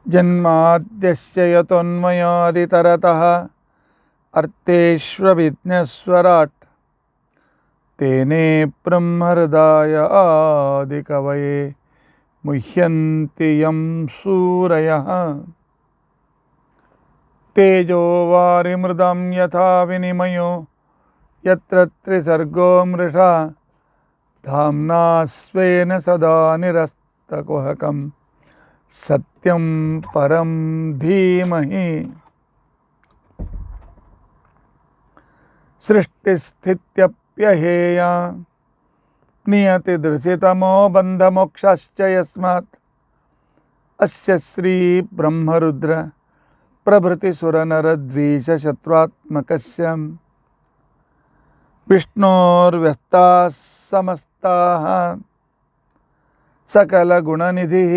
जन्माद्यस्य यतोन्मयादितरतः अर्थेष्वभिज्ञस्वराट् तेने ब्रह्महृदाय आदिकवये मुह्यन्ति यं सूरयः। तेजो वारिमृदां यथा विनिमयो यत्र त्रिसर्गो मृषा धाम्ना स्वेन सदा निरस्तकुहकं सत्यं परं धीमहि। सृष्टिस्थित्यप्यहेया नियतिदृशितमो बन्धमोक्षाश्च यस्मात् अस्य श्री ब्रह्मरुद्र प्रभृतिसुरनरद्वीषशत्रुत्मकस्य विष्णोर्व्यस्ताः समस्ताः सकलगुणनिधिः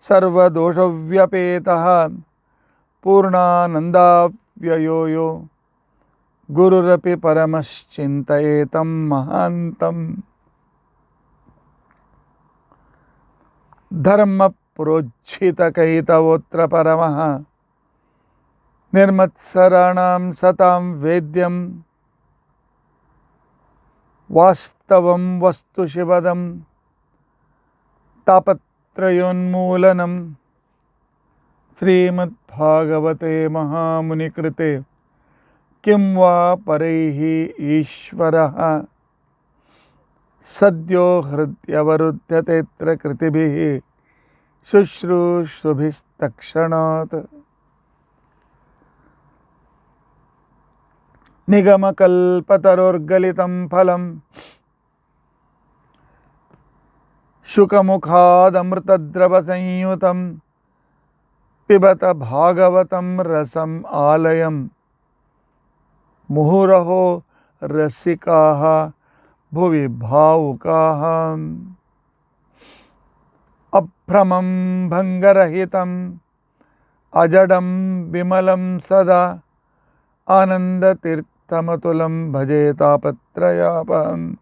सर्वदोषव्यपेतः पूर्णानन्दाव्ययो यो गुरुरपि परमश्चिन्तयेतं महान्तम्। धर्मप्रोज्झितकैतवोऽत्र परमः निर्मत्सराणां सतां वेद्यं वास्तवं वस्तु शिवदं तापत्रयोन्मूलनं श्रीमद्भागवते महामुनिकृते किं वा परैः ईश्वरः सद्यो हृद्यवरुध्यतेऽत्र कृतिभिः शुश्रूषुभिस्तत्क्षणात्। निगमकल्पतरोर्गलितं फलं शुकमुखादमृतद्रवसंयुतं पिबत भागवतं रसम् आलयम् मुहुरहो रसिकाः भुवि भावुकाः। अभ्रमं भङ्गरहितम् अजडं विमलं सदा आनन्दतीर्थमतुलं भजे तापत्रयापहम्।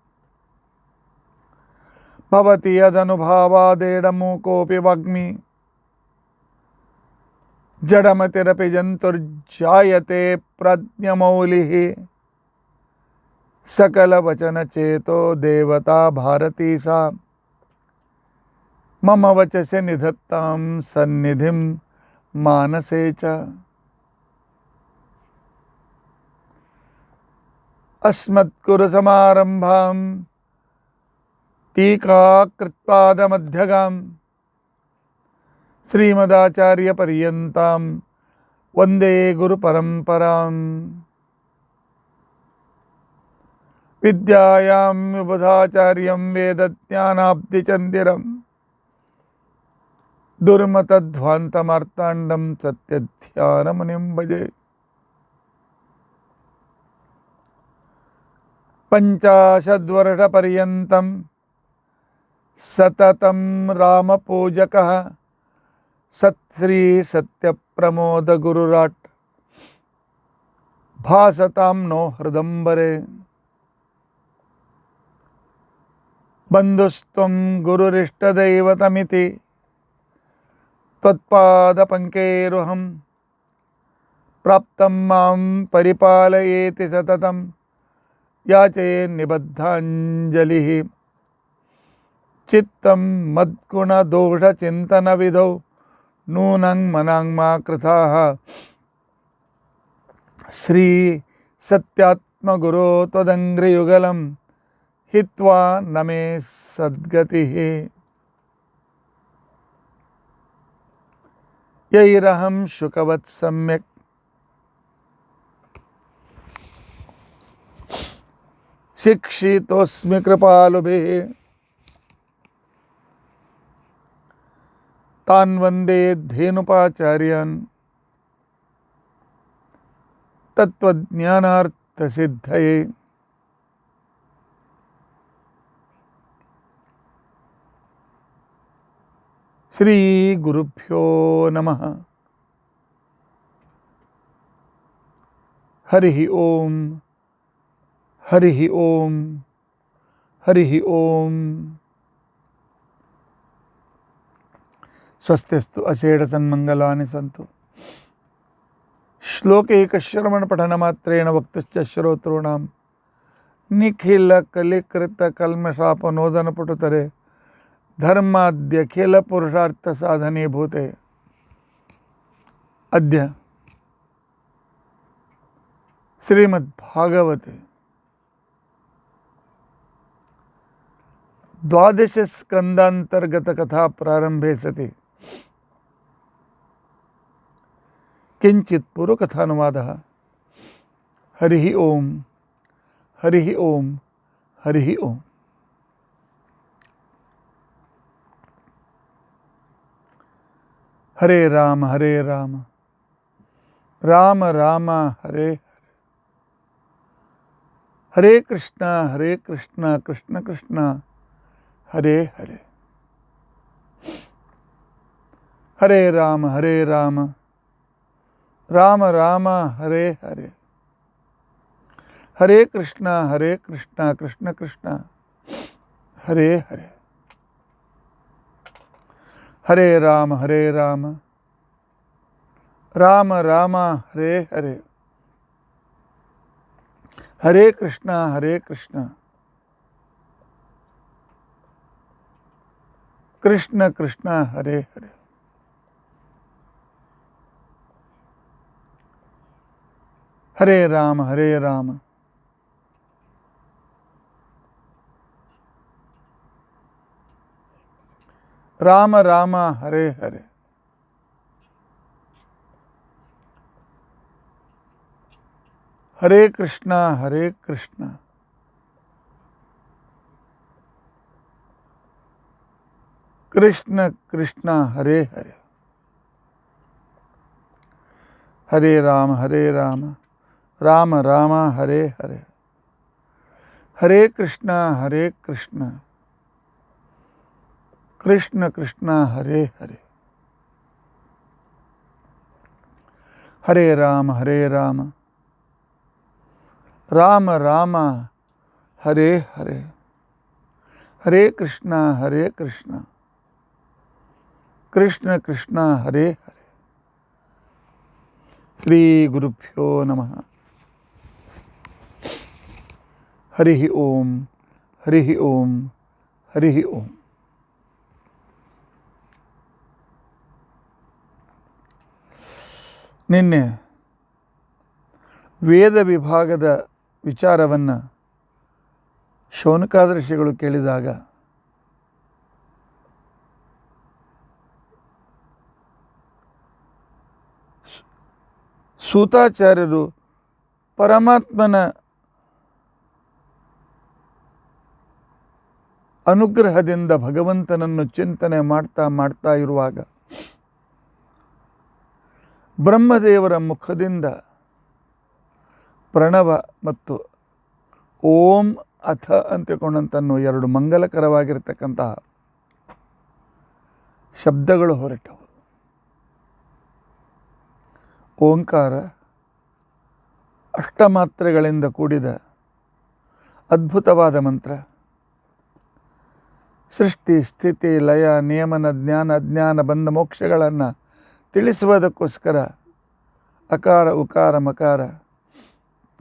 भवति यदनुभावादेडमूकोऽपि वाग्मी जडमतिरपि जन्तुर्जायते प्रज्ञमौलिः सकलवचनचेतो देवता भारती सा मम वचसि निधत्तां सन्निधिं मानसे च। अस्मद्गुरुसमारम्भां टीकाकृत्पादमध्यगां श्रीमदाचार्यपर्यन्तां वन्दे गुरुपरम्परां। विद्यायां विबुधाचार्यं वेदज्ञानाब्धिचन्दिरं दुर्मतध्वान्तमार्ताण्डं सत्यध्यानमुनिं भजे। पञ्चाशद्वर्षपर्यन्तं सततं रामपूजकः सत्श्री सत्यप्रमोदगुरुराट् भासतां नो हृदम्बरे। बन्धुस्त्वं गुरुरिष्टदैवतमिति त्वत्पादपङ्केरुहं प्राप्तं मां परिपालयेति सततं याचे निबद्धाञ्जलिः। चित्तं मद्गुणदोषचिन्तनविधौ नूनं मनाङ्मा कृताः श्री सत्यात्मगुरो त्वदङ्घ्रियुगलं हित्वा न मे सद्गतिः। यैरहं शुकवत् सम्यक् शिक्षितोऽस्मि कृपालुभिः तान् वन्दे धेनुपाचार्यान् तत्त्वज्ञानार्थसिद्धये। श्री गुरुभ्यो नमः। हरिः ओम हरिः ओम हरिः ओम। ಸ್ವಸ್ತಿಸ್ತು ಅಷೇಢಸನ್ಮಂಗಲಾನಿ ಸಂತು. ಶ್ಲೋಕೈಕಶ್ರವಣಪಠನಮಾತ್ರೇಣ ವಕ್ತುಶ್ಚ ಶ್ರೋತॄಣಾಂ ನಿಖಿಲ ಕಲಿಕೃತ ಕಲ್ಮಷಾಪನೋದನಪಟುತರೆ ಧರ್ಮಾದ್ಯಖಿಲ ಪುರುಷಾರ್ಥ ಸಾಧನೀಭೂತೆ. ಅದ್ಯ ಶ್ರೀಮದ್ಭಾಗವತೆ ದ್ವಾದಶ ಸ್ಕಂದಾಂತರ್ಗತ ಕಥಾ ಪ್ರಾರಂಭೆ ಸತಿ ಕಿಂಚಿತ್ ಪೂರ್ವಕಥಾನುವಾದಃ. ಹರಿ ಓಂ ಹರಿ ಓಂ ಹರಿ ಓಂ. ಹರೇ ರಾಮ ರಾಮ ರಾಮ ಹರೇ ಹರೇ. ಹರೇ ಕೃಷ್ಣ ಕೃಷ್ಣ ಕೃಷ್ಣ ಹರೇ ಹರೇ. ಹರೇ ರಾಮ ರಾಮ ರಾಮ ಹರೇ ಹರೇ. ಹರೇ ಕೃಷ್ಣ ಕೃಷ್ಣ ಕೃಷ್ಣ ಹರೇ ಹರೇ. ಹರೇ ರಾಮ ರಾಮ ರಾಮ ಹರೇ ಹರೇ. ಹರೇ ಕೃಷ್ಣ ಕೃಷ್ಣ ಕೃಷ್ಣ ಹರೇ ಹರೇ. ಹರೇ ರಾಮ ರಾಮ ರಾಮ ಹರೇ ಹರೇ. ಹರೇ ಕೃಷ್ಣ ಕೃಷ್ಣ ಕೃಷ್ಣ ಹರೇ ಹರೇ. ಹರೇ ರಾಮ ರಾಮ ರಾಮ ಹರೇ ಹರೇ. ಹರೇ ಕೃಷ್ಣ ಕೃಷ್ಣ ಕೃಷ್ಣ ಹರೇ ಹರೇ. ಹರೇ ರಾಮ ರಾಮ ರಾಮ ಹರೇ ಹರೇ. ಹರೇ ಕೃಷ್ಣ ಕೃಷ್ಣ ಕೃಷ್ಣ ಹರೇ ಹರೇ. ಶ್ರೀ ಗುರುಭ್ಯೋ ನಮಃ. ಹರಿ ಓಂ ಹರಿ ಓಂ ಹರಿ ಓಂ. ನಿನ್ನೆ ವೇದ ವಿಭಾಗದ ವಿಚಾರವನ್ನು ಶೌನಕಾದರ್ಶಿಗಳು ಕೇಳಿದಾಗ ಸೂತಾಚಾರ್ಯರು ಪರಮಾತ್ಮನ ಅನುಗ್ರಹದಿಂದ ಭಗವಂತನನ್ನು ಚಿಂತನೆ ಮಾಡ್ತಾ ಇರುವಾಗ ಬ್ರಹ್ಮದೇವರ ಮುಖದಿಂದ ಪ್ರಣವ ಮತ್ತು ಓಂ ಅಥ ಅಂತಕೊಂಡಂತನ್ನು ಎರಡು ಮಂಗಲಕರವಾಗಿರ್ತಕ್ಕಂತಹ ಶಬ್ದಗಳು ಹೊರಟವು. ಓಂಕಾರ ಅಷ್ಟಮಾತ್ರೆಗಳಿಂದ ಕೂಡಿದ ಅದ್ಭುತವಾದ ಮಂತ್ರ. ಸೃಷ್ಟಿ ಸ್ಥಿತಿ ಲಯ ನಿಯಮನ ಜ್ಞಾನ ಅಜ್ಞಾನ ಬಂಧ ಮೋಕ್ಷಗಳನ್ನು ತಿಳಿಸುವುದಕ್ಕೋಸ್ಕರ ಅಕಾರ ಉಕಾರ ಮಕಾರ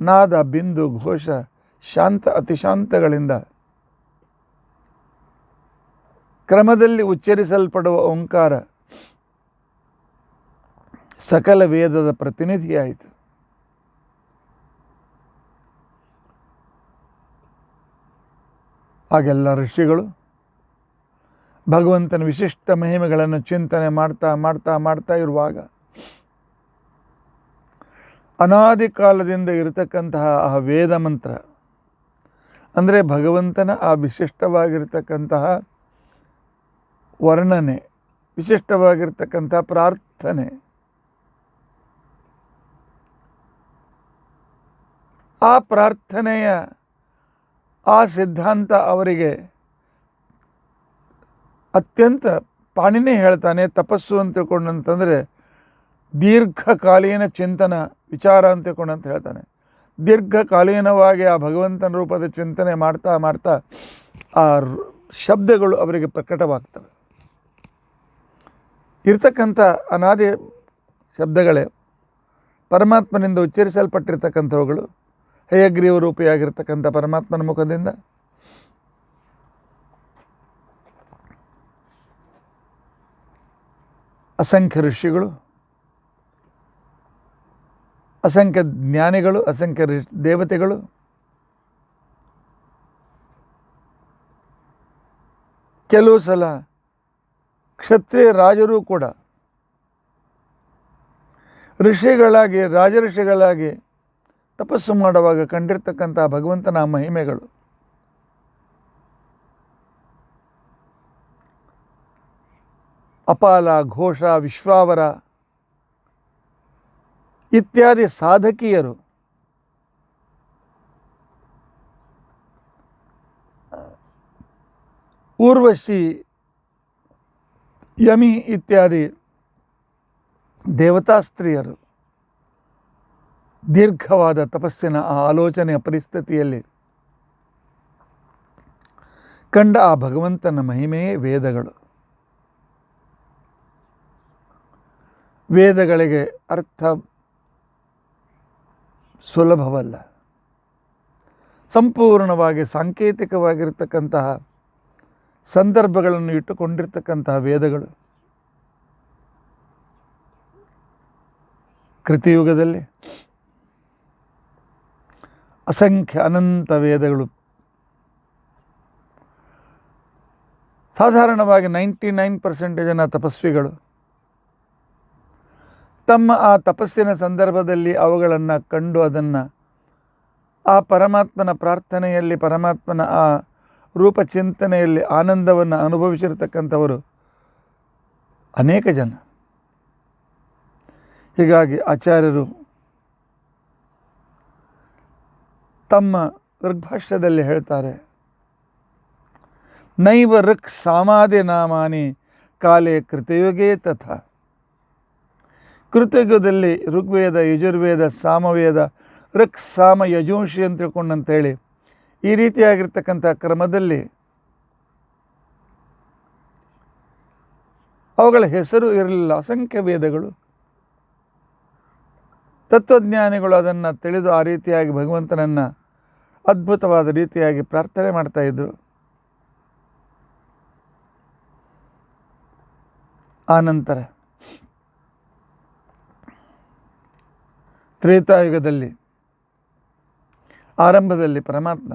ನಾದ ಬಿಂದು ಘೋಷ ಶಾಂತ ಅತಿಶಾಂತಗಳಿಂದ ಕ್ರಮದಲ್ಲಿ ಉಚ್ಚರಿಸಲ್ಪಡುವ ಓಂಕಾರ ಸಕಲ ವೇದದ ಪ್ರತಿನಿಧಿಯಾಯಿತು. ಆಗೆಲ್ಲ ಋಷಿಗಳು ಭಗವಂತನ ವಿಶಿಷ್ಟ ಮಹಿಮೆಗಳನ್ನು ಚಿಂತನೆ ಮಾಡ್ತಾ ಇರುವಾಗ ಅನಾದಿ ಕಾಲದಿಂದ ಇರತಕ್ಕಂತಹ ಆ ವೇದ ಮಂತ್ರ ಅಂದರೆ ಭಗವಂತನ ಆ ವಿಶಿಷ್ಟವಾಗಿರ್ತಕ್ಕಂತಹ ವರ್ಣನೆ, ವಿಶಿಷ್ಟವಾಗಿರ್ತಕ್ಕಂಥ ಪ್ರಾರ್ಥನೆ, ಆ ಪ್ರಾರ್ಥನೆಯ ಆ ಸಿದ್ಧಾಂತ ಅವರಿಗೆ ಅತ್ಯಂತ ಪಾಣಿನೇ ಹೇಳ್ತಾನೆ. ತಪಸ್ಸು ಅಂತ ತಿಳ್ಕೊಂಡಂತಂದರೆ ದೀರ್ಘಕಾಲೀನ ಚಿಂತನ ವಿಚಾರ ಅಂತ ತಿಳ್ಕೊಂಡಂತ ಹೇಳ್ತಾನೆ. ದೀರ್ಘಕಾಲೀನವಾಗಿ ಆ ಭಗವಂತನ ರೂಪದ ಚಿಂತನೆ ಮಾಡ್ತಾ ಆ ಶಬ್ದಗಳು ಅವರಿಗೆ ಪ್ರಕಟವಾಗ್ತವೆ. ಇರ್ತಕ್ಕಂಥ ಅನಾದಿ ಶಬ್ದಗಳೇ ಪರಮಾತ್ಮನಿಂದ ಉಚ್ಚರಿಸಲ್ಪಟ್ಟಿರ್ತಕ್ಕಂಥವುಗಳು ಹಯಗ್ರೀವ ರೂಪಿಯಾಗಿರ್ತಕ್ಕಂಥ ಪರಮಾತ್ಮನ ಮುಖದಿಂದ ಅಸಂಖ್ಯ ಋಷಿಗಳು, ಅಸಂಖ್ಯ ಜ್ಞಾನಿಗಳು, ಅಸಂಖ್ಯ ದೇವತೆಗಳು, ಕೆಲವು ಸಲ ಕ್ಷತ್ರಿಯ ರಾಜರೂ ಕೂಡ ಋಷಿಗಳಾಗಿ ರಾಜಋಷಿಗಳಾಗಿ ತಪಸ್ಸು ಮಾಡುವಾಗ ಕಂಡಿರ್ತಕ್ಕಂಥ ಭಗವಂತನ ಮಹಿಮೆಗಳು ಅಪಾಲ, ಘೋಷ, ವಿಶ್ವಾವರ ಇತ್ಯಾದಿ ಸಾಧಕಿಯರು ಊರ್ವಶಿ, ಯಮಿ ಇತ್ಯಾದಿ ದೇವತಾ ಸ್ತ್ರೀಯರು ದೀರ್ಘವಾದ ತಪಸ್ಸಿನ ಆ ಆಲೋಚನೆಯ ಪರಿಸ್ಥಿತಿಯಲ್ಲಿ ಕಂಡ ಆ ಭಗವಂತನ ಮಹಿಮೆಯೇ ವೇದಗಳು. ವೇದಗಳಿಗೆ ಅರ್ಥ ಸುಲಭವಲ್ಲ. ಸಂಪೂರ್ಣವಾಗಿ ಸಾಂಕೇತಿಕವಾಗಿರ್ತಕ್ಕಂತಹ ಸಂದರ್ಭಗಳನ್ನು ಇಟ್ಟುಕೊಂಡಿರ್ತಕ್ಕಂತಹ ವೇದಗಳು ಕೃತಿಯುಗದಲ್ಲಿ ಅಸಂಖ್ಯ ಅನಂತ ವೇದಗಳು ಸಾಧಾರಣವಾಗಿ 99% ತಪಸ್ವಿಗಳು ತಮ್ಮ ಆ ತಪಸ್ಸಿನ ಸಂದರ್ಭದಲ್ಲಿ ಅವುಗಳನ್ನು ಕಂಡು ಅದನ್ನು ಆ ಪರಮಾತ್ಮನ ಪ್ರಾರ್ಥನೆಯಲ್ಲಿ, ಪರಮಾತ್ಮನ ಆ ರೂಪಚಿಂತನೆಯಲ್ಲಿ ಆನಂದವನ್ನು ಅನುಭವಿಸಿರ್ತಕ್ಕಂಥವರು ಅನೇಕ ಜನ. ಹೀಗಾಗಿ ಆಚಾರ್ಯರು ತಮ್ಮ ಋಗ್ಭಾಷ್ಯದಲ್ಲಿ ಹೇಳ್ತಾರೆ, ನೈವ ಋಕ್ ಸಾಮಾದಿ ನಾಮಾನಿ ಕಾಲೇ ಕೃತಯುಗೇ ತಥಾ. ಕೃತಯುಗದಲ್ಲಿ ಋಗ್ವೇದ, ಯಜುರ್ವೇದ, ಸಾಮವೇದ, ಋಕ್ ಸಾಮ ಯಜುಂಷಿ ಅಂತ ತಿಳ್ಕೊಂಡಂತೇಳಿ ಈ ರೀತಿಯಾಗಿರ್ತಕ್ಕಂಥ ಕ್ರಮದಲ್ಲಿ ಅವುಗಳ ಹೆಸರು ಇರಲಿಲ್ಲ. ಅಸಂಖ್ಯ ವೇದಗಳು, ತತ್ವಜ್ಞಾನಿಗಳು ಅದನ್ನು ತಿಳಿದು ಆ ರೀತಿಯಾಗಿ ಭಗವಂತನನ್ನು ಅದ್ಭುತವಾದ ರೀತಿಯಾಗಿ ಪ್ರಾರ್ಥನೆ ಮಾಡ್ತಾಯಿದ್ರು. ಆನಂತರ ತ್ರೇತಾಯುಗದಲ್ಲಿ ಆರಂಭದಲ್ಲಿ ಪರಮಾತ್ಮ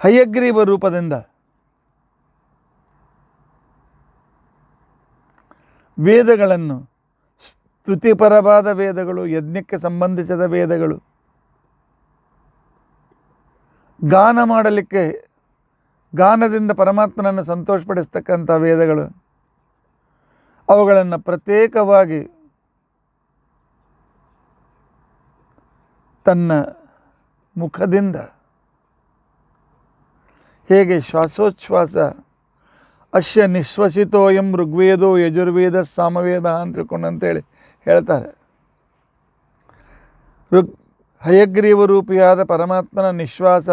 ಹಯಗ್ರೀವ ರೂಪದಿಂದ ವೇದಗಳನ್ನು, ಸ್ತುತಿಪರವಾದ ವೇದಗಳು, ಯಜ್ಞಕ್ಕೆ ಸಂಬಂಧಿಸಿದ ವೇದಗಳು, ಗಾನ ಮಾಡಲಿಕ್ಕೆ ಗಾನದಿಂದ ಪರಮಾತ್ಮನನ್ನು ಸಂತೋಷಪಡಿಸ್ತಕ್ಕಂಥ ವೇದಗಳು, ಅವುಗಳನ್ನು ಪ್ರತ್ಯೇಕವಾಗಿ ತನ್ನ ಮುಖದಿಂದ ಹೇಗೆ ಶ್ವಾಸೋಚ್ಛ್ವಾಸ ಅಶ್ಯ ನಿಶ್ವಸಿತೋಯಂ ಋಗ್ವೇದೋ ಯಜುರ್ವೇದ ಸಾಮವೇದ ಅಂತ ತಿಳ್ಕೊಂಡಂತೇಳಿ ಹೇಳ್ತಾರೆ. ಹಯಗ್ರೀವ ರೂಪಿಯಾದ ಪರಮಾತ್ಮನ ನಿಶ್ವಾಸ,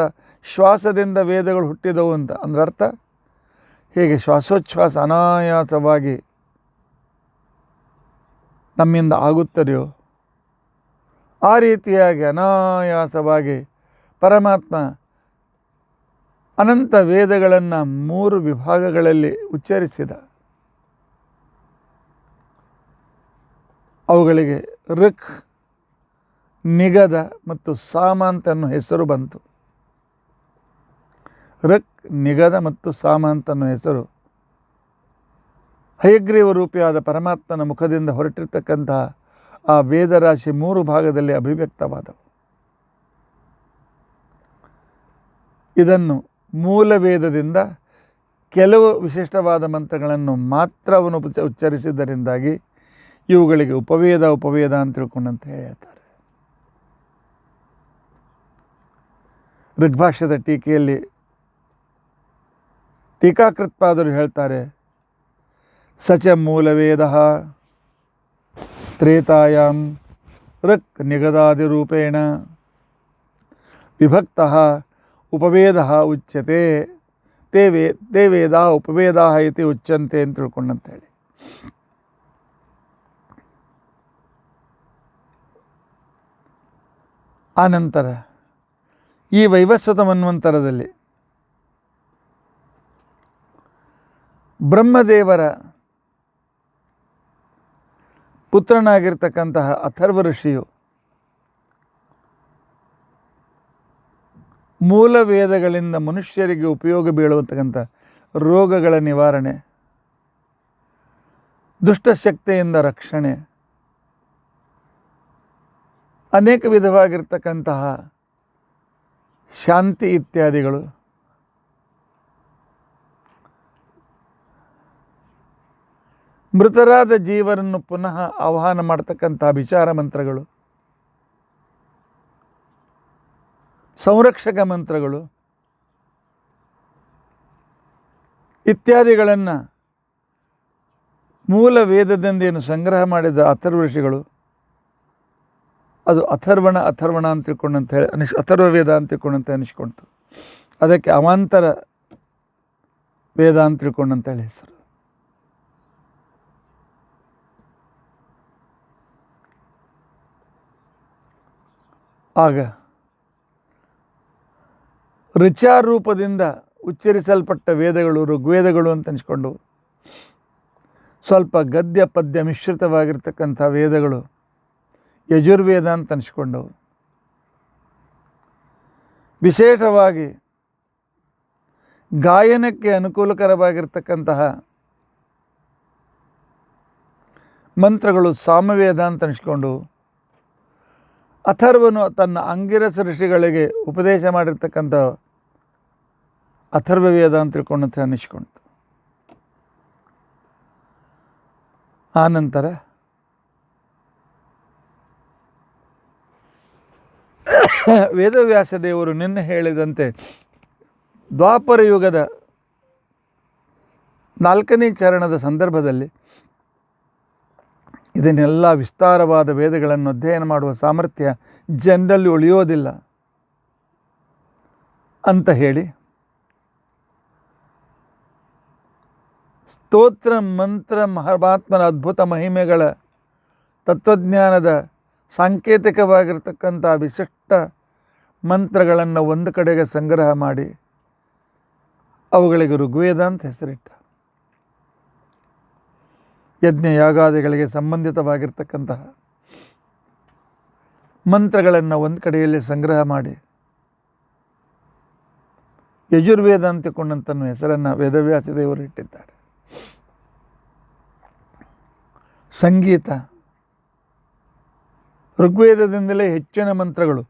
ಶ್ವಾಸದಿಂದ ವೇದಗಳು ಹುಟ್ಟಿದವು ಅಂತ ಅಂದ್ರೆ ಅರ್ಥ. ಹೇಗೆ ಶ್ವಾಸೋಚ್ಛ್ವಾಸ ಅನಾಯಾಸವಾಗಿ ನಮ್ಮಿಂದ ಆಗುತ್ತದೆಯೋ ಆ ರೀತಿಯಾಗಿ ಅನಾಯಾಸವಾಗಿ ಪರಮಾತ್ಮ ಅನಂತ ವೇದಗಳನ್ನು 3 ವಿಭಾಗಗಳಲ್ಲಿ ಉಚ್ಚರಿಸಿದ. ಅವುಗಳಿಗೆ ಋಕ್, ನಿಗದ ಮತ್ತು ಸಾಮ ಅಂತನ್ನೋ ಹೆಸರು ಬಂತು. ಋಕ್, ನಿಗದ ಮತ್ತು ಸಾಮ ಅಂತನ್ನೋ ಹೆಸರು ಹಯಗ್ರೀವ ರೂಪಿಯಾದ ಪರಮಾತ್ಮನ ಮುಖದಿಂದ ಹೊರಟಿರ್ತಕ್ಕಂತಹ ಆ ವೇದರಾಶಿ 3 ಭಾಗದಲ್ಲಿ ಅಭಿವ್ಯಕ್ತವಾದವು. ಇದನ್ನು ಮೂಲ ವೇದದಿಂದ ಕೆಲವು ವಿಶಿಷ್ಟವಾದ ಮಂತ್ರಗಳನ್ನು ಮಾತ್ರ ಅವನು ಉಚ್ಚರಿಸಿದ್ದರಿಂದಾಗಿ ಇವುಗಳಿಗೆ ಉಪವೇದ ಅಂತ ತಿಳ್ಕೊಂಡಂತ ಹೇಳ್ತಾರೆ. ಋಗ್ಭಾಷ್ಯದ ಟೀಕೆಯಲ್ಲಿ ಟೀಕಾಕೃತ್ಪಾದರು ಹೇಳ್ತಾರೆ, ಸಚ ಮೂಲವೇದ ತ್ರೇತಾಯಾಂ ಋಕ್ ನಿಗದಾದಿರೂಪೇಣ ವಿಭಕ್ತ ಉಪವೇದ ಉಚ್ಯತೆ ತೇ ವೇದ ಉಪವೇದ ಇತಿ ಉಚ್ಯಂತೆ ಅಂತ ತಿಳ್ಕೊಂಡಂತೇಳಿ. ಆನಂತರ ಈ ವೈವಸ್ವತ ಮನ್ವಂತರದಲ್ಲಿ ಬ್ರಹ್ಮದೇವರ ಪುತ್ರನಾಗಿರ್ತಕ್ಕಂತಹ ಅಥರ್ವ ಋಷಿಯು ಮೂಲ ವೇದಗಳಿಂದ ಮನುಷ್ಯರಿಗೆ ಉಪಯೋಗ ಬೀಳುವಂತಕ್ಕಂಥ ರೋಗಗಳ ನಿವಾರಣೆ, ದುಷ್ಟಶಕ್ತಿಯಿಂದ ರಕ್ಷಣೆ, ಅನೇಕ ವಿಧವಾಗಿರ್ತಕ್ಕಂತಹ ಶಾಂತಿ ಇತ್ಯಾದಿಗಳು, ಮೃತರಾದ ಜೀವರನ್ನು ಪುನಃ ಆಹ್ವಾನ ಮಾಡ್ತಕ್ಕಂತಹ ವಿಚಾರ ಮಂತ್ರಗಳು, ಸಂರಕ್ಷಕ ಮಂತ್ರಗಳು ಇತ್ಯಾದಿಗಳನ್ನು ಮೂಲ ವೇದದಿಂದೇನು ಸಂಗ್ರಹ ಮಾಡಿದ ಅಥರ್ವ ಋಷಿಗಳು, ಅದು ಅಥರ್ವಣ ಅಂತ ತಿಳ್ಕೊಂಡಂತ ಹೇಳಿ ಅಥರ್ವ ವೇದ ಅಂತ ತಿಳ್ಕೊಂಡಂತೆ ಅನಿಸ್ಕೊಳ್ತು. ಅದಕ್ಕೆ ಅವಾಂತರ ವೇದ ಅಂತ ತಿಳ್ಕೊಂಡಂತೇಳಿ ಹೆಸರು. ಆಗ ಋಚಾರೂಪದಿಂದ ಉಚ್ಚರಿಸಲ್ಪಟ್ಟ ವೇದಗಳು ಋಗ್ವೇದಗಳು ಅಂತ ಅನಿಸ್ಕೊಂಡು, ಸ್ವಲ್ಪ ಗದ್ಯ ಪದ್ಯ ಮಿಶ್ರಿತವಾಗಿರ್ತಕ್ಕಂಥ ವೇದಗಳು ಯಜುರ್ವೇದ ಅಂತ ಅನಿಸ್ಕೊಂಡವು. ವಿಶೇಷವಾಗಿ ಗಾಯನಕ್ಕೆ ಅನುಕೂಲಕರವಾಗಿರ್ತಕ್ಕಂತಹ ಮಂತ್ರಗಳು ಸಾಮವೇದ ಅಂತ ಅನಿಸ್ಕೊಂಡು, ಅಥರ್ವನು ತನ್ನ ಅಂಗಿರಸ ಋಷಿಗಳಿಗೆ ಉಪದೇಶ ಮಾಡಿರ್ತಕ್ಕಂಥ ಅಥರ್ವ ವೇದ ಅಂತ ತಿಳ್ಕೊಂಡಂತೆ ಅನ್ನಿಸ್ಕೊಳ್ತು. ಆನಂತರ ವೇದವ್ಯಾಸ ದೇವರು ನಿನ್ನೆ ಹೇಳಿದಂತೆ ದ್ವಾಪರ ಯುಗದ 4ನೇ ಚರಣದ ಸಂದರ್ಭದಲ್ಲಿ ಇದನ್ನೆಲ್ಲ ವಿಸ್ತಾರವಾದ ವೇದಗಳನ್ನು ಅಧ್ಯಯನ ಮಾಡುವ ಸಾಮರ್ಥ್ಯ ಜನರಲ್ಲಿ ಉಳಿಯೋದಿಲ್ಲ ಅಂತ ಹೇಳಿ ಸ್ತೋತ್ರ ಮಂತ್ರ ಮಹಾತ್ಮನ ಅದ್ಭುತ ಮಹಿಮೆಗಳ ತತ್ವಜ್ಞಾನದ ಸಾಂಕೇತಿಕವಾಗಿರ್ತಕ್ಕಂಥ ವಿಶಿಷ್ಟ ಮಂತ್ರಗಳನ್ನು ಒಂದು ಕಡೆಗೆ ಸಂಗ್ರಹ ಮಾಡಿ ಅವುಗಳಿಗೆ ಋಗ್ವೇದ ಅಂತ ಹೆಸರಿಟ್ಟ. ಯಜ್ಞ ಯಾಗಾದಿಗಳಿಗೆ ಸಂಬಂಧಿತವಾಗಿರ್ತಕ್ಕಂತಹ ಮಂತ್ರಗಳನ್ನು ಒಂದು ಕಡೆಯಲ್ಲಿ ಸಂಗ್ರಹ ಮಾಡಿ ಯಜುರ್ವೇದ ಅಂತಕೊಂಡಂತ ಹೆಸರನ್ನು ವೇದವ್ಯಾಸ ದೇವರು ಇಟ್ಟಿದ್ದಾರೆ. ಸಂಗೀತ, ಋಗ್ವೇದದಿಂದಲೇ ಹೆಚ್ಚಿನ ಮಂತ್ರಗಳು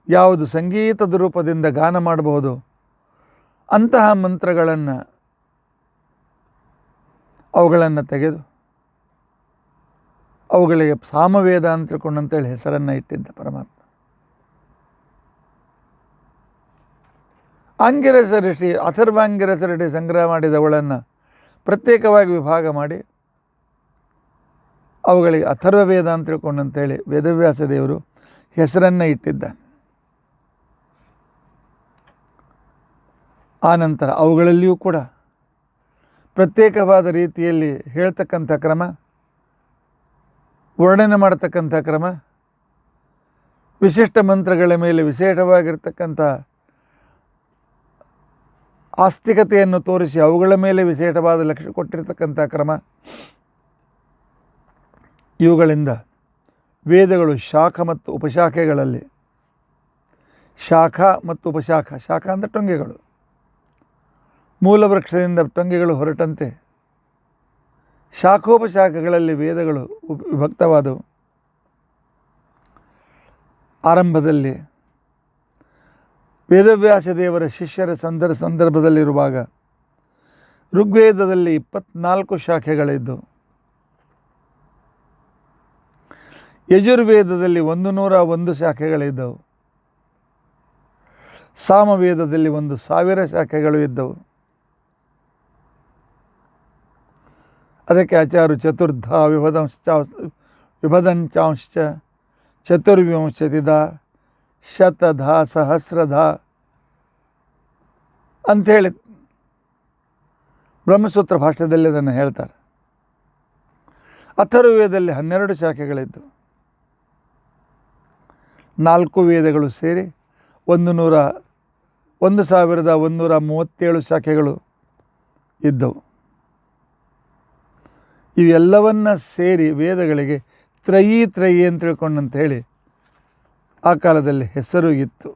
ಯಾವುದು ಸಂಗೀತದ ರೂಪದಿಂದ ಗಾನ ಮಾಡಬಹುದು ಅಂತಹ ಮಂತ್ರಗಳನ್ನು ಅವುಗಳನ್ನು ತೆಗೆದು ಅವುಗಳಿಗೆ ಸಾಮವೇದ ಅಂತ ತಿಳ್ಕೊಂಡಂತೇಳಿ ಹೆಸರನ್ನು ಇಟ್ಟಿದ್ದ ಪರಮಾತ್ಮ. ಆಂಗಿರಸ ಋಷಿ ಅಥರ್ವಾಂಗಿರಸ ಋಷಿ ಸಂಗ್ರಹ ಮಾಡಿದವುಗಳನ್ನು ಪ್ರತ್ಯೇಕವಾಗಿ ವಿಭಾಗ ಮಾಡಿ ಅವುಗಳಿಗೆ ಅಥರ್ವ ವೇದ ಅಂತ ತಿಳ್ಕೊಂಡಂತೇಳಿ ವೇದವ್ಯಾಸ ದೇವರು ಹೆಸರನ್ನು ಇಟ್ಟಿದ್ದಾನೆ. ಆನಂತರ ಅವುಗಳಲ್ಲಿಯೂ ಕೂಡ ಪ್ರತ್ಯೇಕವಾದ ರೀತಿಯಲ್ಲಿ ಹೇಳ್ತಕ್ಕಂಥ ಕ್ರಮ, ವರ್ಣನೆ ಮಾಡತಕ್ಕಂಥ ಕ್ರಮ, ವಿಶಿಷ್ಟ ಮಂತ್ರಗಳ ಮೇಲೆ ವಿಶೇಷವಾಗಿರ್ತಕ್ಕಂಥ ಆಸ್ತಿಕತೆಯನ್ನು ತೋರಿಸಿ ಅವುಗಳ ಮೇಲೆ ವಿಶೇಷವಾದ ಲಕ್ಷ್ಯ ಕೊಟ್ಟಿರ್ತಕ್ಕಂಥ ಕ್ರಮ, ಇವುಗಳಿಂದ ವೇದಗಳು ಶಾಖ ಮತ್ತು ಉಪಶಾಖೆಗಳಲ್ಲಿ, ಶಾಖ ಮತ್ತು ಉಪಶಾಖ, ಶಾಖ ಅಂದರೆ ಟೊಂಗೆಗಳು, ಮೂಲ ವೃಕ್ಷದಿಂದ ಟೊಂಗೆಗಳು ಹೊರಟಂತೆ ಶಾಖೋಪಶಾಖೆಗಳಲ್ಲಿ ವೇದಗಳು ವಿಭಕ್ತವಾದವು. ಆರಂಭದಲ್ಲಿ ವೇದವ್ಯಾಸ ದೇವರ ಶಿಷ್ಯರ ಸಂದರ್ಭದಲ್ಲಿರುವಾಗ ಋಗ್ವೇದದಲ್ಲಿ 24 ಶಾಖೆಗಳಿದ್ದವು. ಯಜುರ್ವೇದದಲ್ಲಿ 101 ಶಾಖೆಗಳಿದ್ದವು. ಸಾಮವೇದದಲ್ಲಿ 1,000 ಶಾಖೆಗಳು ಇದ್ದವು. ಅದಕ್ಕೆ ಆಚಾರ್ಯ ಚತುರ್ಧ ವಿಭದಂಚಾಂಶ್ಚ ಚತುರ್ವಿಂಶತಿಧ ಶತಧ ಸಹಸ್ರಧ ಅಂಥೇಳಿ ಬ್ರಹ್ಮಸೂತ್ರ ಭಾಷ್ಯದಲ್ಲಿ ಅದನ್ನು ಹೇಳ್ತಾರೆ. ಅಥರ್ವವೇದದಲ್ಲಿ 12 ಶಾಖೆಗಳಿದ್ದು 4 ವೇದಗಳು ಸೇರಿ 1137 ಶಾಖೆಗಳು ಇದ್ದವು. ಇವೆಲ್ಲವನ್ನ ಸೇರಿ ವೇದಗಳಿಗೆ ತ್ರಯಿ ಅಂತ ತಿಳ್ಕೊಂಡಂತ ಹೇಳಿ ಆ ಕಾಲದಲ್ಲಿ ಹೆಸರು ಇತ್ತು.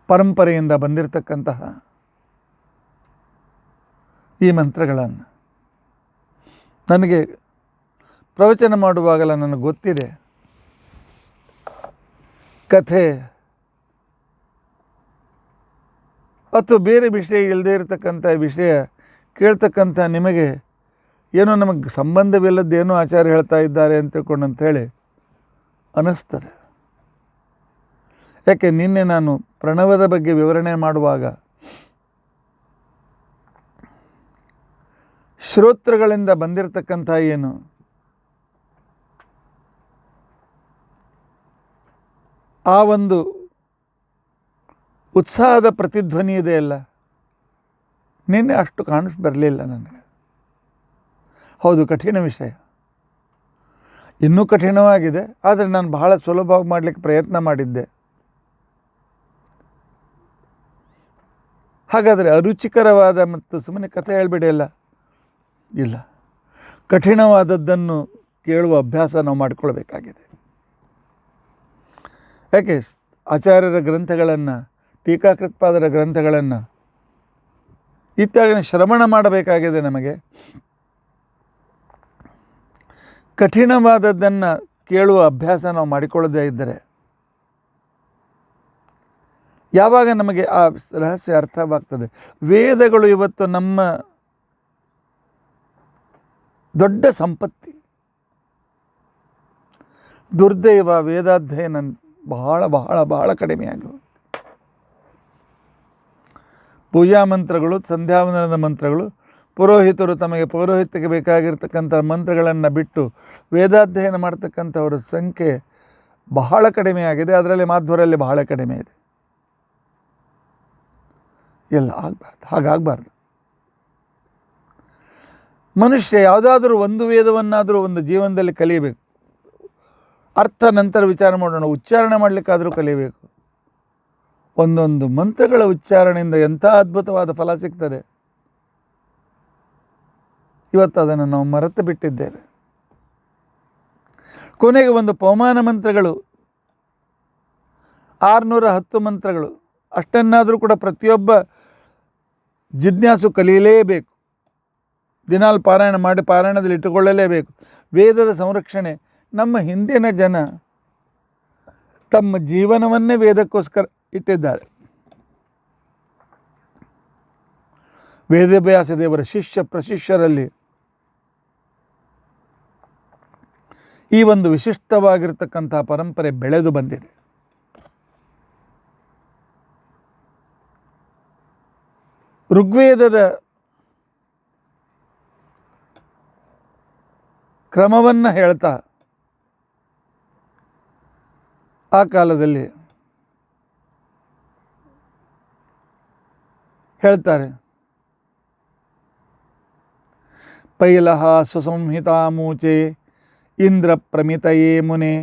ಪರಂಪರೆಯಿಂದ ಬಂದಿರತಕ್ಕಂತಹ ಈ ಮಂತ್ರಗಳನ್ನು ನನಗೆ ಪ್ರವಚನ ಮಾಡುವಾಗಲ ನನಗೆ ಗೊತ್ತಿದೆ. ಕಥೆ ಅಥವಾ ಬೇರೆ ವಿಷಯ ಇಲ್ಲದೇ ಇರತಕ್ಕಂಥ ವಿಷಯ ಕೇಳ್ತಕ್ಕಂಥ ನಿಮಗೆ ಏನೋ ನಮಗೆ ಸಂಬಂಧವಿಲ್ಲದ್ದೇನೋ ಆಚಾರ್ಯ ಹೇಳ್ತಾ ಇದ್ದಾರೆ ಅಂತ ತಿಳ್ಕೊಂಡಂಥೇಳಿ ಅನ್ನಿಸ್ತದೆ. ಯಾಕೆ ನಿನ್ನೆ ನಾನು ಪ್ರಣವದ ಬಗ್ಗೆ ವಿವರಣೆ ಮಾಡುವಾಗ ಶ್ರೋತ್ರಗಳಿಂದ ಬಂದಿರತಕ್ಕಂಥ ಏನು ಆ ಒಂದು ಉತ್ಸಾಹದ ಪ್ರತಿಧ್ವನಿ ಇದೆಯಲ್ಲ, ನಿನ್ನೆ ಅಷ್ಟು ಬರಲಿಲ್ಲ ನನಗೆ. ಹೌದು, ಕಠಿಣ ವಿಷಯ, ಇನ್ನೂ ಕಠಿಣವಾಗಿದೆ. ಆದರೆ ನಾನು ಬಹಳ ಸುಲಭವಾಗಿ ಮಾಡಲಿಕ್ಕೆ ಪ್ರಯತ್ನ ಮಾಡಿದ್ದೆ. ಹಾಗಾದರೆ ಅರುಚಿಕರವಾದ ಮತ್ತು ಸುಮ್ಮನೆ ಕಥೆ ಹೇಳ್ಬಿಡಿ ಇಲ್ಲ, ಕಠಿಣವಾದದ್ದನ್ನು ಕೇಳುವ ಅಭ್ಯಾಸ ನಾವು ಮಾಡಿಕೊಳ್ಬೇಕಾಗಿದೆ. ಯಾಕೆ ಆಚಾರ್ಯರ ಗ್ರಂಥಗಳನ್ನು, ಟೀಕಾಕೃತ್ಪಾದರ ಗ್ರಂಥಗಳನ್ನು ಇತ್ಯಾದಿನ ಶ್ರವಣ ಮಾಡಬೇಕಾಗಿದೆ. ನಮಗೆ ಕಠಿಣವಾದದ್ದನ್ನು ಕೇಳುವ ಅಭ್ಯಾಸ ನಾವು ಮಾಡಿಕೊಳ್ಳದೇ ಇದ್ದರೆ ಯಾವಾಗ ನಮಗೆ ಆ ರಹಸ್ಯ ಅರ್ಥವಾಗ್ತದೆ? ವೇದಗಳು ಇವತ್ತು ನಮ್ಮ ದೊಡ್ಡ ಸಂಪತ್ತಿ. ದುರ್ದೈವ ವೇದಾಧ್ಯಯನ ಬಹಳ ಬಹಳ ಬಹಳ ಕಡಿಮೆಯಾಗಿ ಹೋಗಿದೆ. ಪೂಜಾ ಮಂತ್ರಗಳು, ಸಂಧ್ಯಾವಂದನದ ಮಂತ್ರಗಳು, ಪುರೋಹಿತರು ತಮಗೆ ಪೌರೋಹಿತ್ಯಕ್ಕೆ ಬೇಕಾಗಿರ್ತಕ್ಕಂಥ ಮಂತ್ರಗಳನ್ನು ಬಿಟ್ಟು ವೇದಾಧ್ಯಯನ ಮಾಡ್ತಕ್ಕಂಥವ್ರ ಸಂಖ್ಯೆ ಬಹಳ ಕಡಿಮೆಯಾಗಿದೆ. ಅದರಲ್ಲಿ ಮಾಧ್ವರಲ್ಲಿ ಬಹಳ ಕಡಿಮೆ ಇದೆ. ಎಲ್ಲ ಹಾಗಾಗಬಾರ್ದು. ಮನುಷ್ಯ ಯಾವುದಾದ್ರೂ ಒಂದು ವೇದವನ್ನಾದರೂ ಒಂದು ಜೀವನದಲ್ಲಿ ಕಲಿಯಬೇಕು. ಅರ್ಥ ನಂತರ ವಿಚಾರ ಮಾಡೋಣ. ಉಚ್ಚಾರಣೆ ಮಾಡಲಿಕ್ಕಾದರೂ ಕಲಿಯಬೇಕು. ಒಂದೊಂದು ಮಂತ್ರಗಳ ಉಚ್ಚಾರಣೆಯಿಂದ ಎಂಥ ಅದ್ಭುತವಾದ ಫಲ ಸಿಗ್ತದೆ. ಇವತ್ತು ಅದನ್ನು ನಾವು ಮರೆತು ಬಿಟ್ಟಿದ್ದೇವೆ. ಕೊನೆಗೆ ಒಂದು ಪವಮಾನ ಮಂತ್ರಗಳು 610 ಮಂತ್ರಗಳು, ಅಷ್ಟನ್ನಾದರೂ ಕೂಡ ಪ್ರತಿಯೊಬ್ಬ ಜಿಜ್ಞಾಸು ಕಲಿಯಲೇಬೇಕು. ದಿನಾಲು ಪಾರಾಯಣ ಮಾಡಿ ಪಾರಾಯಣದಲ್ಲಿ ಇಟ್ಟುಕೊಳ್ಳಲೇಬೇಕು. ವೇದದ ಸಂರಕ್ಷಣೆ. ನಮ್ಮ ಹಿಂದಿನ ಜನ ತಮ್ಮ ಜೀವನವನ್ನೇ ವೇದಕ್ಕೋಸ್ಕರ ಇಟ್ಟಿದ್ದಾರೆ. ವೇದವ್ಯಾಸ ದೇವರ ಶಿಷ್ಯ ಪ್ರಶಿಷ್ಯರಲ್ಲಿ ಈ ಒಂದು ವಿಶಿಷ್ಟವಾಗಿರ್ತಕ್ಕಂಥ ಪರಂಪರೆ ಬೆಳೆದು ಬಂದಿದೆ. ಋಗ್ವೇದದ ಕ್ರಮವನ್ನು ಹೇಳ್ತಾ ಆ ಕಾಲದಲ್ಲಿ ಹೇಳ್ತಾರೆ. ಪೈಲಹ ಸುಸಂಹಿತಾಮೂಚೆ ಇಂದ್ರ ಪ್ರಮಿತಯೇ ಮುನೆ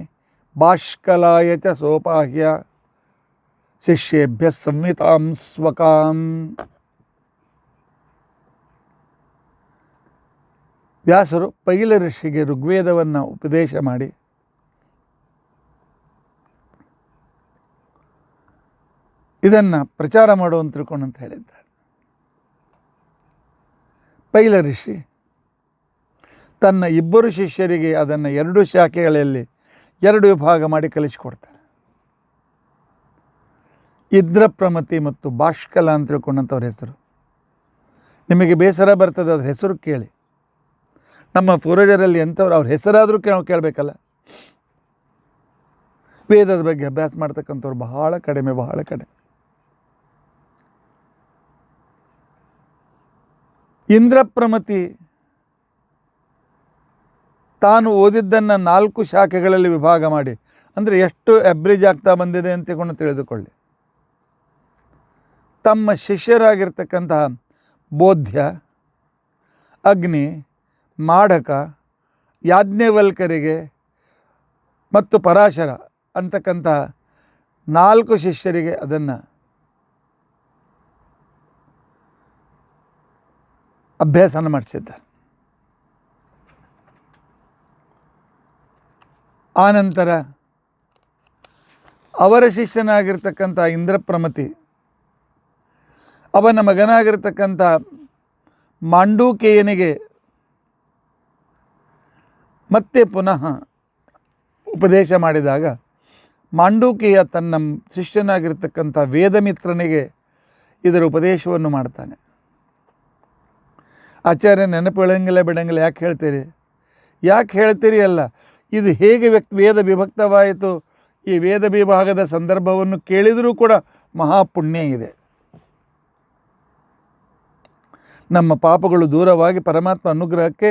ಬಾಷ್ಕಲಾಯ ಚ ಸೋಪಾಹ್ಯ ಶಿಷ್ಯೇಭ್ಯ ಸಂಹಿತಾಂ ಸ್ವಕಾಂ. ವ್ಯಾಸರು ಪೈಲ ಋಷಿಗೆ ಋಗ್ವೇದವನ್ನು ಉಪದೇಶ ಮಾಡಿ ಇದನ್ನು ಪ್ರಚಾರ ಮಾಡುವಂತ ತಿಳ್ಕೊಂಡು ಅಂತ ಹೇಳಿದ್ದಾರೆ. ಪೈಲ ಋಷಿ ತನ್ನ 2 ಶಿಷ್ಯರಿಗೆ ಅದನ್ನು 2 ಶಾಖೆಗಳಲ್ಲಿ 2 ವಿಭಾಗ ಮಾಡಿ ಕಲಿಸಿಕೊಡ್ತಾರೆ. ಇಂದ್ರಪ್ರಮತಿ ಮತ್ತು ಬಾಷ್ಕಲ ಅಂತ ತಿಳ್ಕೊಂಡಂಥವ್ರ ಹೆಸರು. ನಿಮಗೆ ಬೇಸರ ಬರ್ತದೆ ಅದ್ರ ಹೆಸರು ಕೇಳಿ. ನಮ್ಮ ಪೂರ್ವಜರಲ್ಲಿ ಎಂಥವ್ರು ಅವ್ರ ಹೆಸರಾದರೂ ಕೇಳಬೇಕಲ್ಲ. ವೇದದ ಬಗ್ಗೆ ಅಭ್ಯಾಸ ಮಾಡ್ತಕ್ಕಂಥವ್ರು ಬಹಳ ಕಡಿಮೆ. ಇಂದ್ರಪ್ರಮತಿ ತಾನು ಓದಿದ್ದನ್ನು 4 ಶಾಖೆಗಳಲ್ಲಿ ವಿಭಾಗ ಮಾಡಿ, ಅಂದರೆ ಎಷ್ಟು ಅಬ್ರಿಜ್ ಆಗ್ತಾ ಬಂದಿದೆ ಅಂತ ತಿಳಿದುಕೊಳ್ಳಿ. ತಮ್ಮ ಶಿಷ್ಯರಾಗಿರ್ತಕ್ಕಂತಹ ಬೋಧ್ಯ, ಅಗ್ನಿ, ಮಾಢಕ, ಯಾಜ್ಞವಲ್ಕರಿಗೆ ಮತ್ತು ಪರಾಶರ ಅಂತಕ್ಕಂಥ 4 ಶಿಷ್ಯರಿಗೆ ಅದನ್ನು ಅಭ್ಯಾಸನ ಮಾಡಿಸಿದ್ದಾರೆ. ಆನಂತರ ಅವರ ಶಿಷ್ಯನಾಗಿರ್ತಕ್ಕಂಥ ಇಂದ್ರಪ್ರಮತಿ, ಅವನ ಮಗನಾಗಿರ್ತಕ್ಕಂಥ ಮಾಂಡೂಕೇಯನಿಗೆ ಮತ್ತೆ ಪುನಃ ಉಪದೇಶ ಮಾಡಿದಾಗ ಮಾಂಡೂಕೇಯ ತನ್ನ ಶಿಷ್ಯನಾಗಿರ್ತಕ್ಕಂಥ ವೇದಮಿತ್ರನಿಗೆ ಇದರ ಉಪದೇಶವನ್ನು ಮಾಡ್ತಾನೆ. ಆಚಾರ್ಯ ನೆನಪುಗಳಂಗಿಲ್ಲ ಬಿಡಂಗಿಲ್ಲ, ಯಾಕೆ ಹೇಳ್ತೀರಿ ಅಲ್ಲ, ಇದು ಹೇಗೆ ವೇದ ವಿಭಕ್ತವಾಯಿತು, ಈ ವೇದ ವಿಭಾಗದ ಸಂದರ್ಭವನ್ನು ಕೇಳಿದರೂ ಕೂಡ ಮಹಾಪುಣ್ಯ ಇದೆ. ನಮ್ಮ ಪಾಪಗಳು ದೂರವಾಗಿ ಪರಮಾತ್ಮ ಅನುಗ್ರಹಕ್ಕೆ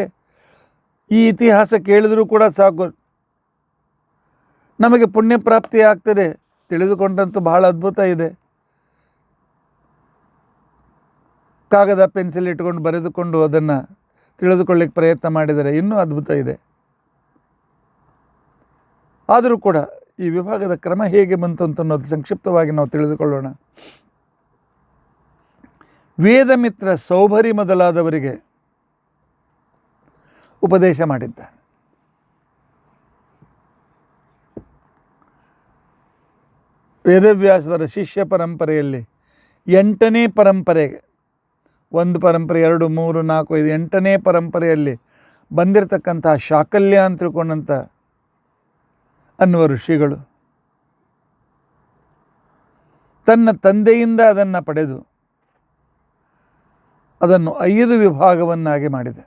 ಈ ಇತಿಹಾಸ ಕೇಳಿದರೂ ಕೂಡ ಸಾಕು, ನಮಗೆ ಪುಣ್ಯ ಪ್ರಾಪ್ತಿ ಆಗ್ತದೆ. ತಿಳಿದುಕೊಂಡಂತೂ ಬಹಳ ಅದ್ಭುತ ಇದೆ. ಕಾಗದ ಪೆನ್ಸಿಲ್ ಇಟ್ಕೊಂಡು ಬರೆದುಕೊಂಡು ಅದನ್ನು ತಿಳಿದುಕೊಳ್ಳಿಕ್ಕೆ ಪ್ರಯತ್ನ ಮಾಡಿದರೆ ಇನ್ನೂ ಅದ್ಭುತ ಇದೆ. ಆದರೂ ಕೂಡ ಈ ವಿಭಾಗದ ಕ್ರಮ ಹೇಗೆ ಬಂತು ಅಂತ ಅನ್ನೋದು ಸಂಕ್ಷಿಪ್ತವಾಗಿ ನಾವು ತಿಳಿದುಕೊಳ್ಳೋಣ. ವೇದಮಿತ್ರ ಸೌಭರಿ ಮೊದಲಾದವರಿಗೆ ಉಪದೇಶ ಮಾಡಿದ್ದಾನೆ. ವೇದವ್ಯಾಸರ ಶಿಷ್ಯ ಪರಂಪರೆಯಲ್ಲಿ 8ನೇ ಪರಂಪರೆಗೆ, 1 ಪರಂಪರೆ 2 3 4 5 8ನೇ ಪರಂಪರೆಯಲ್ಲಿ ಬಂದಿರತಕ್ಕಂತಹ ಶಾಕಲ್ಯ ಅಂತ ತಿಳ್ಕೊಂಡಂಥ ಅನ್ನುವ ಋಷಿಗಳು ತನ್ನ ತಂದೆಯಿಂದ ಅದನ್ನು ಪಡೆದು ಅದನ್ನು 5 ವಿಭಾಗವನ್ನಾಗಿ ಮಾಡಿದೆ.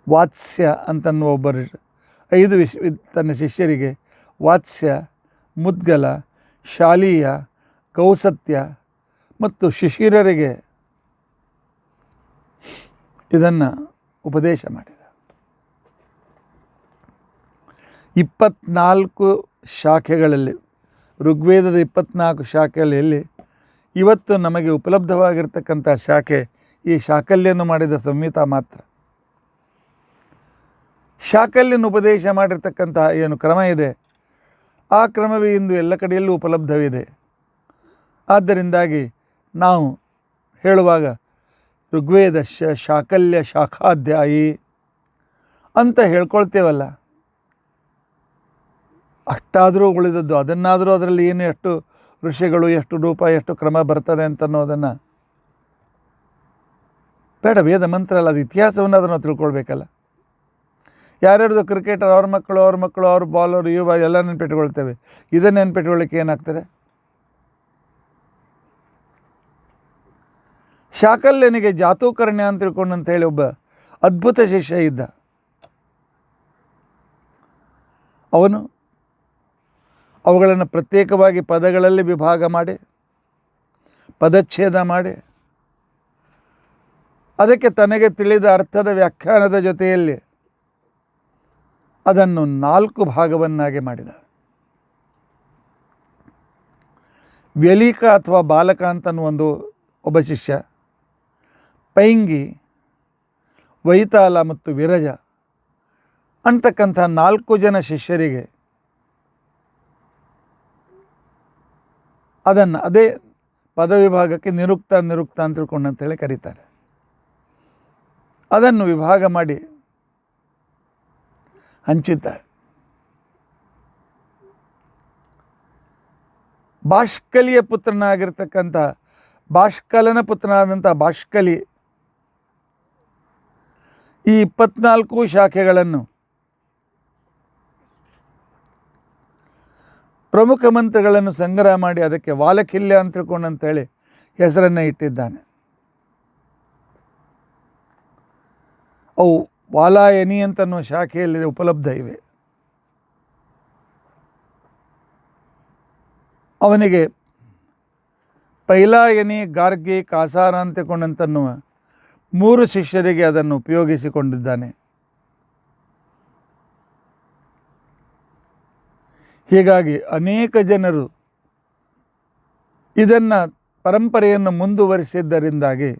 ವಾತ್ಸ್ಯ ಅಂತನ್ನುವ ಒಬ್ಬ 5 ತನ್ನ ಶಿಷ್ಯರಿಗೆ ವಾತ್ಸ್ಯ, ಮುದ್ಗಲ, ಶಾಲೀಯ, ಕೌಸತ್ಯ ಮತ್ತು ಶಿಶಿರರಿಗೆ ಇದನ್ನು ಉಪದೇಶ ಮಾಡಿದ. 24 ಶಾಖೆಗಳಲ್ಲಿ, ಋಗ್ವೇದದ 24 ಶಾಖೆಯಲ್ಲಿ ಇವತ್ತು ನಮಗೆ ಉಪಲಬ್ಧವಾಗಿರ್ತಕ್ಕಂಥ ಶಾಖೆ ಈ ಶಾಕಲ್ಯನ್ನು ಮಾಡಿದ ಸಂಹಿತ ಮಾತ್ರ. ಶಾಕಲ್ಯನ ಉಪದೇಶ ಮಾಡಿರ್ತಕ್ಕಂತಹ ಏನು ಕ್ರಮ ಇದೆ, ಆ ಕ್ರಮವೇ ಇಂದು ಎಲ್ಲ ಕಡೆಯಲ್ಲೂ ಉಪಲಬ್ಧವಿದೆ. ಆದ್ದರಿಂದಾಗಿ ನಾವು ಹೇಳುವಾಗ ಋಗ್ವೇದ ಶಾಕಲ್ಯ ಶಾಖಾಧ್ಯಾಯಿ ಅಂತ ಹೇಳ್ಕೊಳ್ತೇವಲ್ಲ, ಅಷ್ಟಾದರೂ ಉಳಿದದ್ದು, ಅದನ್ನಾದರೂ ಅದರಲ್ಲಿ ಏನು ಎಷ್ಟು ಋಷಿಗಳು, ಎಷ್ಟು ರೂಪ, ಎಷ್ಟು ಕ್ರಮ ಬರ್ತದೆ ಅಂತನ್ನೋದನ್ನು ಬೇಡ. ವೇದ ಮಂತ್ರ ಅಲ್ಲ, ಅದು ಇತಿಹಾಸವನ್ನು ಅದನ್ನು ತಿಳ್ಕೊಳ್ಬೇಕಲ್ಲ. ಯಾರ್ಯಾರ್ದು ಕ್ರಿಕೆಟರ್, ಅವ್ರ ಮಕ್ಕಳು, ಅವ್ರ ಬಾಲರ್, ಇವ ಎಲ್ಲ ನೆನ್ಪಿಟ್ಕೊಳ್ತೇವೆ. ಇದನ್ನು ನೆನ್ಪಿಟ್ಕೊಳ್ಳಿಕ್ಕೆ ಏನಾಗ್ತದೆ? ಶಾಕಲ್ಯನಿಗೆ ಜಾತೂಕರ್ಣ್ಯ ಅಂತ ತಿಳ್ಕೊಂಡು ಹೇಳಿ ಒಬ್ಬ ಅದ್ಭುತ ಶಿಷ್ಯ ಇದ್ದ. ಅವನು ಅವುಗಳನ್ನು ಪ್ರತ್ಯೇಕವಾಗಿ ಪದಗಳಲ್ಲಿ ವಿಭಾಗ ಮಾಡಿ, ಪದಚ್ಛೇದ ಮಾಡಿ, ಅದಕ್ಕೆ ತನಗೆ ತಿಳಿದ ಅರ್ಥದ ವ್ಯಾಖ್ಯಾನದ ಜೊತೆಯಲ್ಲಿ ಅದನ್ನು 4 ಭಾಗವನ್ನಾಗಿ ಮಾಡಿದ. ವ್ಯಲೀಕ ಅಥವಾ ಬಾಲಕ ಅಂತನ್ನುವ ಒಬ್ಬ ಶಿಷ್ಯ, ಪೈಂಗಿ, ವೈತಾಲ ಮತ್ತು ವಿರಜ ಅಂತಕ್ಕಂಥ 4 ಜನ ಶಿಷ್ಯರಿಗೆ ಅದನ್ನು ಅದೇ ಪದವಿಭಾಗಕ್ಕೆ ನಿರುಕ್ತ ಅಂತ ತಿಳ್ಕೊಂಡು ಅಂತೇಳಿ ಕರೀತಾರೆ. ಅದನ್ನು ವಿಭಾಗ ಮಾಡಿ ಹಂಚಿದ್ದಾರೆ. ಬಾಷ್ಕಲಿಯ ಪುತ್ರನಾಗಿರ್ತಕ್ಕಂಥ, ಬಾಷ್ಕಲನ ಪುತ್ರನಾದಂಥ ಬಾಷ್ಕಲಿ ಈ 24 ಶಾಖೆಗಳನ್ನು ಪ್ರಮುಖ ಮಂತ್ರಗಳನ್ನು ಸಂಗ್ರಹ ಮಾಡಿ ಅದಕ್ಕೆ ವಾಲಕಿಲ್ಯ ಅಂತ ತಿಳ್ಕೊಂಡು ಅಂತೇಳಿ ಹೆಸರನ್ನು ಇಟ್ಟಿದ್ದಾನೆ. ಅವು ವಾಲಾಯನಿ ಅಂತನ್ನುವ ಶಾಖೆಯಲ್ಲಿ ಉಪಲಬ್ಧ ಇವೆ. ಅವನಿಗೆ ಪೈಲಾಯನಿ, ಗಾರ್ಗಿ, ಕಾಸಾರ ಅಂತಕೊಂಡಂತನ್ನುವ 3 ಶಿಷ್ಯರಿಗೆ ಅದನ್ನು ಉಪಯೋಗಿಸಿಕೊಂಡಿದ್ದಾನೆ. ಹೀಗಾಗಿ ಅನೇಕ ಜನರು ಇದನ್ನು ಪರಂಪರೆಯನ್ನು ಮುಂದುವರಿಸಿದ್ದರಿಂದಾಗಿ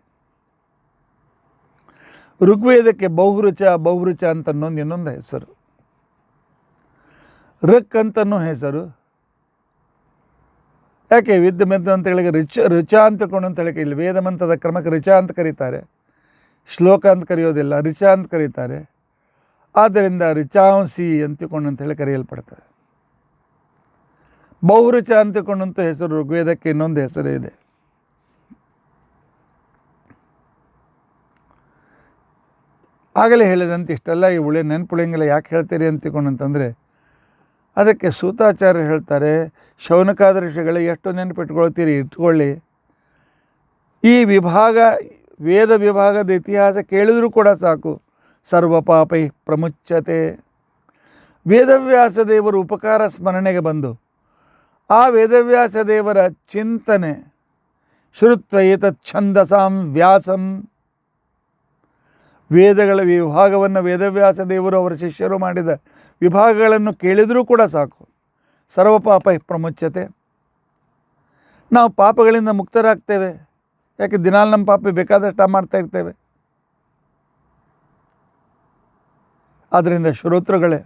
ಋಗ್ವೇದಕ್ಕೆ ಬಹುರುಚ ಅಂತ ಇನ್ನೊಂದು ಹೆಸರು, ಋಕ್ ಅಂತನೂ ಹೆಸರು. ಯಾಕೆ ವಿದ್ಯಮಂತ ಅಂತ ಹೇಳಿಗೆ ಋಚ ಅಂತ ಹೇಳಿಕೆ ಇಲ್ಲಿ ವೇದಮಂತದ ಕ್ರಮಕ್ಕೆ ಋಚ ಅಂತ ಕರೀತಾರೆ, ಶ್ಲೋಕ ಅಂತ ಕರೆಯೋದಿಲ್ಲ, ಋಚ ಅಂತ ಕರೀತಾರೆ. ಆದ್ದರಿಂದ ಋಚಾಂಸಿ ಅಂತ ಹೇಳಿ ಕರೆಯಲ್ಪಡ್ತಾರೆ. ಬಹುರುಚ ಅಂತಕೊಂಡಂಥ ಹೆಸರು ಋಗ್ವೇದಕ್ಕೆ ಇನ್ನೊಂದು ಹೆಸರು ಇದೆ. ಆಗಲೇ ಹೇಳಿದಂತೆ ಇಷ್ಟೆಲ್ಲ ಈ ನೆನಪುಳಿಂಗಿಲ್ಲ ಯಾಕೆ ಹೇಳ್ತೀರಿ ಅಂತಕೊಂಡಂತಂದರೆ ಅದಕ್ಕೆ ಸೂತಾಚಾರ್ಯರು ಹೇಳ್ತಾರೆ, ಶೌನಕಾದ ಋಷಿಗಳೇ ಎಷ್ಟು ನೆನಪಿಟ್ಕೊಳ್ತೀರಿ, ಇಟ್ಕೊಳ್ಳಿ. ಈ ವೇದ ವಿಭಾಗದ ಇತಿಹಾಸ ಕೇಳಿದರೂ ಕೂಡ ಸಾಕು. ಸರ್ವ ಪಾಪೈ ಪ್ರಮುಚ್ಯತೆ. ವೇದವ್ಯಾಸ ದೇವರು ಉಪಕಾರ ಸ್ಮರಣೆಗೆ ಬಂದು ಆ ವೇದವ್ಯಾಸ ದೇವರ ಚಿಂತನೆ ಶ್ರುತ್ವ ಏತತ್ ಛಂದಸಾಂ ವ್ಯಾಸಂ, ವೇದಗಳ ವಿಭಾಗವನ್ನು ವೇದವ್ಯಾಸ ದೇವರು ಅವರ ಶಿಷ್ಯರು ಮಾಡಿದ ವಿಭಾಗಗಳನ್ನು ಕೇಳಿದರೂ ಕೂಡ ಸಾಕು. ಸರ್ವ ಪಾಪ ಪ್ರಮುಚ್ಯತೆ. ನಾವು ಪಾಪಗಳಿಂದ ಮುಕ್ತರಾಗ್ತೇವೆ. ಯಾಕೆ ದಿನಾಲು ನಮ್ಮ ಪಾಪ ಬೇಕಾದಷ್ಟು ಮಾಡ್ತಾ ಇರ್ತೇವೆ. ಆದ್ದರಿಂದ ಶ್ರೋತೃಗಳೇ,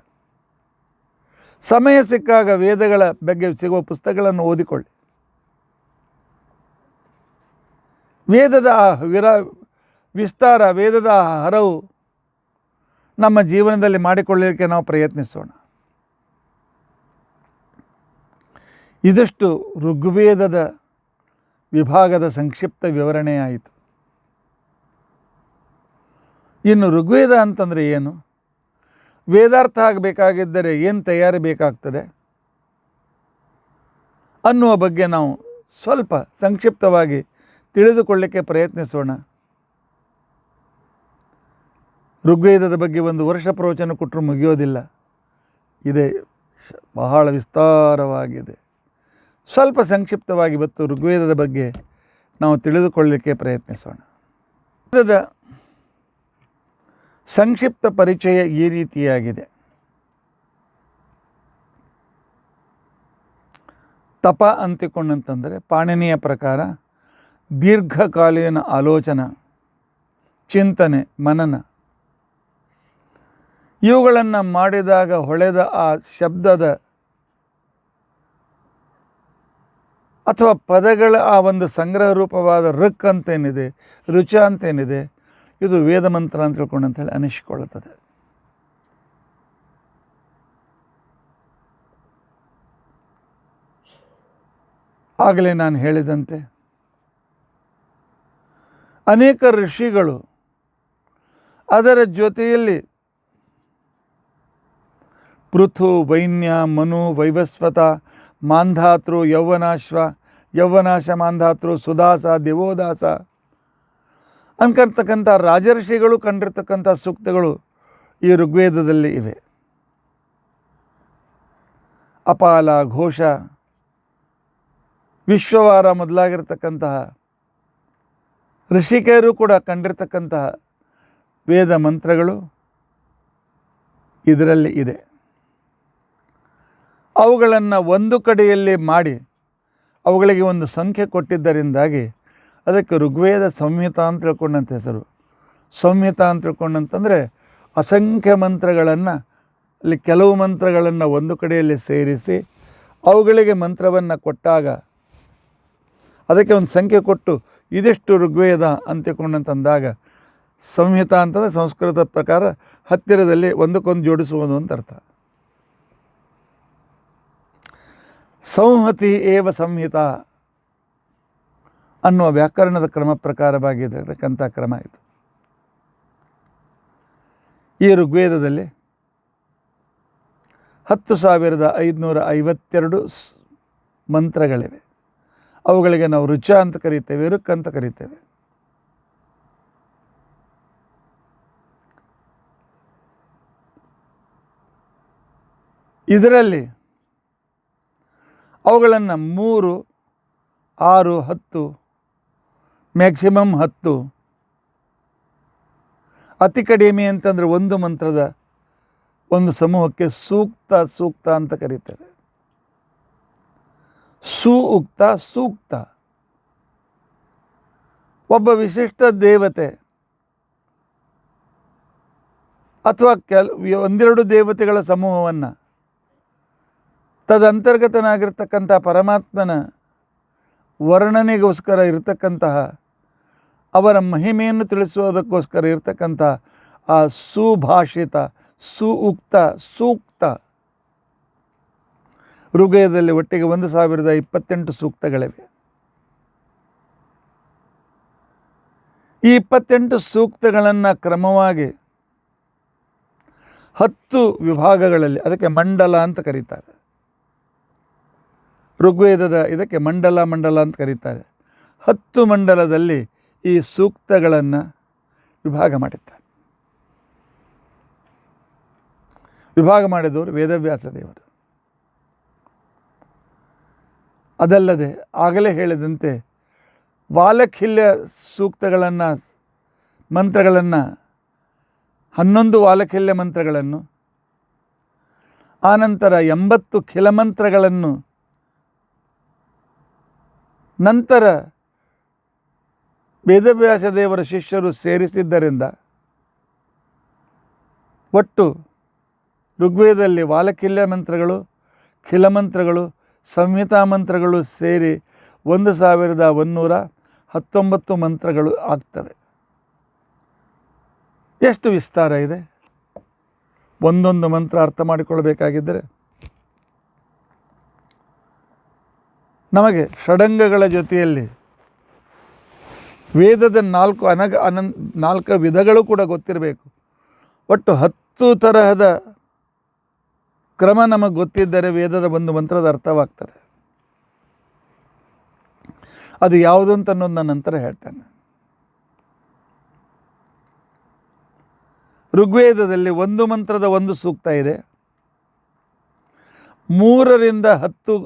ಸಮಯ ಸಿಕ್ಕಾಗ ವೇದಗಳ ಬಗ್ಗೆ ಸಿಗುವ ಪುಸ್ತಕಗಳನ್ನು ಓದಿಕೊಳ್ಳಿ. ವೇದದ ವಿಸ್ತಾರ, ವೇದದ ಹರವು ನಮ್ಮ ಜೀವನದಲ್ಲಿ ಮಾಡಿಕೊಳ್ಳಲಿಕ್ಕೆ ನಾವು ಪ್ರಯತ್ನಿಸೋಣ. ಇದಷ್ಟು ಋಗ್ವೇದದ ವಿಭಾಗದ ಸಂಕ್ಷಿಪ್ತ ವಿವರಣೆಯಾಯಿತು. ಇನ್ನು ಋಗ್ವೇದ ಅಂತಂದರೆ ಏನು, ವೇದಾರ್ಥ ಆಗಬೇಕಾಗಿದ್ದರೆ ಏನು ತಯಾರಿ ಬೇಕಾಗ್ತದೆ ಅನ್ನುವ ಬಗ್ಗೆ ನಾವು ಸ್ವಲ್ಪ ಸಂಕ್ಷಿಪ್ತವಾಗಿ ತಿಳಿದುಕೊಳ್ಳಲಿಕ್ಕೆ ಪ್ರಯತ್ನಿಸೋಣ. ಋಗ್ವೇದದ ಬಗ್ಗೆ ಒಂದು ವರ್ಷ ಪ್ರವಚನ ಕೊಟ್ಟರೂ ಮುಗಿಯೋದಿಲ್ಲ. ಇದೆ ಬಹಳ ವಿಸ್ತಾರವಾಗಿದೆ. ಸ್ವಲ್ಪ ಸಂಕ್ಷಿಪ್ತವಾಗಿ ಇವತ್ತು ಋಗ್ವೇದದ ಬಗ್ಗೆ ನಾವು ತಿಳಿದುಕೊಳ್ಳಲಿಕ್ಕೆ ಪ್ರಯತ್ನಿಸೋಣ. ವೇದದ ಸಂಕ್ಷಿಪ್ತ ಪರಿಚಯ ಈ ರೀತಿಯಾಗಿದೆ. ತಪ ಅಂತಿಕೊಂಡಂತಂದರೆ ಪಾಣಿನಿಯ ಪ್ರಕಾರ ದೀರ್ಘಕಾಲೀನ ಆಲೋಚನಾ, ಚಿಂತನೆ, ಮನನ ಇವುಗಳನ್ನು ಮಾಡಿದಾಗ ಹೊಳೆದ ಆ ಶಬ್ದದ ಅಥವಾ ಪದಗಳ ಆ ಒಂದು ಸಂಗ್ರಹ ರೂಪವಾದ ಋಕ್ ಅಂತೇನಿದೆ, ರುಚ ಅಂತೇನಿದೆ, ಇದು ವೇದ ಮಂತ್ರ ಅಂತ ತಿಳ್ಕೊಂಡಂಥೇಳಿ ಅನಿಸಿಕೊಳ್ಳುತ್ತದೆ. ಆಗಲೇ ನಾನು ಹೇಳಿದಂತೆ ಅನೇಕ ಋಷಿಗಳು ಅದರ ಜೊತೆಯಲ್ಲಿ ಪೃಥು, ವೈನ್ಯ, ಮನು, ವೈವಸ್ವತ, ಮಾಂಧಾತೃ, ಯೌವನಾಶ, ಮಾಂಧಾತೃ, ಸುದಾಸ, ದೇವೋದಾಸ ಅನ್ಕರ್ತಕ್ಕಂಥ ರಾಜರ್ಷಿಗಳು ಕಂಡಿರ್ತಕ್ಕಂಥ ಸೂಕ್ತಗಳು ಈ ಋಗ್ವೇದದಲ್ಲಿ ಇವೆ. ಅಪಾಲ, ಘೋಷ, ವಿಶ್ವವಾರ ಮೊದಲಾಗಿರ್ತಕ್ಕಂತಹ ಋಷಿಕೆಯರು ಕೂಡ ಕಂಡಿರ್ತಕ್ಕಂತಹ ವೇದ ಮಂತ್ರಗಳು ಇದರಲ್ಲಿ ಇದೆ. ಅವುಗಳನ್ನು ಒಂದು ಕಡೆಯಲ್ಲಿ ಮಾಡಿ ಅವುಗಳಿಗೆ ಒಂದು ಸಂಖ್ಯೆ ಕೊಟ್ಟಿದ್ದರಿಂದಾಗಿ ಅದಕ್ಕೆ ಋಗ್ವೇದ ಸಂಹಿತ ಅಂತ ತಿಳ್ಕೊಂಡಂಥ ಹೆಸರು. ಸಂಹಿತ ಅಂತ ತಿಳ್ಕೊಂಡಂತಂದರೆ ಅಸಂಖ್ಯ ಮಂತ್ರಗಳನ್ನು, ಅಲ್ಲಿ ಕೆಲವು ಮಂತ್ರಗಳನ್ನು ಒಂದು ಕಡೆಯಲ್ಲಿ ಸೇರಿಸಿ ಅವುಗಳಿಗೆ ಮಂತ್ರವನ್ನು ಕೊಟ್ಟಾಗ ಅದಕ್ಕೆ ಒಂದು ಸಂಖ್ಯೆ ಕೊಟ್ಟು ಇದಿಷ್ಟು ಋಗ್ವೇದ ಅಂತಿಕೊಂಡಂತಂದಾಗ ಸಂಹಿತ ಅಂತಂದರೆ ಸಂಸ್ಕೃತ ಪ್ರಕಾರ ಹತ್ತಿರದಲ್ಲಿ ಒಂದಕ್ಕೊಂದು ಜೋಡಿಸುವುದು ಅಂತ ಅರ್ಥ. ಸಂಹತಿ ಏವ ಸಂಹಿತ ಅನ್ನುವ ವ್ಯಾಕರಣದ ಕ್ರಮ ಪ್ರಕಾರವಾಗಿರತಕ್ಕಂಥ ಕ್ರಮ ಇದು. ಈ ಋಗ್ವೇದದಲ್ಲಿ 10,552 ಮಂತ್ರಗಳಿವೆ. ಅವುಗಳಿಗೆ ನಾವು ರುಚ ಅಂತ ಕರೀತೇವೆ, ಋಕ್ ಅಂತ ಕರೀತೇವೆ. ಇದರಲ್ಲಿ ಅವುಗಳನ್ನು 3, 6, 10 ಮ್ಯಾಕ್ಸಿಮಮ್ 10, ಅತಿ ಕಡಿಮೆ ಅಂತಂದರೆ ಒಂದು ಮಂತ್ರದ ಒಂದು ಸಮೂಹಕ್ಕೆ ಸೂಕ್ತ ಅಂತ ಕರೀತೇವೆ. ಸೂಕ್ತ, ಒಬ್ಬ ವಿಶಿಷ್ಟ ದೇವತೆ ಅಥವಾ ಒಂದೆರಡು ದೇವತೆಗಳ ಸಮೂಹವನ್ನು ತದಂತರ್ಗತನಾಗಿರ್ತಕ್ಕಂಥ ಪರಮಾತ್ಮನ ವರ್ಣನೆಗೋಸ್ಕರ ಇರತಕ್ಕಂತಹ ಅವರ ಮಹಿಮೆಯನ್ನು ತಿಳಿಸುವುದಕ್ಕೋಸ್ಕರ ಇರತಕ್ಕಂಥ ಆ ಸುಭಾಷಿತ ಸುಉಕ್ತ ಸೂಕ್ತ ಋಗ್ವೇದದಲ್ಲಿ ಒಟ್ಟಿಗೆ 1028 ಸೂಕ್ತಗಳಿವೆ. ಈ 28 ಸೂಕ್ತಗಳನ್ನು ಕ್ರಮವಾಗಿ 10 ವಿಭಾಗಗಳಲ್ಲಿ, ಅದಕ್ಕೆ ಮಂಡಲ ಅಂತ ಕರೀತಾರೆ. ಋಗ್ವೇದದ ಇದಕ್ಕೆ ಮಂಡಲ ಅಂತ ಕರೀತಾರೆ. 10 ಮಂಡಲದಲ್ಲಿ ಈ ಸೂಕ್ತಗಳನ್ನು ವಿಭಾಗ ಮಾಡಿದ್ದಾರೆ. ವಿಭಾಗ ಮಾಡಿದವರು ವೇದವ್ಯಾಸ ದೇವರು. ಅದಲ್ಲದೆ ಆಗಲೇ ಹೇಳಿದಂತೆ ವಾಲಖಿಲ್ಯ ಸೂಕ್ತಗಳನ್ನು ಮಂತ್ರಗಳನ್ನು 11 ವಾಲಖಿಲ್ಯ ಮಂತ್ರಗಳನ್ನು, ಆನಂತರ 80 ಖಿಲಮಂತ್ರಗಳನ್ನು, ನಂತರ ವೇದವ್ಯಾಸ ದೇವರ ಶಿಷ್ಯರು ಸೇರಿಸಿದ್ದರಿಂದ ಒಟ್ಟು ಋಗ್ವೇದದಲ್ಲಿ ವಾಲಖಿಲ್ಯ ಮಂತ್ರಗಳು, ಖಿಲಮಂತ್ರಗಳು, ಸಂಹಿತಾ ಮಂತ್ರಗಳು ಸೇರಿ 1119 ಮಂತ್ರಗಳು ಆಗ್ತವೆ. ಎಷ್ಟು ವಿಸ್ತಾರ ಇದೆ! ಒಂದೊಂದು ಮಂತ್ರ ಅರ್ಥ ಮಾಡಿಕೊಳ್ಳಬೇಕಾಗಿದ್ದರೆ ನಮಗೆ ಷಡಂಗಗಳ ಜೊತೆಯಲ್ಲಿ ವೇದದ 4 ವಿಧಗಳು ಕೂಡ ಗೊತ್ತಿರಬೇಕು. ಒಟ್ಟು 10 ತರಹದ ಕ್ರಮ ನಮಗೆ ಗೊತ್ತಿದ್ದರೆ ವೇದದ ಒಂದು ಮಂತ್ರದ ಅರ್ಥವಾಗ್ತದೆ. ಅದು ಯಾವುದು ಅಂತ ಅನ್ನೋದು ನಾನು ನಂತರ ಹೇಳ್ತೇನೆ. ಋಗ್ವೇದದಲ್ಲಿ 1 ಮಂತ್ರದ 1 ಸೂಕ್ತ ಇದೆ. 3 ರಿಂದ 10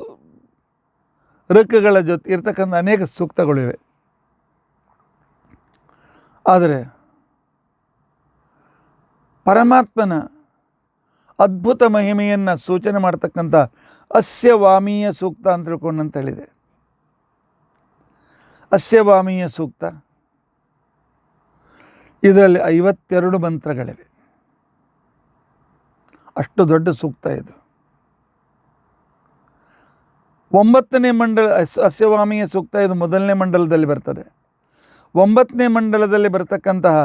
ಋಕ್ಕಗಳ ಜೊತೆ ಇರ್ತಕ್ಕಂಥ ಅನೇಕ ಸೂಕ್ತಗಳಿವೆ. ಆದರೆ ಪರಮಾತ್ಮನ ಅದ್ಭುತ ಮಹಿಮೆಯನ್ನು ಸೂಚನೆ ಮಾಡ್ತಕ್ಕಂಥ ಅಸ್ಯ ವಾಮೀಯ ಸೂಕ್ತ ಅಂತ ತಿಳ್ಕೊಂಡಂತ ಹೇಳಿದೆ. ಅಸ್ಯ ವಾಮೀಯ ಸೂಕ್ತ ಇದರಲ್ಲಿ 52 ಮಂತ್ರಗಳಿವೆ. ಅಷ್ಟು ದೊಡ್ಡ ಸೂಕ್ತ ಇದು. 9ನೇ ಮಂಡಲ ಅಸ್ಯವಾಮೀಯ ಸೂಕ್ತ ಇದು 1ನೇ ಮಂಡಲದಲ್ಲಿ ಬರ್ತದೆ. 9ನೇ ಮಂಡಲದಲ್ಲಿ ಬರ್ತಕ್ಕಂತಹ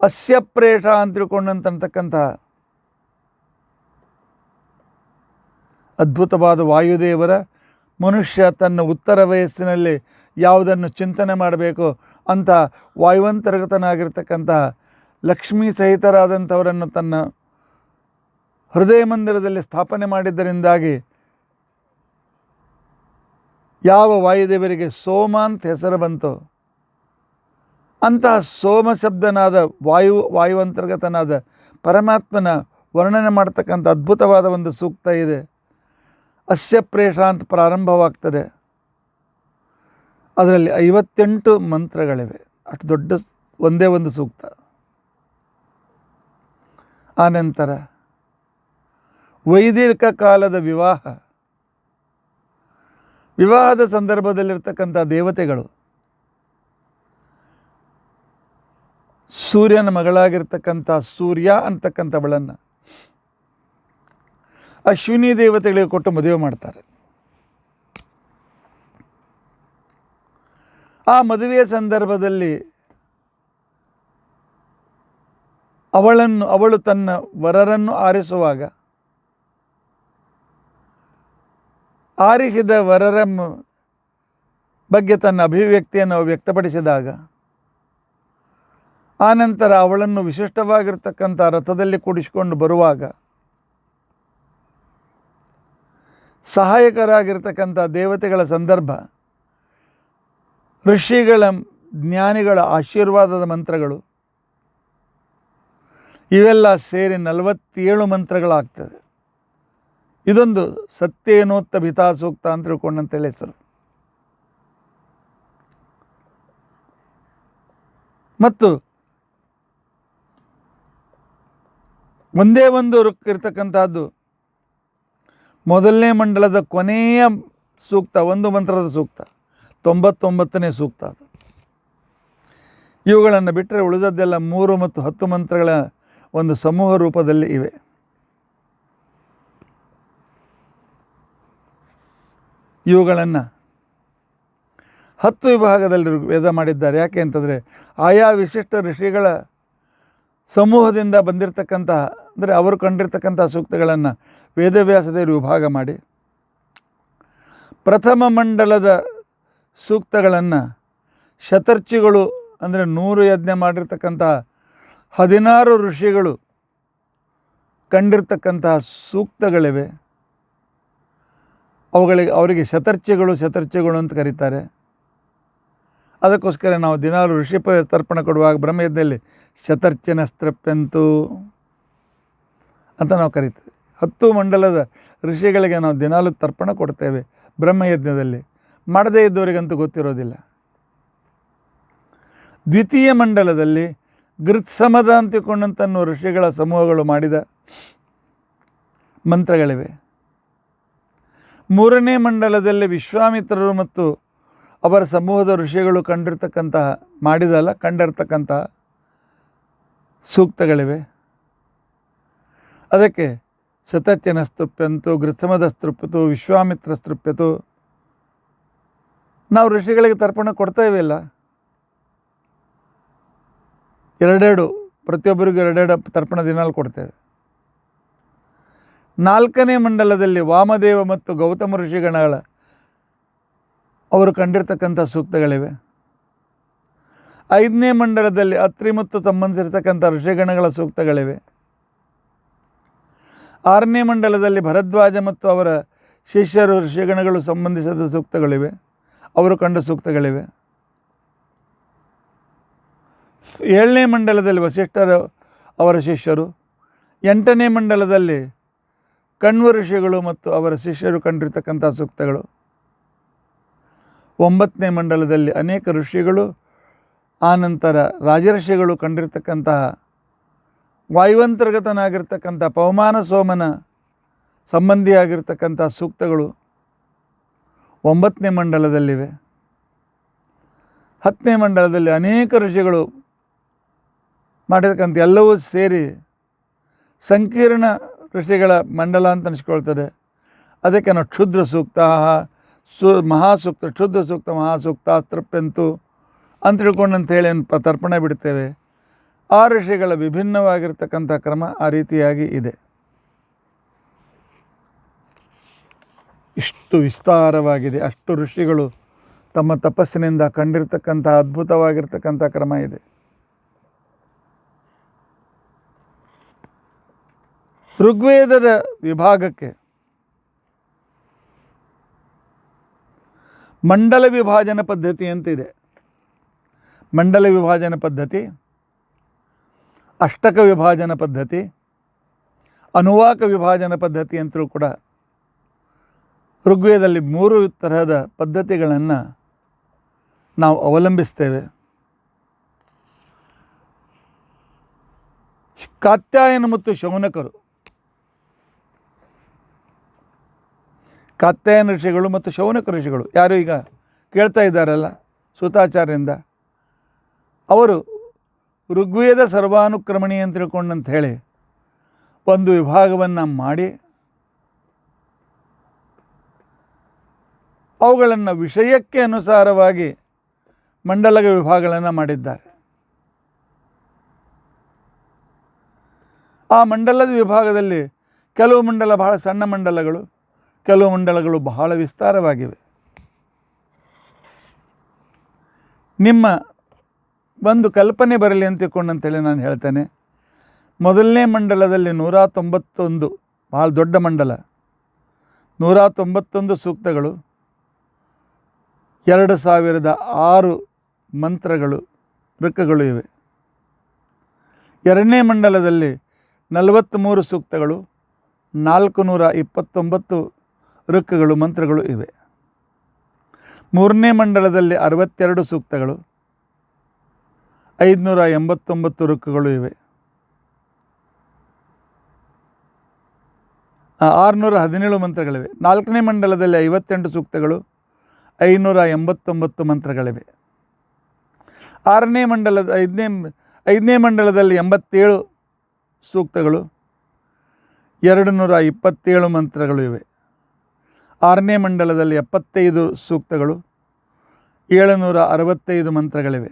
ಅಸ್ಯಪ್ರೇಷ ಅಂತ ತಿಳ್ಕೊಂಡಂತಕ್ಕಂತಹ ಅದ್ಭುತವಾದ ವಾಯುದೇವರ ಮನುಷ್ಯ ತನ್ನ ಉತ್ತರ ವಯಸ್ಸಿನಲ್ಲಿ ಯಾವುದನ್ನು ಚಿಂತನೆ ಮಾಡಬೇಕು ಅಂತ ವಾಯುವಂತರ್ಗತನಾಗಿರ್ತಕ್ಕಂತಹ ಲಕ್ಷ್ಮೀ ಸಹಿತರಾದಂಥವರನ್ನು ತನ್ನ ಹೃದಯ ಮಂದಿರದಲ್ಲಿ ಸ್ಥಾಪನೆ ಮಾಡಿದ್ದರಿಂದಾಗಿ ಯಾವ ವಾಯುದೇವರಿಗೆ ಸೋಮ ಅಂತ ಹೆಸರು ಬಂತು, ಅಂತಹ ಸೋಮ ಶಬ್ದನಾದ ವಾಯುವಂತರ್ಗತನಾದ ಪರಮಾತ್ಮನ ವರ್ಣನೆ ಮಾಡ್ತಕ್ಕಂಥ ಅದ್ಭುತವಾದ ಒಂದು ಸೂಕ್ತ ಇದೆ. ಅಸ್ಯ ಪ್ರೇಷ ಅಂತ ಪ್ರಾರಂಭವಾಗ್ತದೆ. ಅದರಲ್ಲಿ 58 ಮಂತ್ರಗಳಿವೆ. ಅಷ್ಟು ದೊಡ್ಡ ಒಂದೇ ಒಂದು ಸೂಕ್ತ. ಆನಂತರ ವೈದಿಕ ಕಾಲದ ವಿವಾಹದ ಸಂದರ್ಭದಲ್ಲಿರ್ತಕ್ಕಂಥ ದೇವತೆಗಳು ಸೂರ್ಯನ ಮಗಳಾಗಿರ್ತಕ್ಕಂಥ ಸೂರ್ಯ ಅಂತಕ್ಕಂಥವಳನ್ನು ಅಶ್ವಿನಿ ದೇವತೆಗಳಿಗೆ ಕೊಟ್ಟು ಮದುವೆ ಮಾಡ್ತಾರೆ. ಆ ಮದುವೆಯ ಸಂದರ್ಭದಲ್ಲಿ ಅವಳು ತನ್ನ ವರರನ್ನು ಆರಿಸುವಾಗ ಆರಿಸಿದ ವರರ ಬಗ್ಗೆ ತನ್ನ ಅಭಿವ್ಯಕ್ತಿಯನ್ನು ವ್ಯಕ್ತಪಡಿಸಿದಾಗ ಆನಂತರ ಅವಳನ್ನು ವಿಶಿಷ್ಟವಾಗಿರ್ತಕ್ಕಂಥ ರಥದಲ್ಲಿ ಕೂಡಿಸಿಕೊಂಡು ಬರುವಾಗ ಸಹಾಯಕರಾಗಿರ್ತಕ್ಕಂಥ ದೇವತೆಗಳ ಸಂದರ್ಭ, ಋಷಿಗಳ ಜ್ಞಾನಿಗಳ ಆಶೀರ್ವಾದದ ಮಂತ್ರಗಳು ಇವೆಲ್ಲ ಸೇರಿ 47 ಮಂತ್ರಗಳಾಗ್ತದೆ. ಇದೊಂದು ಸತ್ಯೇನೋತ್ತ ಭಿತಾ ಸೂಕ್ತ ಅಂತ ತಿಳ್ಕೊಂಡಂತೇಳಿ ಹೆಸರು. ಮತ್ತು ಒಂದೇ ಒಂದು ಋಕ್ ಇರ್ತಕ್ಕಂಥದ್ದು ಮೊದಲನೇ ಮಂಡಲದ ಕೊನೆಯ ಸೂಕ್ತ, ಒಂದು ಮಂತ್ರದ ಸೂಕ್ತ, 99ನೇ ಸೂಕ್ತ. ಅದು ಇವುಗಳನ್ನು ಬಿಟ್ಟರೆ ಉಳಿದದ್ದೆಲ್ಲ 3 ಮತ್ತು 10 ಮಂತ್ರಗಳ ಒಂದು ಸಮೂಹ ರೂಪದಲ್ಲಿ ಇವೆ. ಇವುಗಳನ್ನು 10 ವಿಭಾಗದಲ್ಲಿ ವೇದ ಮಾಡಿದ್ದಾರೆ. ಯಾಕೆ ಅಂತಂದರೆ ಆಯಾ ವಿಶಿಷ್ಟ ಋಷಿಗಳ ಸಮೂಹದಿಂದ ಬಂದಿರತಕ್ಕಂತಹ, ಅಂದರೆ ಅವರು ಕಂಡಿರ್ತಕ್ಕಂಥ ಸೂಕ್ತಗಳನ್ನು ವೇದವ್ಯಾಸದೇವರು ವಿಭಾಗ ಮಾಡಿ ಪ್ರಥಮ ಮಂಡಲದ ಸೂಕ್ತಗಳನ್ನು ಶತರ್ಚಿಗಳು, ಅಂದರೆ 100 ಯಜ್ಞ ಮಾಡಿರ್ತಕ್ಕಂತಹ 16 ಋಷಿಗಳು ಕಂಡಿರ್ತಕ್ಕಂತಹ ಸೂಕ್ತಗಳಿವೆ. ಅವರಿಗೆ ಶತರ್ಚಿಗಳು ಅಂತ ಕರೀತಾರೆ. ಅದಕ್ಕೋಸ್ಕರ ನಾವು ದಿನಾಲು ಋಷಿ ತರ್ಪಣ ಕೊಡುವಾಗ ಬ್ರಹ್ಮಯಜ್ಞದಲ್ಲಿ ಶತರ್ಚನಸ್ತೃಪ್ಯಂತು ಅಂತ ನಾವು ಕರಿತೇವೆ. 10 ಮಂಡಲದ ಋಷಿಗಳಿಗೆ ನಾವು ದಿನಾಲು ತರ್ಪಣ ಕೊಡ್ತೇವೆ ಬ್ರಹ್ಮಯಜ್ಞದಲ್ಲಿ. ಮಾಡದೇ ಇದ್ದವರಿಗಂತೂ ಗೊತ್ತಿರೋದಿಲ್ಲ. ದ್ವಿತೀಯ ಮಂಡಲದಲ್ಲಿ ಗೃತ್ಸಮದ ಅಂತಿಕೊಂಡಂತನ್ನೋ ಋಷಿಗಳ ಸಮೂಹಗಳು ಮಾಡಿದ ಮಂತ್ರಗಳಿವೆ. 3ನೇ ಮಂಡಲದಲ್ಲಿ ವಿಶ್ವಾಮಿತ್ರರು ಮತ್ತು ಅವರ ಸಮೂಹದ ಋಷಿಗಳು ಕಂಡಿರ್ತಕ್ಕಂತಹ ಸೂಕ್ತಗಳಿವೆ. ಅದಕ್ಕೆ ಶತಚನ ಸ್ತುಪ್ಯಂತು, ಗೃತ್ಸಮದ ಸ್ತೃಪ್ಯತು, ವಿಶ್ವಾಮಿತ್ರ ಸ್ತೃಪ್ಯತು. ನಾವು ಋಷಿಗಳಿಗೆ ತರ್ಪಣ ಕೊಡ್ತೇವೆ ಇಲ್ಲ, 2 ಪ್ರತಿಯೊಬ್ಬರಿಗೂ 2 ತರ್ಪಣ ದಿನಾಲು ಕೊಡ್ತೇವೆ. 4ನೇ ಮಂಡಲದಲ್ಲಿ ವಾಮದೇವ ಮತ್ತು ಗೌತಮ ಋಷಿಗಣಗಳ ಅವರು ಕಂಡಿರ್ತಕ್ಕಂಥ ಸೂಕ್ತಗಳಿವೆ. 5ನೇ ಮಂಡಲದಲ್ಲಿ ಅತ್ರಿ ಮತ್ತು ಸಂಬಂಧಿಸಿರ್ತಕ್ಕಂಥ ಋಷಿಗಣಗಳ ಸೂಕ್ತಗಳಿವೆ. 6ನೇ ಮಂಡಲದಲ್ಲಿ ಭರದ್ವಾಜ ಮತ್ತು ಅವರ ಶಿಷ್ಯರು ಋಷಿಗಣಗಳು ಸಂಬಂಧಿಸಿದ ಸೂಕ್ತಗಳಿವೆ, ಅವರು ಕಂಡ ಸೂಕ್ತಗಳಿವೆ. 7ನೇ ಮಂಡಲದಲ್ಲಿ ವಸಿಷ್ಠರು ಅವರ ಶಿಷ್ಯರು. 8ನೇ ಮಂಡಲದಲ್ಲಿ ಕಣ್ವ ಋಷಿಗಳು ಮತ್ತು ಅವರ ಶಿಷ್ಯರು ಕಂಡಿರ್ತಕ್ಕಂಥ ಸೂಕ್ತಗಳು. 9ನೇ ಮಂಡಲದಲ್ಲಿ ಅನೇಕ ಋಷಿಗಳು, ಆನಂತರ ರಾಜಋಷಿಗಳು ಕಂಡಿರ್ತಕ್ಕಂತಹ ವಾಯುವಂತರ್ಗತನಾಗಿರ್ತಕ್ಕಂಥ ಪವಮಾನ ಸೋಮನ ಸಂಬಂಧಿಯಾಗಿರ್ತಕ್ಕಂಥ ಸೂಕ್ತಗಳು 9ನೇ ಮಂಡಲದಲ್ಲಿವೆ. 10ನೇ ಮಂಡಲದಲ್ಲಿ ಅನೇಕ ಋಷಿಗಳು ಮಾಡಿರ್ತಕ್ಕಂಥ ಎಲ್ಲವೂ ಸೇರಿ ಸಂಕೀರ್ಣ ಋಷಿಗಳ ಮಂಡಲ ಅಂತ ಅನಿಸ್ಕೊಳ್ತದೆ. ಅದಕ್ಕೆ ನಾವು ಕ್ಷುದ್ರ ಸೂಕ್ತ, ಮಹಾಸೂಕ್ತ, ಕ್ಷುದ್ರ ಸೂಕ್ತ, ಮಹಾಸೂಕ್ತ, ತೃಪ್ಯಂತು ಅಂತ ತಿಳ್ಕೊಂಡಂಥೇಳಿ ತರ್ಪಣ ಬಿಡ್ತೇವೆ. ಆ ಋಷಿಗಳ ವಿಭಿನ್ನವಾಗಿರ್ತಕ್ಕಂಥ ಕ್ರಮ ಆ ರೀತಿಯಾಗಿ ಇದೆ. ಇಷ್ಟು ವಿಸ್ತಾರವಾಗಿದೆ. ಅಷ್ಟು ಋಷಿಗಳು ತಮ್ಮ ತಪಸ್ಸಿನಿಂದ ಕಂಡಿರ್ತಕ್ಕಂಥ ಅದ್ಭುತವಾಗಿರ್ತಕ್ಕಂಥ ಕ್ರಮ ಇದೆ. ಋಗ್ವೇದದ ವಿಭಾಗಕ್ಕೆ ಮಂಡಲ ವಿಭಾಜನ ಪದ್ಧತಿ ಅಂತಿದೆ. ಮಂಡಲ ವಿಭಾಜನ ಪದ್ಧತಿ, ಅಷ್ಟಕ ವಿಭಾಜನ ಪದ್ಧತಿ, ಅನುವಾಕ ವಿಭಾಜನ ಪದ್ಧತಿ ಅಂತಲೂ ಕೂಡ ಋಗ್ವೇದದಲ್ಲಿ 3 ತರಹದ ಪದ್ಧತಿಗಳನ್ನು ನಾವು ಅವಲಂಬಿಸ್ತೇವೆ. ಕಾತ್ಯಾಯನ ಮತ್ತು ಶೌನಕರು, ಕಾತ್ಯಾಯನ ಋಷಿಗಳು ಮತ್ತು ಶೌನಕ ಋಷಿಗಳು ಯಾರು ಈಗ ಕೇಳ್ತಾ ಇದ್ದಾರಲ್ಲ ಸೂತಾಚಾರ್ಯರಿಂದ, ಅವರು ಋಗ್ವೇದ ಸರ್ವಾನುಕ್ರಮಣಿ ಅಂತ ತಿಳ್ಕೊಂಡಂತ ಹೇಳಿ ಒಂದು ವಿಭಾಗವನ್ನು ಮಾಡಿ ಅವುಗಳನ್ನು ವಿಷಯಕ್ಕೆ ಅನುಸಾರವಾಗಿ ಮಂಡಲ ವಿಭಾಗಗಳನ್ನು ಮಾಡಿದ್ದಾರೆ. ಆ ಮಂಡಲದ ವಿಭಾಗದಲ್ಲಿ ಕೆಲವು ಮಂಡಲ ಬಹಳ ಸಣ್ಣ ಮಂಡಲಗಳು, ಕೆಲವು ಮಂಡಲಗಳು ಬಹಳ ವಿಸ್ತಾರವಾಗಿವೆ. ನಿಮ್ಮ ಒಂದು ಕಲ್ಪನೆ ಬರಲಿ ಅಂತ ತಿಳ್ಕೊಂಡಂತೇಳಿ ನಾನು ಹೇಳ್ತೇನೆ. ಮೊದಲನೇ ಮಂಡಲದಲ್ಲಿ 191 ಬಹಳ ದೊಡ್ಡ ಮಂಡಲ, 191 ಸೂಕ್ತಗಳು, 2006 ಮಂತ್ರಗಳು, ಋಕ್ಕಗಳು ಇವೆ. 2ನೇ ಮಂಡಲದಲ್ಲಿ 43 ಸೂಕ್ತಗಳು, 429 ಋಕ್ಕಗಳು, ಮಂತ್ರಗಳು ಇವೆ. 3ನೇ ಮಂಡಲದಲ್ಲಿ 62 ಸೂಕ್ತಗಳು, 589 ಋಕ್ಕಗಳು ಇವೆ. 617 ಮಂತ್ರಗಳಿವೆ. 4ನೇ ಮಂಡಲದಲ್ಲಿ 58 ಸೂಕ್ತಗಳು, 589 ಮಂತ್ರಗಳಿವೆ. ಐದನೇ ಮಂಡಲದಲ್ಲಿ 87 ಸೂಕ್ತಗಳು, 227 ಮಂತ್ರಗಳು ಇವೆ. 6ನೇ ಮಂಡಲದಲ್ಲಿ 75 ಸೂಕ್ತಗಳು, 765 ಮಂತ್ರಗಳಿವೆ.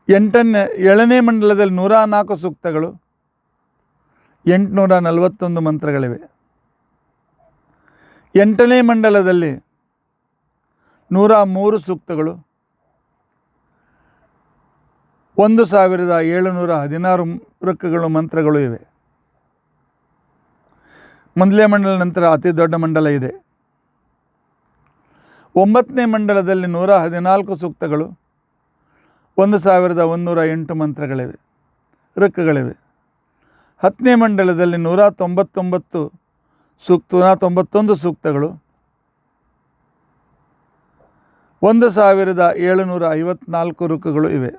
7ನೇ ಮಂಡಲದಲ್ಲಿ 104 ಸೂಕ್ತಗಳು, 841 ಮಂತ್ರಗಳಿವೆ. 8ನೇ ಮಂಡಲದಲ್ಲಿ 103 ಸೂಕ್ತಗಳು, 1716 ಋಕ್ಕಗಳು ಮಂತ್ರಗಳು ಇವೆ. ಮೊದಲನೇ ಮಂಡಲ ನಂತರ ಅತಿ ದೊಡ್ಡ ಮಂಡಲ ಇದೆ. 9ನೇ ಮಂಡಲದಲ್ಲಿ 114 ಸೂಕ್ತಗಳು, 1108 ಮಂತ್ರಗಳಿವೆ, ಋಕ್ಕಗಳಿವೆ. 10ನೇ ಮಂಡಲದಲ್ಲಿ 191 ಸೂಕ್ತಗಳು, 1754 ಋಕ್ಕಗಳು ಇವೆ.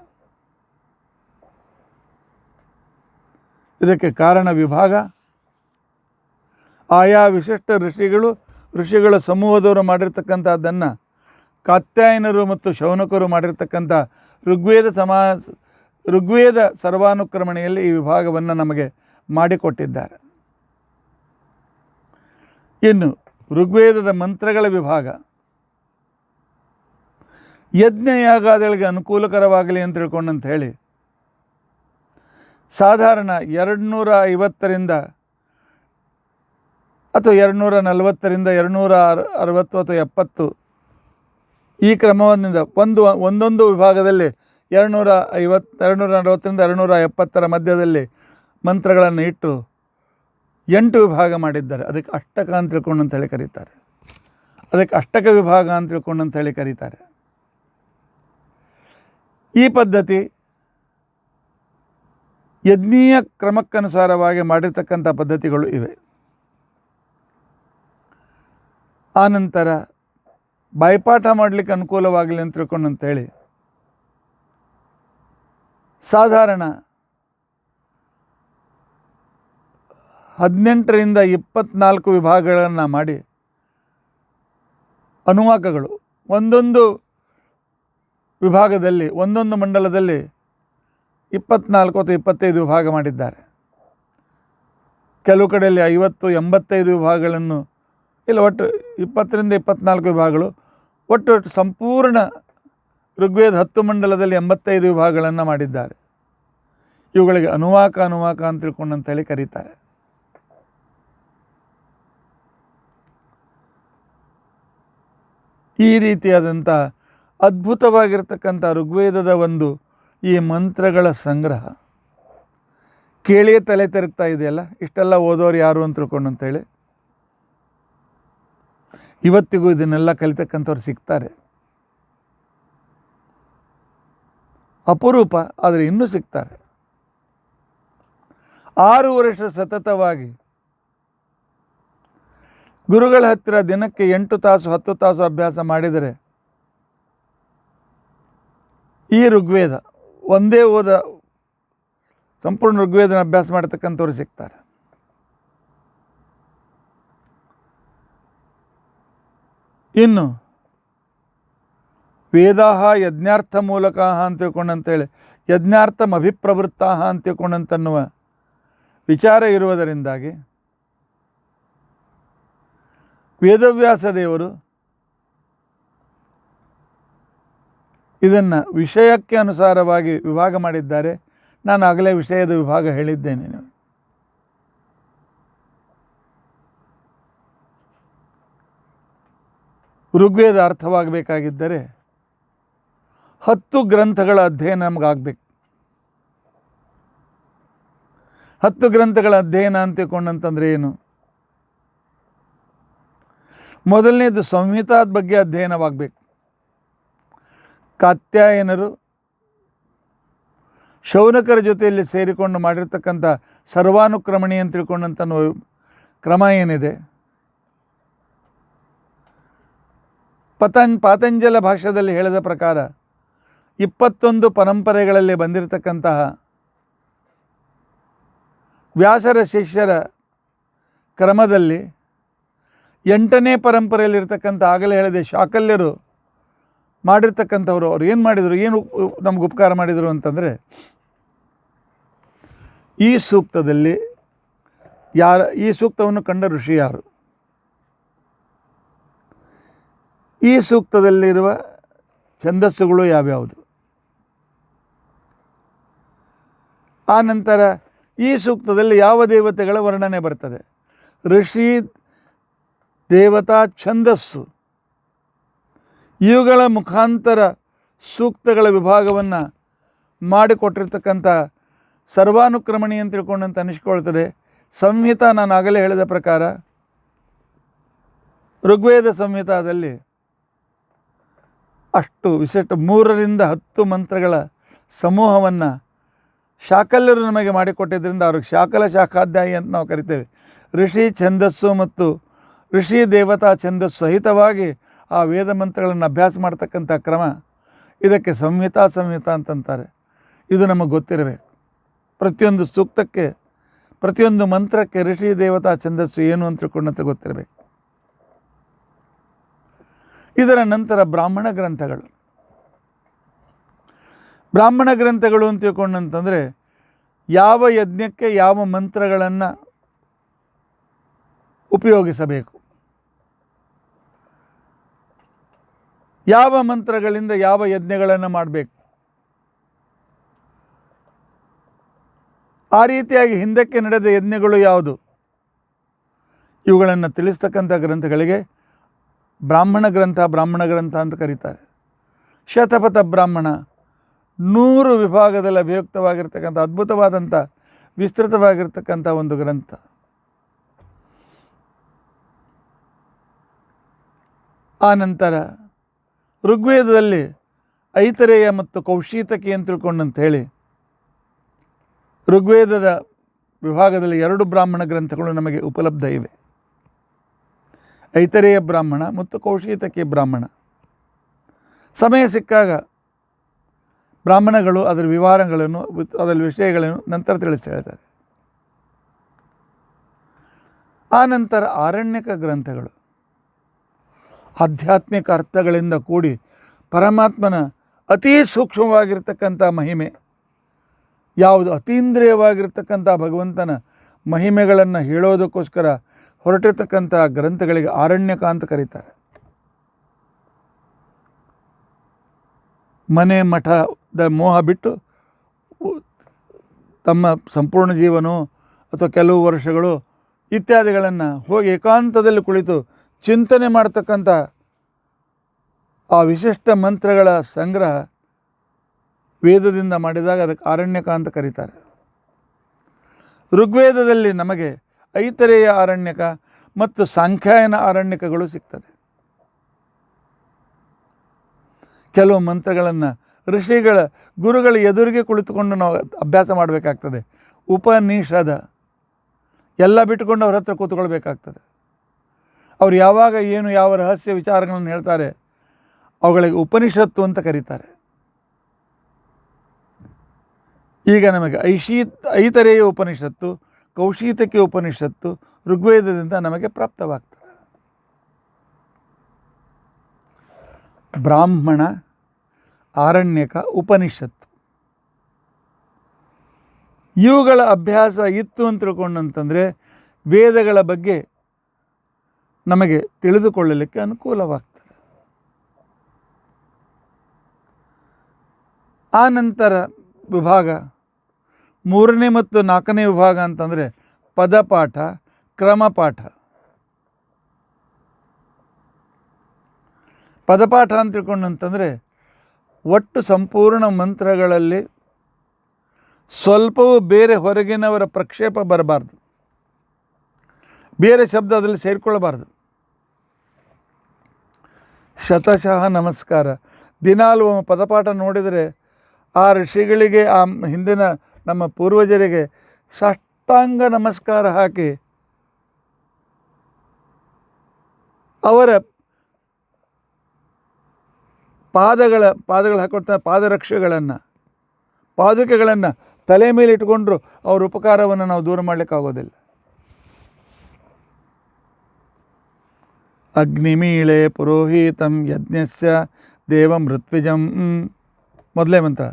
ಇದಕ್ಕೆ ಕಾರಣ ವಿಭಾಗ. ಆಯಾ ವಿಶಿಷ್ಟ ಋಷಿಗಳ ಸಮೂಹದವರು ಮಾಡಿರ್ತಕ್ಕಂಥದ್ದನ್ನು ಕಾತ್ಯಾಯನರು ಮತ್ತು ಶೌನಕರು ಮಾಡಿರ್ತಕ್ಕಂಥ ಋಗ್ವೇದ ಸರ್ವಾನುಕ್ರಮಣೆಯಲ್ಲಿ ಈ ವಿಭಾಗವನ್ನು ನಮಗೆ ಮಾಡಿಕೊಟ್ಟಿದ್ದಾರೆ. ಇನ್ನು ಋಗ್ವೇದದ ಮಂತ್ರಗಳ ವಿಭಾಗ. ಯಜ್ಞಯಾಗಾದಿಗಳಿಗೆ ಅನುಕೂಲಕರವಾಗಲಿ ಅಂತ ತಿಳ್ಕೊಂಡಂತ ಹೇಳಿ ಸಾಧಾರಣ 250ರಿಂದ ಅಥವಾ 240ರಿಂದ 260 ಅಥವಾ 70 ಈ ಕ್ರಮದಿಂದ ಒಂದೊಂದು ವಿಭಾಗದಲ್ಲಿ 240ರಿಂದ 270 ಮಧ್ಯದಲ್ಲಿ ಮಂತ್ರಗಳನ್ನು ಇಟ್ಟು 8 ವಿಭಾಗ ಮಾಡಿದ್ದಾರೆ. ಅದಕ್ಕೆ ಅಷ್ಟಕ ಅಂತ ತಿಳ್ಕೊಂಡು ಅಂತ ಹೇಳಿ ಕರೀತಾರೆ. ಅದಕ್ಕೆ ಅಷ್ಟಕ ವಿಭಾಗ ಅಂತ ತಿಳ್ಕೊಂಡು ಅಂತ ಹೇಳಿ ಕರೀತಾರೆ. ಈ ಪದ್ಧತಿ ಯಜ್ಞೀಯ ಕ್ರಮಕ್ಕನುಸಾರವಾಗಿ ಮಾಡಿರ್ತಕ್ಕಂಥ ಪದ್ಧತಿಗಳು ಇವೆ. ಆನಂತರ ಬಾಯ್ಪಾಠ ಮಾಡಲಿಕ್ಕೆ ಅನುಕೂಲವಾಗಲಿ ಅಂತ ತಿಳ್ಕೊಂಡು ಅಂತೇಳಿ ಸಾಧಾರಣ 18ರಿಂದ 24 ವಿಭಾಗಗಳನ್ನು ಮಾಡಿ ಅನುವಾಕಗಳು ಒಂದೊಂದು ವಿಭಾಗದಲ್ಲಿ ಒಂದೊಂದು ಮಂಡಲದಲ್ಲಿ 24 ಅಥವಾ 25 ವಿಭಾಗ ಮಾಡಿದ್ದಾರೆ. ಕೆಲವು ಕಡೆಯಲ್ಲಿ 50-85 ವಿಭಾಗಗಳನ್ನು, ಇಲ್ಲ ಒಟ್ಟು 20ರಿಂದ 24 ವಿಭಾಗಗಳು, ಒಟ್ಟು ಸಂಪೂರ್ಣ ಋಗ್ವೇದ 10 ಮಂಡಲದಲ್ಲಿ 85 ವಿಭಾಗಗಳನ್ನು ಮಾಡಿದ್ದಾರೆ. ಇವುಗಳಿಗೆ ಅನುವಾಕ ಅಂತ ತಿಳ್ಕೊಂಡು ಅಂತೇಳಿ ಕರೀತಾರೆ. ಈ ರೀತಿಯಾದಂಥ ಅದ್ಭುತವಾಗಿರ್ತಕ್ಕಂಥ ಋಗ್ವೇದದ ಒಂದು ಈ ಮಂತ್ರಗಳ ಸಂಗ್ರಹ ಕೇಳಿಯೇ ತಲೆ ತಿರುಗ್ತಾ ಇದೆಯಲ್ಲ. ಇಷ್ಟೆಲ್ಲ ಓದೋರು ಯಾರು ಅಂತ ತಿಳ್ಕೊಂಡು ಅಂತೇಳಿ ಇವತ್ತಿಗೂ ಇದನ್ನೆಲ್ಲ ಕಲಿತಕ್ಕಂಥವ್ರು ಸಿಗ್ತಾರೆ. ಅಪರೂಪ, ಆದರೆ ಇನ್ನೂ ಸಿಗ್ತಾರೆ. 6 ವರ್ಷ ಸತತವಾಗಿ ಗುರುಗಳ ಹತ್ತಿರ ದಿನಕ್ಕೆ 8 ತಾಸು 10 ತಾಸು ಅಭ್ಯಾಸ ಮಾಡಿದರೆ ಈ ಋಗ್ವೇದ ಒಂದೇ ಸಂಪೂರ್ಣ ಋಗ್ವೇದನ ಅಭ್ಯಾಸ ಮಾಡತಕ್ಕಂಥವ್ರು ಸಿಗ್ತಾರೆ. ಇನ್ನು ವೇದಾಹ ಯಜ್ಞಾರ್ಥ ಮೂಲಕ ಅಂತ ತಿಳ್ಕೊಂಡಂತೇಳಿ ಯಜ್ಞಾರ್ಥಂ ಅಭಿಪ್ರವೃತ್ತ ಅಂತ ತಿಳ್ಕೊಂಡಂತನ್ನುವ ವಿಚಾರ ಇರುವುದರಿಂದಾಗಿ ವೇದವ್ಯಾಸ ದೇವರು ಇದನ್ನು ವಿಷಯಕ್ಕೆ ಅನುಸಾರವಾಗಿ ವಿಭಾಗ ಮಾಡಿದ್ದಾರೆ. ನಾನು ಆಗಲೇ ವಿಷಯದ ವಿಭಾಗ ಹೇಳಿದ್ದೇನೆ. ಋಗ್ವೇದ ಅರ್ಥವಾಗಬೇಕಾಗಿದ್ದರೆ 10 ಗ್ರಂಥಗಳ ಅಧ್ಯಯನ ನಮಗಾಗಬೇಕು. 10 ಗ್ರಂಥಗಳ ಅಧ್ಯಯನ ಅಂತ ತಿಳ್ಕೊಂಡಂತಂದರೆ ಏನು? ಮೊದಲನೇದು ಸಂಹಿತಾದ ಬಗ್ಗೆ ಅಧ್ಯಯನವಾಗಬೇಕು. ಕಾತ್ಯಾಯನರು ಶೌನಕರ ಜೊತೆಯಲ್ಲಿ ಸೇರಿಕೊಂಡು ಮಾಡಿರ್ತಕ್ಕಂಥ ಸರ್ವಾನುಕ್ರಮಣಿ ಅಂತ ತಿಳ್ಕೊಂಡಂಥ ಕ್ರಮ ಏನಿದೆ, ಪಾತಂಜಲ ಭಾಷ್ಯದಲ್ಲಿ ಹೇಳಿದ ಪ್ರಕಾರ 21 ಪರಂಪರೆಗಳಲ್ಲಿ ಬಂದಿರತಕ್ಕಂತಹ ವ್ಯಾಸರ ಶಿಷ್ಯರ ಕ್ರಮದಲ್ಲಿ 8ನೇ ಪರಂಪರೆಯಲ್ಲಿರ್ತಕ್ಕಂಥ ಆಗಲೇ ಹೇಳಿದೆ ಶಾಕಲ್ಯರು ಮಾಡಿರ್ತಕ್ಕಂಥವ್ರು ಅವ್ರು ಏನು ಮಾಡಿದರು, ಏನು ನಮ್ಗೆ ಉಪಕಾರ ಮಾಡಿದರು ಅಂತಂದರೆ, ಈ ಸೂಕ್ತದಲ್ಲಿ ಈ ಸೂಕ್ತವನ್ನು ಕಂಡ ಋಷಿ ಯಾರು, ಈ ಸೂಕ್ತದಲ್ಲಿರುವ ಛಂದಸ್ಸುಗಳು ಯಾವ್ಯಾವುದು, ಆ ನಂತರ ಈ ಸೂಕ್ತದಲ್ಲಿ ಯಾವ ದೇವತೆಗಳ ವರ್ಣನೆ ಬರ್ತದೆ, ಋಷಿ ದೇವತಾ ಛಂದಸ್ಸು, ಇವುಗಳ ಮುಖಾಂತರ ಸೂಕ್ತಗಳ ವಿಭಾಗವನ್ನು ಮಾಡಿಕೊಟ್ಟಿರ್ತಕ್ಕಂಥ ಸರ್ವಾನುಕ್ರಮಣಿ ಅಂತ ತಿಳ್ಕೊಂಡಂತ ಅನಿಸ್ಕೊಳ್ತದೆ. ಸಂಹಿತ ನಾನು ಆಗಲೇ ಹೇಳಿದ ಪ್ರಕಾರ ಋಗ್ವೇದ ಸಂಹಿತಾದಲ್ಲಿ ಅಷ್ಟು ವಿಶಿಷ್ಟ 3ರಿಂದ 10 ಮಂತ್ರಗಳ ಸಮೂಹವನ್ನು ಶಾಕಲ್ಯರು ನಮಗೆ ಮಾಡಿಕೊಟ್ಟಿದ್ದರಿಂದ ಅವ್ರಿಗೆ ಶಾಖಾಧ್ಯಾಯಿ ಅಂತ ನಾವು ಕರಿತೇವೆ. ಋಷಿ ಛಂದಸ್ಸು ಮತ್ತು ಋಷಿ ದೇವತಾ ಛಂದಸ್ಸು ಸಹಿತವಾಗಿ ಆ ವೇದ ಮಂತ್ರಗಳನ್ನು ಅಭ್ಯಾಸ ಮಾಡ್ತಕ್ಕಂಥ ಕ್ರಮ, ಇದಕ್ಕೆ ಸಂಹಿತಾ ಅಂತಂತಾರೆ. ಇದು ನಮಗೆ ಗೊತ್ತಿರಬೇಕು. ಪ್ರತಿಯೊಂದು ಸೂಕ್ತಕ್ಕೆ, ಪ್ರತಿಯೊಂದು ಮಂತ್ರಕ್ಕೆ ಋಷಿ ದೇವತಾ ಛಂದಸ್ಸು ಏನು ಅಂತ ತಿಳ್ಕೊಂಡಂತೆ ಗೊತ್ತಿರಬೇಕು. ಇದರ ನಂತರ ಬ್ರಾಹ್ಮಣ ಗ್ರಂಥಗಳು ಅಂತ ತಿಳ್ಕೊಂಡಂತಂದರೆ, ಯಾವ ಯಜ್ಞಕ್ಕೆ ಯಾವ ಮಂತ್ರಗಳನ್ನು ಉಪಯೋಗಿಸಬೇಕು, ಯಾವ ಮಂತ್ರಗಳಿಂದ ಯಾವ ಯಜ್ಞಗಳನ್ನು ಮಾಡಬೇಕು, ಆ ರೀತಿಯಾಗಿ ಹಿಂದಕ್ಕೆ ನಡೆದ ಯಜ್ಞಗಳು ಯಾವುದು, ಇವುಗಳನ್ನು ತಿಳಿಸ್ತಕ್ಕಂಥ ಗ್ರಂಥಗಳಿಗೆ ಬ್ರಾಹ್ಮಣ ಗ್ರಂಥ ಅಂತ ಕರೀತಾರೆ. ಶತಪಥ ಬ್ರಾಹ್ಮಣ 100 ವಿಭಾಗದಲ್ಲಿ ಅಭಿಯುಕ್ತವಾಗಿರ್ತಕ್ಕಂಥ ಅದ್ಭುತವಾದಂಥ ವಿಸ್ತೃತವಾಗಿರ್ತಕ್ಕಂಥ ಒಂದು ಗ್ರಂಥ. ಆ ನಂತರ ಋಗ್ವೇದದಲ್ಲಿ ಐತರೇಯ ಮತ್ತು ಕೌಶೀತಕಿ ಅಂತ ತಿಳ್ಕೊಂಡಂತ ಹೇಳಿ ಋಗ್ವೇದದ ವಿಭಾಗದಲ್ಲಿ 2 ಬ್ರಾಹ್ಮಣ ಗ್ರಂಥಗಳು ನಮಗೆ ಉಪಲಬ್ಧ ಇವೆ. ಐತರೇಯ ಬ್ರಾಹ್ಮಣ ಮತ್ತು ಕೌಶೀತಕಿ ಬ್ರಾಹ್ಮಣ. ಸಮಯ ಸಿಕ್ಕಾಗ ಬ್ರಾಹ್ಮಣಗಳು ಅದರ ವಿವರಗಳನ್ನು, ಅದರ ವಿಷಯಗಳನ್ನು ನಂತರ ತಿಳಿಸಿ ಹೇಳ್ತಾರೆ. ಆ ನಂತರ ಆರಣ್ಯಕ ಗ್ರಂಥಗಳು ಆಧ್ಯಾತ್ಮಿಕ ಅರ್ಥಗಳಿಂದ ಕೂಡಿ ಪರಮಾತ್ಮನ ಅತೀ ಸೂಕ್ಷ್ಮವಾಗಿರ್ತಕ್ಕಂಥ ಮಹಿಮೆ ಯಾವುದು, ಅತೀಂದ್ರಿಯವಾಗಿರ್ತಕ್ಕಂಥ ಭಗವಂತನ ಮಹಿಮೆಗಳನ್ನು ಹೇಳೋದಕ್ಕೋಸ್ಕರ ಹೊರಟಿರ್ತಕ್ಕಂಥ ಗ್ರಂಥಗಳಿಗೆ ಆರಣ್ಯಕ ಅಂತ ಕರೀತಾರೆ. ಮನೆ ಮಠದ ಮೋಹ ಬಿಟ್ಟು ತಮ್ಮ ಸಂಪೂರ್ಣ ಜೀವನವು ಅಥವಾ ಕೆಲವು ವರ್ಷಗಳು ಇತ್ಯಾದಿಗಳನ್ನು ಹೋಗಿ ಏಕಾಂತದಲ್ಲಿ ಕುಳಿತು ಚಿಂತನೆ ಮಾಡ್ತಕ್ಕಂಥ ಆ ವಿಶಿಷ್ಟ ಮಂತ್ರಗಳ ಸಂಗ್ರಹ ವೇದದಿಂದ ಮಾಡಿದಾಗ ಅದಕ್ಕೆ ಆರಣ್ಯಕ ಅಂತ ಕರೀತಾರೆ. ಋಗ್ವೇದದಲ್ಲಿ ನಮಗೆ ಐತರೇಯ ಆರಣ್ಯಕ ಮತ್ತು ಸಾಂಖ್ಯಾಯನ ಆರಣ್ಯಕಗಳು ಸಿಗ್ತದೆ. ಕೆಲವು ಮಂತ್ರಗಳನ್ನು ಗುರುಗಳ ಎದುರಿಗೆ ಕುಳಿತುಕೊಂಡು ನಾವು ಅಭ್ಯಾಸ ಮಾಡಬೇಕಾಗ್ತದೆ. ಉಪನಿಷದ ಎಲ್ಲ ಬಿಟ್ಟುಕೊಂಡು ಅವ್ರ ಹತ್ರ ಕೂತ್ಕೊಳ್ಬೇಕಾಗ್ತದೆ. ಅವ್ರು ಯಾವಾಗ ಏನು ಯಾವ ರಹಸ್ಯ ವಿಚಾರಗಳನ್ನು ಹೇಳ್ತಾರೆ ಅವುಗಳಿಗೆ ಉಪನಿಷತ್ತು ಅಂತ ಕರೀತಾರೆ. ಈಗ ನಮಗೆ ಐತರೇಯ ಉಪನಿಷತ್ತು, ಕೌಶೀತಕಿ ಉಪನಿಷತ್ತು ಋಗ್ವೇದದಿಂದ ನಮಗೆ ಪ್ರಾಪ್ತವಾಗ್ತದೆ. ಬ್ರಾಹ್ಮಣ, ಆರಣ್ಯಕ, ಉಪನಿಷತ್ತು ಇವುಗಳ ಅಭ್ಯಾಸ ಇತ್ತು ಅಂತ ತಿಳ್ಕೊಂಡಂತಂದರೆ ವೇದಗಳ ಬಗ್ಗೆ ನಮಗೆ ತಿಳಿದುಕೊಳ್ಳಲಿಕ್ಕೆ ಅನುಕೂಲವಾಗ್ತದೆ. ಆ ನಂತರ ವಿಭಾಗ 3ನೇ ಮತ್ತು 4ನೇ ವಿಭಾಗ ಅಂತಂದರೆ ಪದಪಾಠ, ಕ್ರಮಪಾಠ. ಪದಪಾಠ ಅಂತ ತಿಳ್ಕೊಂಡಂತಂದರೆ ಒಟ್ಟು ಸಂಪೂರ್ಣ ಮಂತ್ರಗಳಲ್ಲಿ ಸ್ವಲ್ಪವೂ ಬೇರೆ ಹೊರಗಿನವರ ಪ್ರಕ್ಷೇಪ ಬರಬಾರ್ದು, ಬೇರೆ ಶಬ್ದ ಅದರಲ್ಲಿ ಸೇರಿಕೊಳ್ಳಬಾರ್ದು. ಶತಶಃ ನಮಸ್ಕಾರ. ದಿನಾಲು ಪದಪಾಠ ನೋಡಿದರೆ ಆ ಋಷಿಗಳಿಗೆ, ಆ ಹಿಂದಿನ ನಮ್ಮ ಪೂರ್ವಜರಿಗೆ ಸಾಷ್ಟಾಂಗ ನಮಸ್ಕಾರ ಹಾಕಿ ಅವರ ಪಾದಗಳು ಹಾಕೊಳ್ತಾ ಪಾದುಕೆಗಳನ್ನು ತಲೆ ಮೇಲೆ ಇಟ್ಕೊಂಡ್ರು ಅವ್ರ ಉಪಕಾರವನ್ನು ನಾವು ದೂರ ಮಾಡಲಿಕ್ಕಾಗೋದಿಲ್ಲ. ಅಗ್ನಿಮೀಳೆ ಪುರೋಹಿತಂ ಯಜ್ಞಸ್ಯ ದೇವಂ ಋತ್ವಿಜಂ ಮೊದಲೇ ಮಂತ್ರ.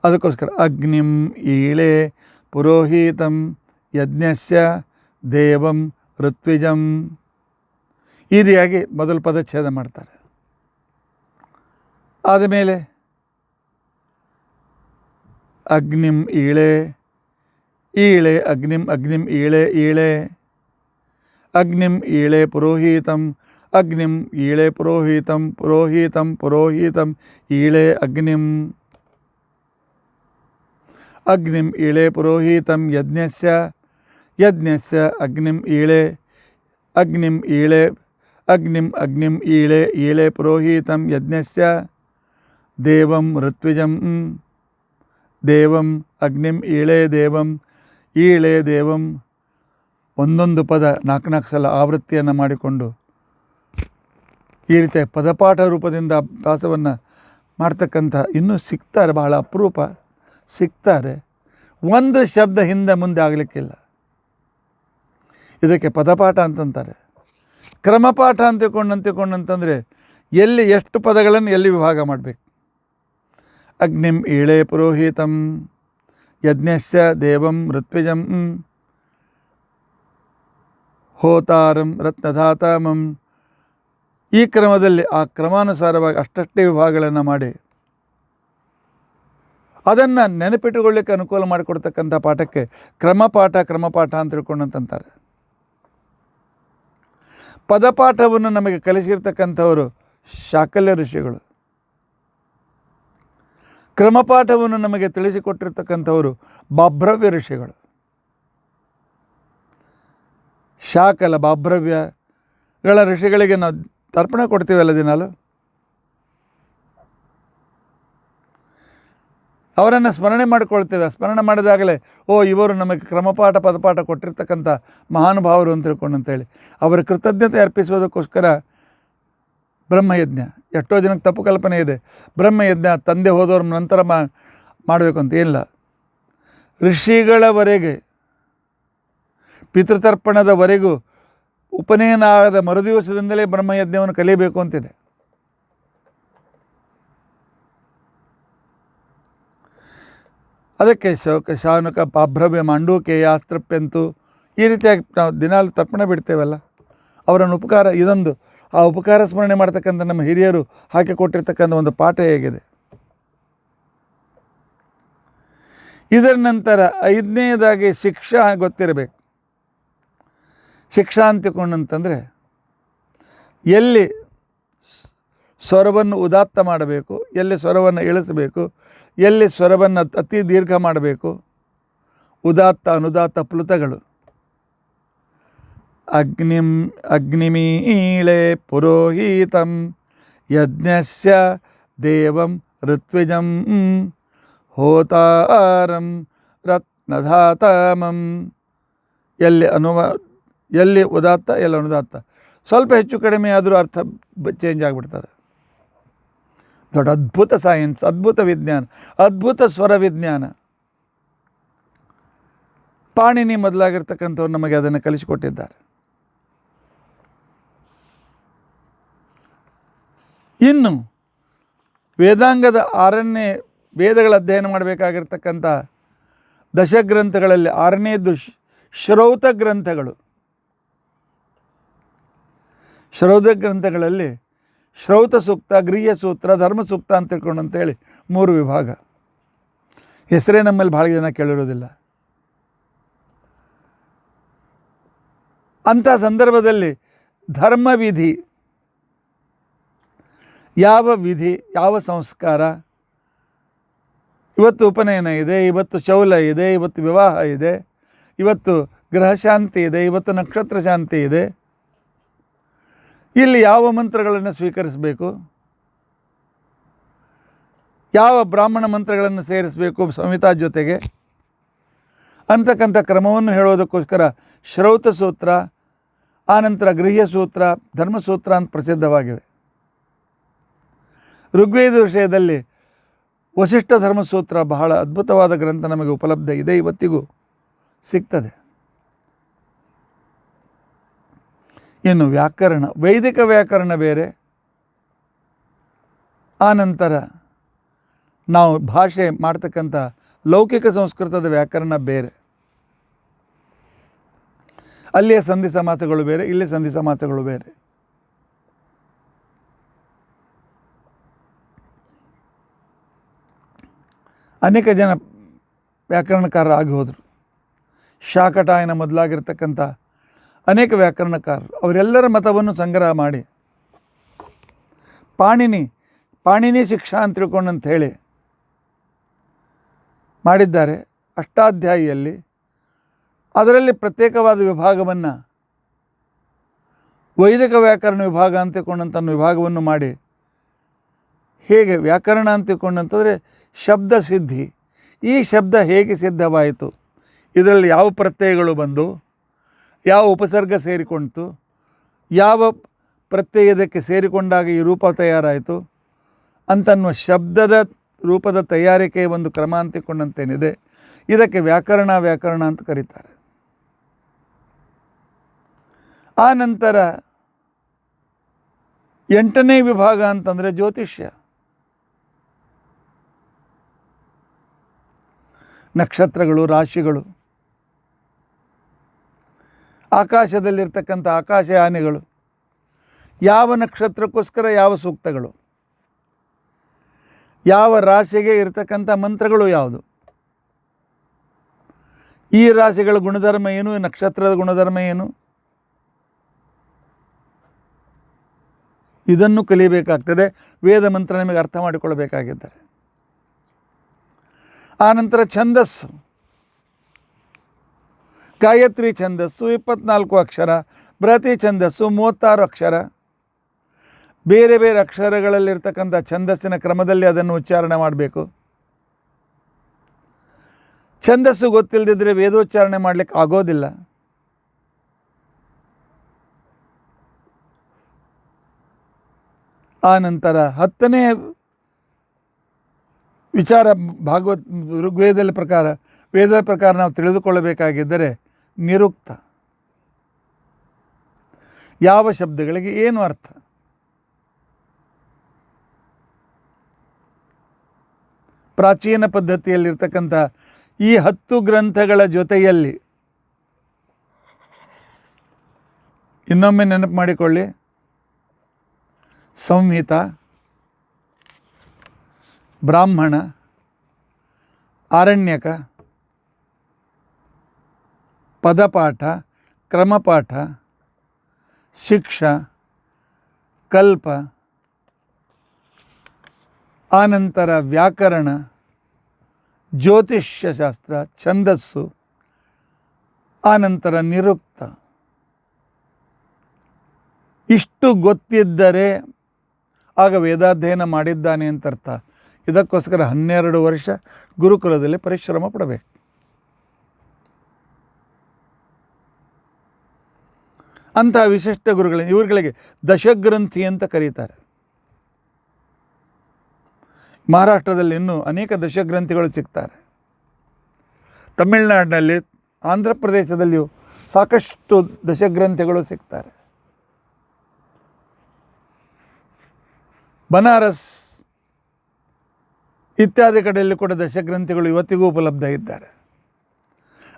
ಅದಕ್ಕೋಸ್ಕರ ಅಗ್ನಿಂ ಈಳೆ ಪುರೋಹಿತಂ ಯಜ್ಞಸ್ಯ ದೇವಂ ಋತ್ವಿಜಂ ಈ ರೀತಿಯಾಗಿ ಮೊದಲು ಪದಚ್ಛೇದ ಮಾಡ್ತಾರೆ. ಆದಮೇಲೆ ಅಗ್ನಿಂ ಈಳೆ ಈಳೆ ಅಗ್ನಿಂ ಅಗ್ನಿಂ ಈಳೆ ಈಳೆ ಅಗ್ನಿಂ ಈಳೆ ಪುರೋಹಿತಂ ಅಗ್ನಿಂ ಈಳೆ ಪುರೋಹಿತಂ ಪುರೋಹಿತಂ ಪುರೋಹಿತಂ ಈಳೆ ಅಗ್ನಿಂ ಅಗ್ನಿಂ ಈಳೆ ಪುರೋಹಿತಂ ಯಜ್ಞಸ್ಯ ಯಜ್ಞಸ್ಯ ಅಗ್ನಿಂ ಈಳೆ ಅಗ್ನಿಂ ಈಳೆ ಅಗ್ನಿಂ ಅಗ್ನಿಂ ಈಳೆ ಈಳೆ ಪುರೋಹಿತಂ ಯಜ್ಞಸ್ಯ ದೇವಂ ಋತ್ವಿಜಂ ದೇವಂ ಅಗ್ನಿಂ ಈಳೆ ದೇವಂ ಈಳೆ ದೇವಂ. ಒಂದೊಂದು ಪದ 4 ಸಲ ಆವೃತ್ತಿಯನ್ನು ಮಾಡಿಕೊಂಡು ಈ ರೀತಿಯ ಪದಪಾಠ ರೂಪದಿಂದ ಅಭ್ಯಾಸವನ್ನು ಮಾಡ್ತಕ್ಕಂಥ ಇನ್ನೂ ಸಿಗ್ತಾರೆ, ಬಹಳ ಅಪರೂಪ ಸಿಗ್ತಾರೆ. ಒಂದು ಶಬ್ದ ಹಿಂದೆ ಮುಂದೆ ಆಗಲಿಕ್ಕಿಲ್ಲ. ಇದಕ್ಕೆ ಪದಪಾಠ ಅಂತಂತಾರೆ. ಕ್ರಮಪಾಠ ಅಂತಿಕೊಂಡಂತಂದರೆ ಎಲ್ಲಿ ಎಷ್ಟು ಪದಗಳನ್ನು ಎಲ್ಲಿ ವಿಭಾಗ ಮಾಡಬೇಕು. ಅಗ್ನಿಂ ಈಳೆ ಪುರೋಹಿತಂ ಯಜ್ಞಸ್ಯ ದೇವಂ ಋತ್ವಿಜಂ ಹೋತಾರಂ ರತ್ನಧಾತಾಮಂ ಈ ಕ್ರಮದಲ್ಲಿ ಆ ಕ್ರಮಾನುಸಾರವಾಗಿ ಅಷ್ಟಷ್ಟೇ ವಿಭಾಗಗಳನ್ನು ಮಾಡಿ ಅದನ್ನು ನೆನಪಿಟ್ಟುಕೊಳ್ಳಿಕ್ಕೆ ಅನುಕೂಲ ಮಾಡಿಕೊಡ್ತಕ್ಕಂಥ ಪಾಠಕ್ಕೆ ಕ್ರಮಪಾಠ ಅಂತ ತಿಳ್ಕೊಂಡಂತಾರೆ. ಪದಪಾಠವನ್ನು ನಮಗೆ ಕಲಿಸಿರ್ತಕ್ಕಂಥವರು ಶಾಕಲ್ಯ ಋಷಿಗಳು. ಕ್ರಮಪಾಠವನ್ನು ನಮಗೆ ತಿಳಿಸಿಕೊಟ್ಟಿರ್ತಕ್ಕಂಥವರು ಬಾಭ್ರವ್ಯ ಋಷಿಗಳು. ಶಾಕಲ ಬಾಭ್ರವ್ಯಗಳ ಋಷಿಗಳಿಗೆ ನಾವು ತರ್ಪಣ ಕೊಡ್ತೀವಲ್ಲ ದಿನಾಲು, ಅವರನ್ನು ಸ್ಮರಣೆ ಮಾಡಿಕೊಳ್ತೇವೆ. ಸ್ಮರಣೆ ಮಾಡಿದಾಗಲೇ ಇವರು ನಮಗೆ ಕ್ರಮಪಾಠ ಪದಪಾಠ ಕೊಟ್ಟಿರ್ತಕ್ಕಂಥ ಮಹಾನುಭಾವರು ಅಂತ ತಿಳ್ಕೊಂಡಂತೇಳಿ ಅವರ ಕೃತಜ್ಞತೆ ಅರ್ಪಿಸುವುದಕ್ಕೋಸ್ಕರ ಬ್ರಹ್ಮಯಜ್ಞ. ಎಷ್ಟೋ ಜನಕ್ಕೆ ತಪ್ಪು ಕಲ್ಪನೆ ಇದೆ, ಬ್ರಹ್ಮಯಜ್ಞ ತಂದೆ ಹೋದವ್ರ ನಂತರ ಮಾಡಬೇಕು ಅಂತ. ಏನಿಲ್ಲ, ಋಷಿಗಳವರೆಗೆ ಪಿತೃತರ್ಪಣದವರೆಗೂ ಉಪನಯನ ಆಗದ ಮರುದಿವಸದಿಂದಲೇ ಬ್ರಹ್ಮಯಜ್ಞವನ್ನು ಕಲಿಯಬೇಕು ಅಂತಿದೆ. ಅದಕ್ಕೆ ಶೌಕ ಶಾನುಕ ಪಾಭ್ರವ್ಯ ಮಾಂಡೂಕೇಯ ಆಸ್ತ್ರಪ್ಯಂತು ಈ ರೀತಿಯಾಗಿ ನಾವು ದಿನಾಲು ತರ್ಪಣ ಬಿಡ್ತೇವಲ್ಲ, ಅವರನ್ನು ಉಪಕಾರ ಇದೊಂದು ಆ ಉಪಕಾರ ಸ್ಮರಣೆ ಮಾಡ್ತಕ್ಕಂಥ ನಮ್ಮ ಹಿರಿಯರು ಹಾಕಿಕೊಟ್ಟಿರ್ತಕ್ಕಂಥ ಒಂದು ಪಾಠ ಹೇಗಿದೆ. ಇದರ ನಂತರ 5ನೇದಾಗಿ ಶಿಕ್ಷಾ ಗೊತ್ತಿರಬೇಕು. ಶಿಕ್ಷಾ ಅಂತಿಕೊಂಡಂತಂದರೆ ಎಲ್ಲಿ ಸ್ವರವನ್ನು ಉದಾತ್ತ ಮಾಡಬೇಕು, ಎಲ್ಲಿ ಸ್ವರವನ್ನು ಇಳಿಸಬೇಕು, ಎಲ್ಲಿ ಸ್ವರವನ್ನು ಅತಿ ದೀರ್ಘ ಮಾಡಬೇಕು. ಉದಾತ್ತ ಅನುದಾತ್ತ ಪ್ಲುತಗಳು. ಅಗ್ನಿಮೀಳೆ ಪುರೋಹಿತಂ ಯಜ್ಞಸ್ಯ ದೇವಂ ಋತ್ವಿಜಂ ಹೋತಾರಂ ರತ್ನಧಾತಾಮಂ ಎಲ್ಲಿ ಉದಾತ್ತ ಎಲ್ಲಿ ಅನುದಾತ್ತ, ಸ್ವಲ್ಪ ಹೆಚ್ಚು ಕಡಿಮೆ ಆದರೂ ಅರ್ಥ ಚೇಂಜ್ ಆಗಿಬಿಡ್ತದೆ. ದೊಡ್ಡ ಅದ್ಭುತ ಸೈನ್ಸ್, ಅದ್ಭುತ ವಿಜ್ಞಾನ, ಅದ್ಭುತ ಸ್ವರ ವಿಜ್ಞಾನ. ಪಾಣಿನಿ ಮೊದಲಾಗಿರ್ತಕ್ಕಂಥವ್ರು ನಮಗೆ ಅದನ್ನು ಕಲಿಸಿಕೊಟ್ಟಿದ್ದಾರೆ. ಇನ್ನು ವೇದಾಂಗದ 6ನೇ ವೇದಗಳ ಅಧ್ಯಯನ ಮಾಡಬೇಕಾಗಿರ್ತಕ್ಕಂಥ ದಶಗ್ರಂಥಗಳಲ್ಲಿ 6ನೇದು ಶ್ರೌತ ಗ್ರಂಥಗಳು. ಶ್ರೌತ ಗ್ರಂಥಗಳಲ್ಲಿ ಶ್ರೌತ ಸೂಕ್ತ, ಗೃಹ್ಯ ಸೂತ್ರ, ಧರ್ಮ ಸೂಕ್ತ ಅಂತ ತಿಳ್ಕೊಂಡು ಅಂತೇಳಿ 3 ವಿಭಾಗ. ಹೆಸರೇ ನಮ್ಮಲ್ಲಿ ಭಾಳ ಜನ ಕೇಳಿರೋದಿಲ್ಲ. ಅಂಥ ಸಂದರ್ಭದಲ್ಲಿ ಧರ್ಮವಿಧಿ, ಯಾವ ವಿಧಿ, ಯಾವ ಸಂಸ್ಕಾರ, ಇವತ್ತು ಉಪನಯನ ಇದೆ, ಇವತ್ತು ಶೌಲ ಇದೆ, ಇವತ್ತು ವಿವಾಹ ಇದೆ, ಇವತ್ತು ಗ್ರಹ ಶಾಂತಿ ಇದೆ, ಇವತ್ತು ನಕ್ಷತ್ರ ಶಾಂತಿ ಇದೆ, ಇಲ್ಲಿ ಯಾವ ಮಂತ್ರಗಳನ್ನು ಸ್ವೀಕರಿಸಬೇಕು, ಯಾವ ಬ್ರಾಹ್ಮಣ ಮಂತ್ರಗಳನ್ನು ಸೇರಿಸಬೇಕು ಸಂಹಿತಾ ಜೊತೆಗೆ ಅಂತಕ್ಕಂಥ ಕ್ರಮವನ್ನು ಹೇಳೋದಕ್ಕೋಸ್ಕರ ಶ್ರೌತ ಸೂತ್ರ, ಆನಂತರ ಗೃಹ್ಯ ಸೂತ್ರ, ಧರ್ಮಸೂತ್ರ ಅಂತ ಪ್ರಸಿದ್ಧವಾಗಿವೆ. ಋಗ್ವೇದ ವಿಷಯದಲ್ಲಿ ವಸಿಷ್ಠ ಧರ್ಮಸೂತ್ರ ಬಹಳ ಅದ್ಭುತವಾದ ಗ್ರಂಥ ನಮಗೆ ಉಪಲಬ್ಧ ಇದೆ, ಇವತ್ತಿಗೂ ಸಿಗ್ತದೆ. ಇನ್ನು ವ್ಯಾಕರಣ, ವೈದಿಕ ವ್ಯಾಕರಣ ಬೇರೆ, ಆನಂತರ ನಾವು ಭಾಷೆ ಮಾಡ್ತಕ್ಕಂಥ ಲೌಕಿಕ ಸಂಸ್ಕೃತದ ವ್ಯಾಕರಣ ಬೇರೆ. ಅಲ್ಲಿಯ ಸಂಧಿ ಸಮಾಸಗಳು ಬೇರೆ, ಇಲ್ಲಿ ಸಂಧಿ ಸಮಾಸಗಳು ಬೇರೆ. ಅನೇಕ ಜನ ವ್ಯಾಕರಣಕಾರರು ಆಗಿ ಹೋದರು. ಶಾಕಟಾಯನ ಮೊದಲಾಗಿರ್ತಕ್ಕಂಥ ಅನೇಕ ವ್ಯಾಕರಣಕಾರರು ಅವರೆಲ್ಲರ ಮತವನ್ನು ಸಂಗ್ರಹ ಮಾಡಿ ಪಾಣಿನಿ ಶಿಕ್ಷಾ ಅಂತ ತಿಳ್ಕೊಂಡಂತ ಹೇಳಿ ಮಾಡಿದ್ದಾರೆ. ಅಷ್ಟಾಧ್ಯಾಯಿಯಲ್ಲಿ ಅದರಲ್ಲಿ ಪ್ರತ್ಯೇಕವಾದ ವಿಭಾಗವನ್ನು ವೈದಿಕ ವ್ಯಾಕರಣ ವಿಭಾಗ ಅಂತ ತಿಳ್ಕೊಂಡಂಥ ವಿಭಾಗವನ್ನು ಮಾಡಿ, ಹೇಗೆ ವ್ಯಾಕರಣ ಅಂತ ತಿಳ್ಕೊಂಡಂತಂದರೆ ಶಬ್ದ ಸಿದ್ಧಿ, ಈ ಶಬ್ದ ಹೇಗೆ ಸಿದ್ಧವಾಯಿತು, ಇದರಲ್ಲಿ ಯಾವ ಪ್ರತ್ಯಯಗಳು ಬಂದು ಯಾವ ಉಪಸರ್ಗ ಸೇರಿಕೊಂಡಿತು, ಯಾವ ಪ್ರತ್ಯಯ ಇದಕ್ಕೆ ಸೇರಿಕೊಂಡಾಗ ಈ ರೂಪ ತಯಾರಾಯಿತು ಅಂತನ್ನುವ ಶಬ್ದದ ರೂಪದ ತಯಾರಿಕೆಯ ಒಂದು ಕ್ರಮ ಅಂತಿಕೊಂಡಂತೇನಿದೆ, ಇದಕ್ಕೆ ವ್ಯಾಕರಣ ಅಂತ ಕರೀತಾರೆ. ಆ ನಂತರ 8ನೇ ವಿಭಾಗ ಅಂತಂದರೆ ಜ್ಯೋತಿಷ್ಯ. ನಕ್ಷತ್ರಗಳು, ರಾಶಿಗಳು, ಆಕಾಶದಲ್ಲಿರ್ತಕ್ಕಂಥ ಆಕಾಶಯಾನಿಗಳು, ಯಾವ ನಕ್ಷತ್ರಕ್ಕೋಸ್ಕರ ಯಾವ ಸೂಕ್ತಗಳು, ಯಾವ ರಾಶಿಗೆ ಇರತಕ್ಕಂಥ ಮಂತ್ರಗಳು ಯಾವುದು, ಈ ರಾಶಿಗಳ ಗುಣಧರ್ಮ ಏನು, ನಕ್ಷತ್ರದ ಗುಣಧರ್ಮ ಏನು, ಇದನ್ನು ಕಲಿಯಬೇಕಾಗ್ತದೆ. ವೇದ ಮಂತ್ರ ನಿಮಗೆ ಅರ್ಥ ಮಾಡಿಕೊಳ್ಳಬೇಕಾಗಿದ್ದಾರೆ. ಆನಂತರ ಛಂದಸ್ಸು, ಗಾಯತ್ರಿ ಛಂದಸ್ಸು 24 ಅಕ್ಷರ, ಬೃಹತಿ ಛಂದಸ್ಸು 36 ಅಕ್ಷರ. ಬೇರೆ ಬೇರೆ ಅಕ್ಷರಗಳಲ್ಲಿರ್ತಕ್ಕಂಥ ಛಂದಸ್ಸಿನ ಕ್ರಮದಲ್ಲಿ ಅದನ್ನು ಉಚ್ಚಾರಣೆ ಮಾಡಬೇಕು. ಛಂದಸ್ಸು ಗೊತ್ತಿಲ್ಲದಿದ್ದರೆ ವೇದೋಚ್ಚಾರಣೆ ಮಾಡಲಿಕ್ಕೆ ಆಗೋದಿಲ್ಲ. ಆ ನಂತರ 10ನೇ ವಿಚಾರ ಭಾಗವತ್ ಋಗ್ವೇದದ ಪ್ರಕಾರ ನಾವು ತಿಳಿದುಕೊಳ್ಳಬೇಕಾಗಿದ್ದರೆ ನಿರುಕ್ತ, ಯಾವ ಶಬ್ದಗಳಿಗೆ ಏನು ಅರ್ಥ. ಪ್ರಾಚೀನ ಪದ್ಧತಿಯಲ್ಲಿರ್ತಕ್ಕಂಥ ಈ 10 ಗ್ರಂಥಗಳ ಜೊತೆಯಲ್ಲಿ ಇನ್ನೊಮ್ಮೆ ನೆನಪು ಮಾಡಿಕೊಳ್ಳಿ, ಸಂಹಿತ, ಬ್ರಾಹ್ಮಣ, ಆರಣ್ಯಕ, ಪದಪಾಠ, ಕ್ರಮಪಾಠ, ಶಿಕ್ಷಾ, ಕಲ್ಪ, ಆನಂತರ ವ್ಯಾಕರಣ, ಜ್ಯೋತಿಷ್ಯ ಶಾಸ್ತ್ರ, ಛಂದಸ್ಸು, ಆನಂತರ ನಿರುಕ್ತ. ಇಷ್ಟು ಗೊತ್ತಿದ್ದರೆ ಆಗ ವೇದಾಧ್ಯಯನ ಮಾಡಿದ್ದಾನೆ ಅಂತ ಅರ್ಥ. ಇದಕ್ಕೋಸ್ಕರ 12 ವರ್ಷ ಗುರುಕುಲದಲ್ಲಿ ಪರಿಶ್ರಮ ಪಡಬೇಕು. ಅಂತಹ ವಿಶಿಷ್ಟ ಇವುಗಳಿಗೆ ದಶಗ್ರಂಥಿ ಅಂತ ಕರೀತಾರೆ. ಮಹಾರಾಷ್ಟ್ರದಲ್ಲಿ ಇನ್ನೂ ಅನೇಕ ದಶಗ್ರಂಥಿಗಳು ಸಿಗ್ತಾರೆ. ತಮಿಳುನಾಡಿನಲ್ಲಿ, ಆಂಧ್ರ ಪ್ರದೇಶದಲ್ಲಿಯೂ ಸಾಕಷ್ಟು ದಶಗ್ರಂಥಿಗಳು ಸಿಗ್ತಾರೆ. ಬನಾರಸ್ ಇತ್ಯಾದಿ ಕಡೆಯಲ್ಲಿ ಕೂಡ ದಶಗ್ರಂಥಿಗಳು ಇವತ್ತಿಗೂ ಉಪಲಬ್ಧ ಇದ್ದಾರೆ.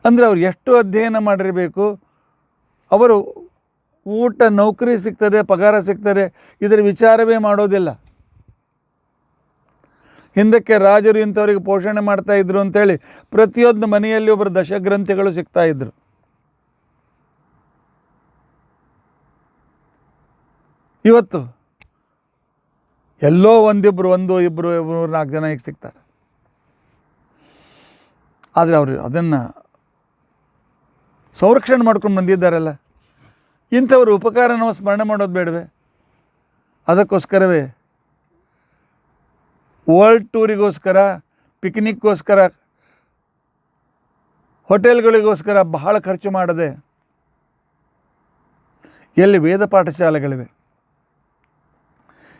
ಅಂದರೆ ಅವರು ಎಷ್ಟು ಅಧ್ಯಯನ ಮಾಡಿರಬೇಕು. ಅವರು ಊಟ, ನೌಕರಿ ಸಿಗ್ತದೆ, ಪಗಾರ ಸಿಗ್ತದೆ, ಇದರ ವಿಚಾರವೇ ಮಾಡೋದಿಲ್ಲ. ಹಿಂದಕ್ಕೆ ರಾಜರು ಇಂಥವರಿಗೆ ಪೋಷಣೆ ಮಾಡ್ತಾಯಿದ್ರು ಅಂಥೇಳಿ ಪ್ರತಿಯೊಂದು ಮನೆಯಲ್ಲಿ ಒಬ್ಬರು ದಶಗ್ರಂಥಿಗಳು ಸಿಗ್ತಾಯಿದ್ರು. ಇವತ್ತು ಎಲ್ಲೋ ಒಂದಿಬ್ಬರು, 1, 2, 3, 4 ಜನ ಈಗ ಸಿಗ್ತಾರೆ. ಆದರೆ ಅವರು ಅದನ್ನು ಸಂರಕ್ಷಣೆ ಮಾಡ್ಕೊಂಡು ಬಂದಿದ್ದಾರಲ್ಲ, ಇಂಥವರು ಉಪಕಾರ ನಾವು ಸ್ಮರಣೆ ಮಾಡೋದು ಬೇಡವೇ? ಅದಕ್ಕೋಸ್ಕರವೇ ವರ್ಲ್ಡ್ ಟೂರಿಗೋಸ್ಕರ, ಪಿಕ್ನಿಕ್ಗೋಸ್ಕರ, ಹೋಟೆಲ್ಗಳಿಗೋಸ್ಕರ ಬಹಳ ಖರ್ಚು ಮಾಡದೆ ಎಲ್ಲಿ ವೇದ ಪಾಠಶಾಲೆಗಳಿವೆ,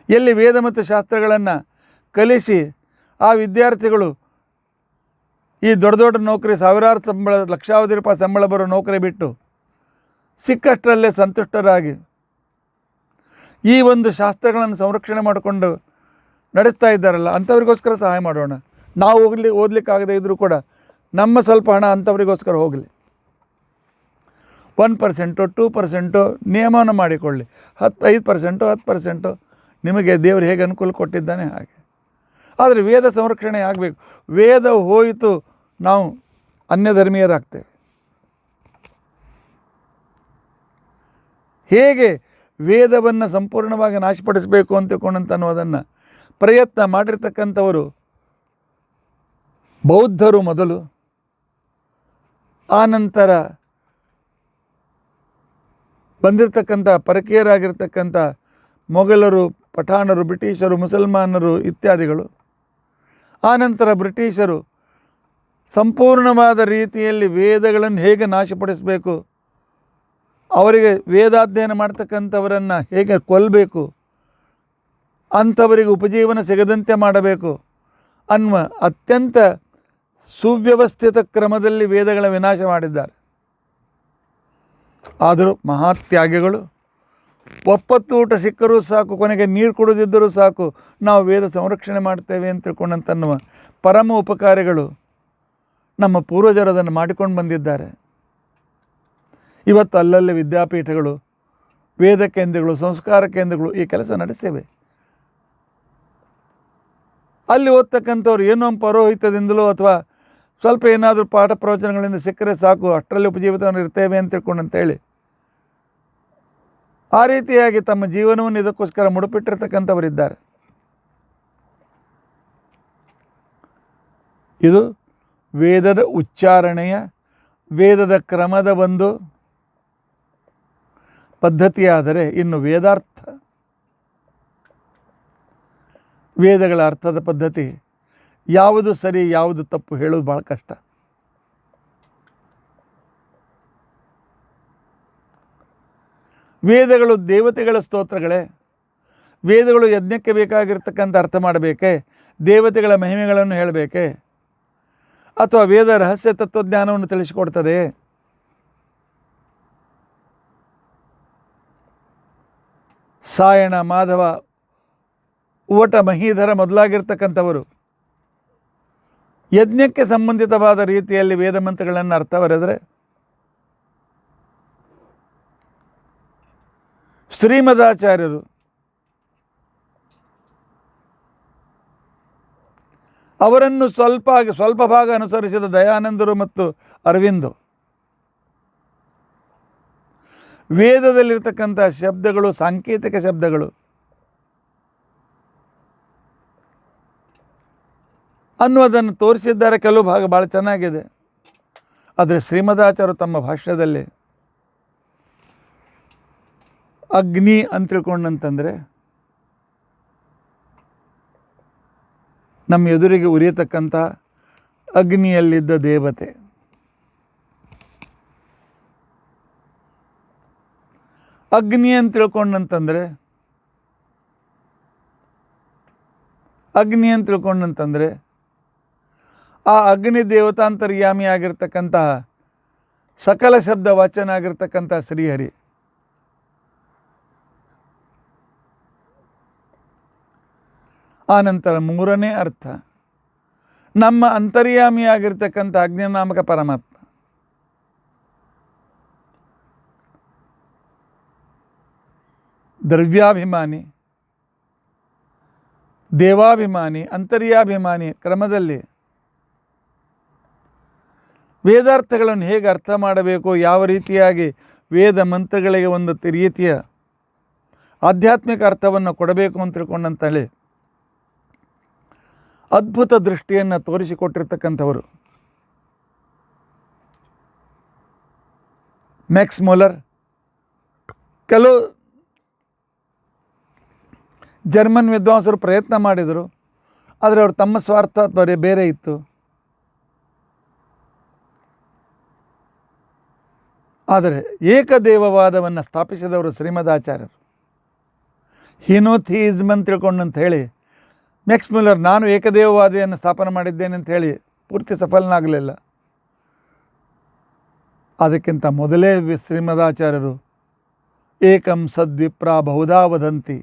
ಎಲ್ಲಿ ವೇದ ಮತ್ತು ಶಾಸ್ತ್ರಗಳನ್ನು ಕಲಿಸಿ ಆ ವಿದ್ಯಾರ್ಥಿಗಳು ಈ ದೊಡ್ಡ ದೊಡ್ಡ ನೌಕರಿ, ಸಾವಿರಾರು ಸಂಬಳ, ಲಕ್ಷಾವಧಿ ರೂಪಾಯಿ ಸಂಬಳ ಬರೋ ನೌಕರಿ ಬಿಟ್ಟು ಸಿಕ್ಕಷ್ಟರಲ್ಲೇ ಸಂತುಷ್ಟರಾಗಿ ಈ ಒಂದು ಶಾಸ್ತ್ರಗಳನ್ನು ಸಂರಕ್ಷಣೆ ಮಾಡಿಕೊಂಡು ನಡೆಸ್ತಾ ಇದ್ದಾರಲ್ಲ ಅಂಥವ್ರಿಗೋಸ್ಕರ ಸಹಾಯ ಮಾಡೋಣ. ನಾವು ಓದಲಿಕ್ಕಾಗದೇ ಇದ್ದರೂ ಕೂಡ ನಮ್ಮ ಸ್ವಲ್ಪ ಹಣ ಅಂಥವರಿಗೋಸ್ಕರ ಹೋಗಲಿ. 1%, 2% ನಿಯಮವನ್ನು ಮಾಡಿಕೊಳ್ಳಿ. 5%, 10% ನಿಮಗೆ ದೇವರು ಹೇಗೆ ಅನುಕೂಲ ಕೊಟ್ಟಿದ್ದಾನೆ ಹಾಗೆ. ಆದರೆ ವೇದ ಸಂರಕ್ಷಣೆ ಆಗಬೇಕು. ವೇದ ಹೋಯಿತು, ನಾವು ಅನ್ಯಧರ್ಮೀಯರಾಗ್ತೇವೆ. ಹೇಗೆ ವೇದವನ್ನು ಸಂಪೂರ್ಣವಾಗಿ ನಾಶಪಡಿಸಬೇಕು ಅಂತಕೊಂಡಂತ ಅನ್ನೋದನ್ನು ಪ್ರಯತ್ನ ಮಾಡಿರ್ತಕ್ಕಂಥವರು ಬೌದ್ಧರು ಮೊದಲು, ಆನಂತರ ಬಂದಿರತಕ್ಕಂಥ ಪರಕೀಯರಾಗಿರ್ತಕ್ಕಂಥ ಮೊಘಲರು, ಪಠಾಣರು, ಬ್ರಿಟಿಷರು, ಮುಸಲ್ಮಾನರು ಇತ್ಯಾದಿಗಳು. ಆನಂತರ ಬ್ರಿಟಿಷರು ಸಂಪೂರ್ಣವಾದ ರೀತಿಯಲ್ಲಿ ವೇದಗಳನ್ನು ಹೇಗೆ ನಾಶಪಡಿಸಬೇಕು, ಅವರಿಗೆ ವೇದಾಧ್ಯಯನ ಮಾಡ್ತಕ್ಕಂಥವರನ್ನು ಹೇಗೆ ಕೊಲ್ಲಬೇಕು, ಅಂಥವರಿಗೆ ಉಪಜೀವನ ಸಿಗದಂತೆ ಮಾಡಬೇಕು ಅನ್ನುವ ಅತ್ಯಂತ ಸುವ್ಯವಸ್ಥಿತ ಕ್ರಮದಲ್ಲಿ ವೇದಗಳ ವಿನಾಶ ಮಾಡಿದ್ದಾರೆ. ಆದರೂ ಮಹಾತ್ಯಾಗಿಗಳು ಒಪ್ಪತ್ತು ಊಟ ಸಿಕ್ಕರೂ ಸಾಕು, ಕೊನೆಗೆ ನೀರು ಕುಡಿದಿದ್ದರೂ ಸಾಕು, ನಾವು ವೇದ ಸಂರಕ್ಷಣೆ ಮಾಡ್ತೇವೆ ಅಂತ ತಿಳ್ಕೊಂಡಂತನ್ನುವ ಪರಮ ಉಪಕಾರಿಗಳು ನಮ್ಮ ಪೂರ್ವಜರು ಅದನ್ನು ಮಾಡಿಕೊಂಡು ಬಂದಿದ್ದಾರೆ. ಇವತ್ತು ಅಲ್ಲಲ್ಲಿ ವಿದ್ಯಾಪೀಠಗಳು, ವೇದ ಕೇಂದ್ರಗಳು, ಸಂಸ್ಕಾರ ಕೇಂದ್ರಗಳು ಈ ಕೆಲಸ ನಡೆಸಿವೆ. ಅಲ್ಲಿ ಓದ್ತಕ್ಕಂಥವ್ರು ಏನೋ ಪೌರೋಹಿತ್ಯದಿಂದಲೋ ಅಥವಾ ಸ್ವಲ್ಪ ಏನಾದರೂ ಪಾಠ ಪ್ರವಚನಗಳಿಂದ ಸಿಕ್ಕರೆ ಸಾಕು, ಅಷ್ಟರಲ್ಲಿ ಉಪಜೀವಿತವನ್ನು ಇರ್ತೇವೆ ಅಂತ ತಿಳ್ಕೊಂಡಂತೇಳಿ ಆ ರೀತಿಯಾಗಿ ತಮ್ಮ ಜೀವನವನ್ನು ಇದಕ್ಕೋಸ್ಕರ ಮುಡುಪಿಟ್ಟಿರ್ತಕ್ಕಂಥವರಿದ್ದಾರೆ. ಇದು ವೇದದ ಉಚ್ಚಾರಣೆಯ, ವೇದದ ಕ್ರಮದ ಒಂದು ಪದ್ಧತಿಯಾದರೆ, ಇನ್ನು ವೇದಾರ್ಥ, ವೇದಗಳ ಅರ್ಥದ ಪದ್ಧತಿ ಯಾವುದು ಸರಿ ಯಾವುದು ತಪ್ಪು ಹೇಳೋದು ಭಾಳ ಕಷ್ಟ. ವೇದಗಳು ದೇವತೆಗಳ ಸ್ತೋತ್ರಗಳೇ? ವೇದಗಳು ಯಜ್ಞಕ್ಕೆ ಬೇಕಾಗಿರ್ತಕ್ಕಂಥ ಅರ್ಥ ಮಾಡಬೇಕೇ? ದೇವತೆಗಳ ಮಹಿಮೆಗಳನ್ನು ಹೇಳಬೇಕೇ? ಅಥವಾ ವೇದ ರಹಸ್ಯ ತತ್ವಜ್ಞಾನವನ್ನು ತಿಳಿಸಿಕೊಡ್ತದೆ? ಸಾಯಣ, ಮಾಧವ, ಉವಟ, ಮಹೀಧರ ಮೊದಲಾಗಿರ್ತಕ್ಕಂಥವರು ಯಜ್ಞಕ್ಕೆ ಸಂಬಂಧಿತವಾದ ರೀತಿಯಲ್ಲಿ ವೇದ ಮಂತ್ರಗಳನ್ನು ಅರ್ಥ ಬರೆದರೆ, ಶ್ರೀಮದಾಚಾರ್ಯರು ಅವರನ್ನು ಸ್ವಲ್ಪ ಭಾಗ ಅನುಸರಿಸಿದ ದಯಾನಂದರು ಮತ್ತು ಅರವಿಂದರು ವೇದದಲ್ಲಿರ್ತಕ್ಕಂಥ ಶಬ್ದಗಳು ಸಾಂಕೇತಿಕ ಶಬ್ದಗಳು ಅನ್ನುವುದನ್ನು ತೋರಿಸಿದ್ದಾರೆ. ಕೆಲವು ಭಾಗ ಭಾಳ ಚೆನ್ನಾಗಿದೆ. ಆದರೆ ಶ್ರೀಮದಾಚಾರ್ಯರು ತಮ್ಮ ಭಾಷ್ಯದಲ್ಲಿ ಅಗ್ನಿ ಅಂತ ತಿಳ್ಕೊಂಡಂತಂದರೆ ನಮ್ಮ ಎದುರಿಗೆ ಉರಿಯತಕ್ಕಂಥ ಅಗ್ನಿಯಲ್ಲಿದ್ದ ದೇವತೆ. ಅಗ್ನಿ ಅಂತ ತಿಳ್ಕೊಂಡಂತಂದರೆ ಆ ಅಗ್ನಿ ದೇವತಾಂತರ್ಯಾಮಿ ಆಗಿರ್ತಕ್ಕಂತಹ ಸಕಲ ಶಬ್ದ ವಾಚನ ಆಗಿರ್ತಕ್ಕಂಥ ಶ್ರೀಹರಿ. ಆನಂತರ ಮೂರನೇ ಅರ್ಥ ನಮ್ಮ ಅಂತರ್ಯಾಮಿಯಾಗಿರ್ತಕ್ಕಂಥ ಅಗ್ನಿನಾಮಕ ಪರಮಾತ್ಮ. ದ್ರವ್ಯಾಭಿಮಾನಿ, ದೇವಾಭಿಮಾನಿ, ಅಂತರ್ಯಾಭಿಮಾನಿ ಕ್ರಮದಲ್ಲಿ ವೇದಾರ್ಥಗಳನ್ನು ಹೇಗೆ ಅರ್ಥ ಮಾಡಬೇಕು, ಯಾವ ರೀತಿಯಾಗಿ ವೇದ ಮಂತ್ರಗಳಿಗೆ ಒಂದು ರೀತಿಯ ಆಧ್ಯಾತ್ಮಿಕ ಅರ್ಥವನ್ನು ಕೊಡಬೇಕು ಅಂತ ತಿಳ್ಕೊಂಡಂತೇಳಿ ಅದ್ಭುತ ದೃಷ್ಟಿಯನ್ನು ತೋರಿಸಿಕೊಟ್ಟಿರ್ತಕ್ಕಂಥವರು ಮ್ಯಾಕ್ಸ್ ಮುಲ್ಲರ್. ಕೆಲವು ಜರ್ಮನ್ ವಿದ್ವಾಂಸರು ಪ್ರಯತ್ನ ಮಾಡಿದರು, ಆದರೆ ಅವರು ತಮ್ಮ ಸ್ವಾರ್ಥ ಬೇರೆ ಇತ್ತು. ಆದರೆ ಏಕದೇವವಾದವನ್ನು ಸ್ಥಾಪಿಸಿದವರು ಶ್ರೀಮದಾಚಾರ್ಯರು. ಹಿನೋಥಿಯಿಸಮ್ ಅಂತ ತಿಳ್ಕೊಂಡಂತ ಹೇಳಿ ಮ್ಯಾಕ್ಸ್ ಮುಲ್ಲರ್ ನಾನು ಏಕದೇವವಾದಿಯನ್ನು ಸ್ಥಾಪನೆ ಮಾಡಿದ್ದೇನೆ ಅಂತ ಹೇಳಿ ಪೂರ್ತಿ ಸಫಲನಾಗಲಿಲ್ಲ. ಅದಕ್ಕಿಂತ ಮೊದಲೇ ಶ್ರೀಮದಾಚಾರ್ಯರು ಏಕಂ ಸದ್ವಿಪ್ರ ಬಹುಧಾ ವದಂತಿ,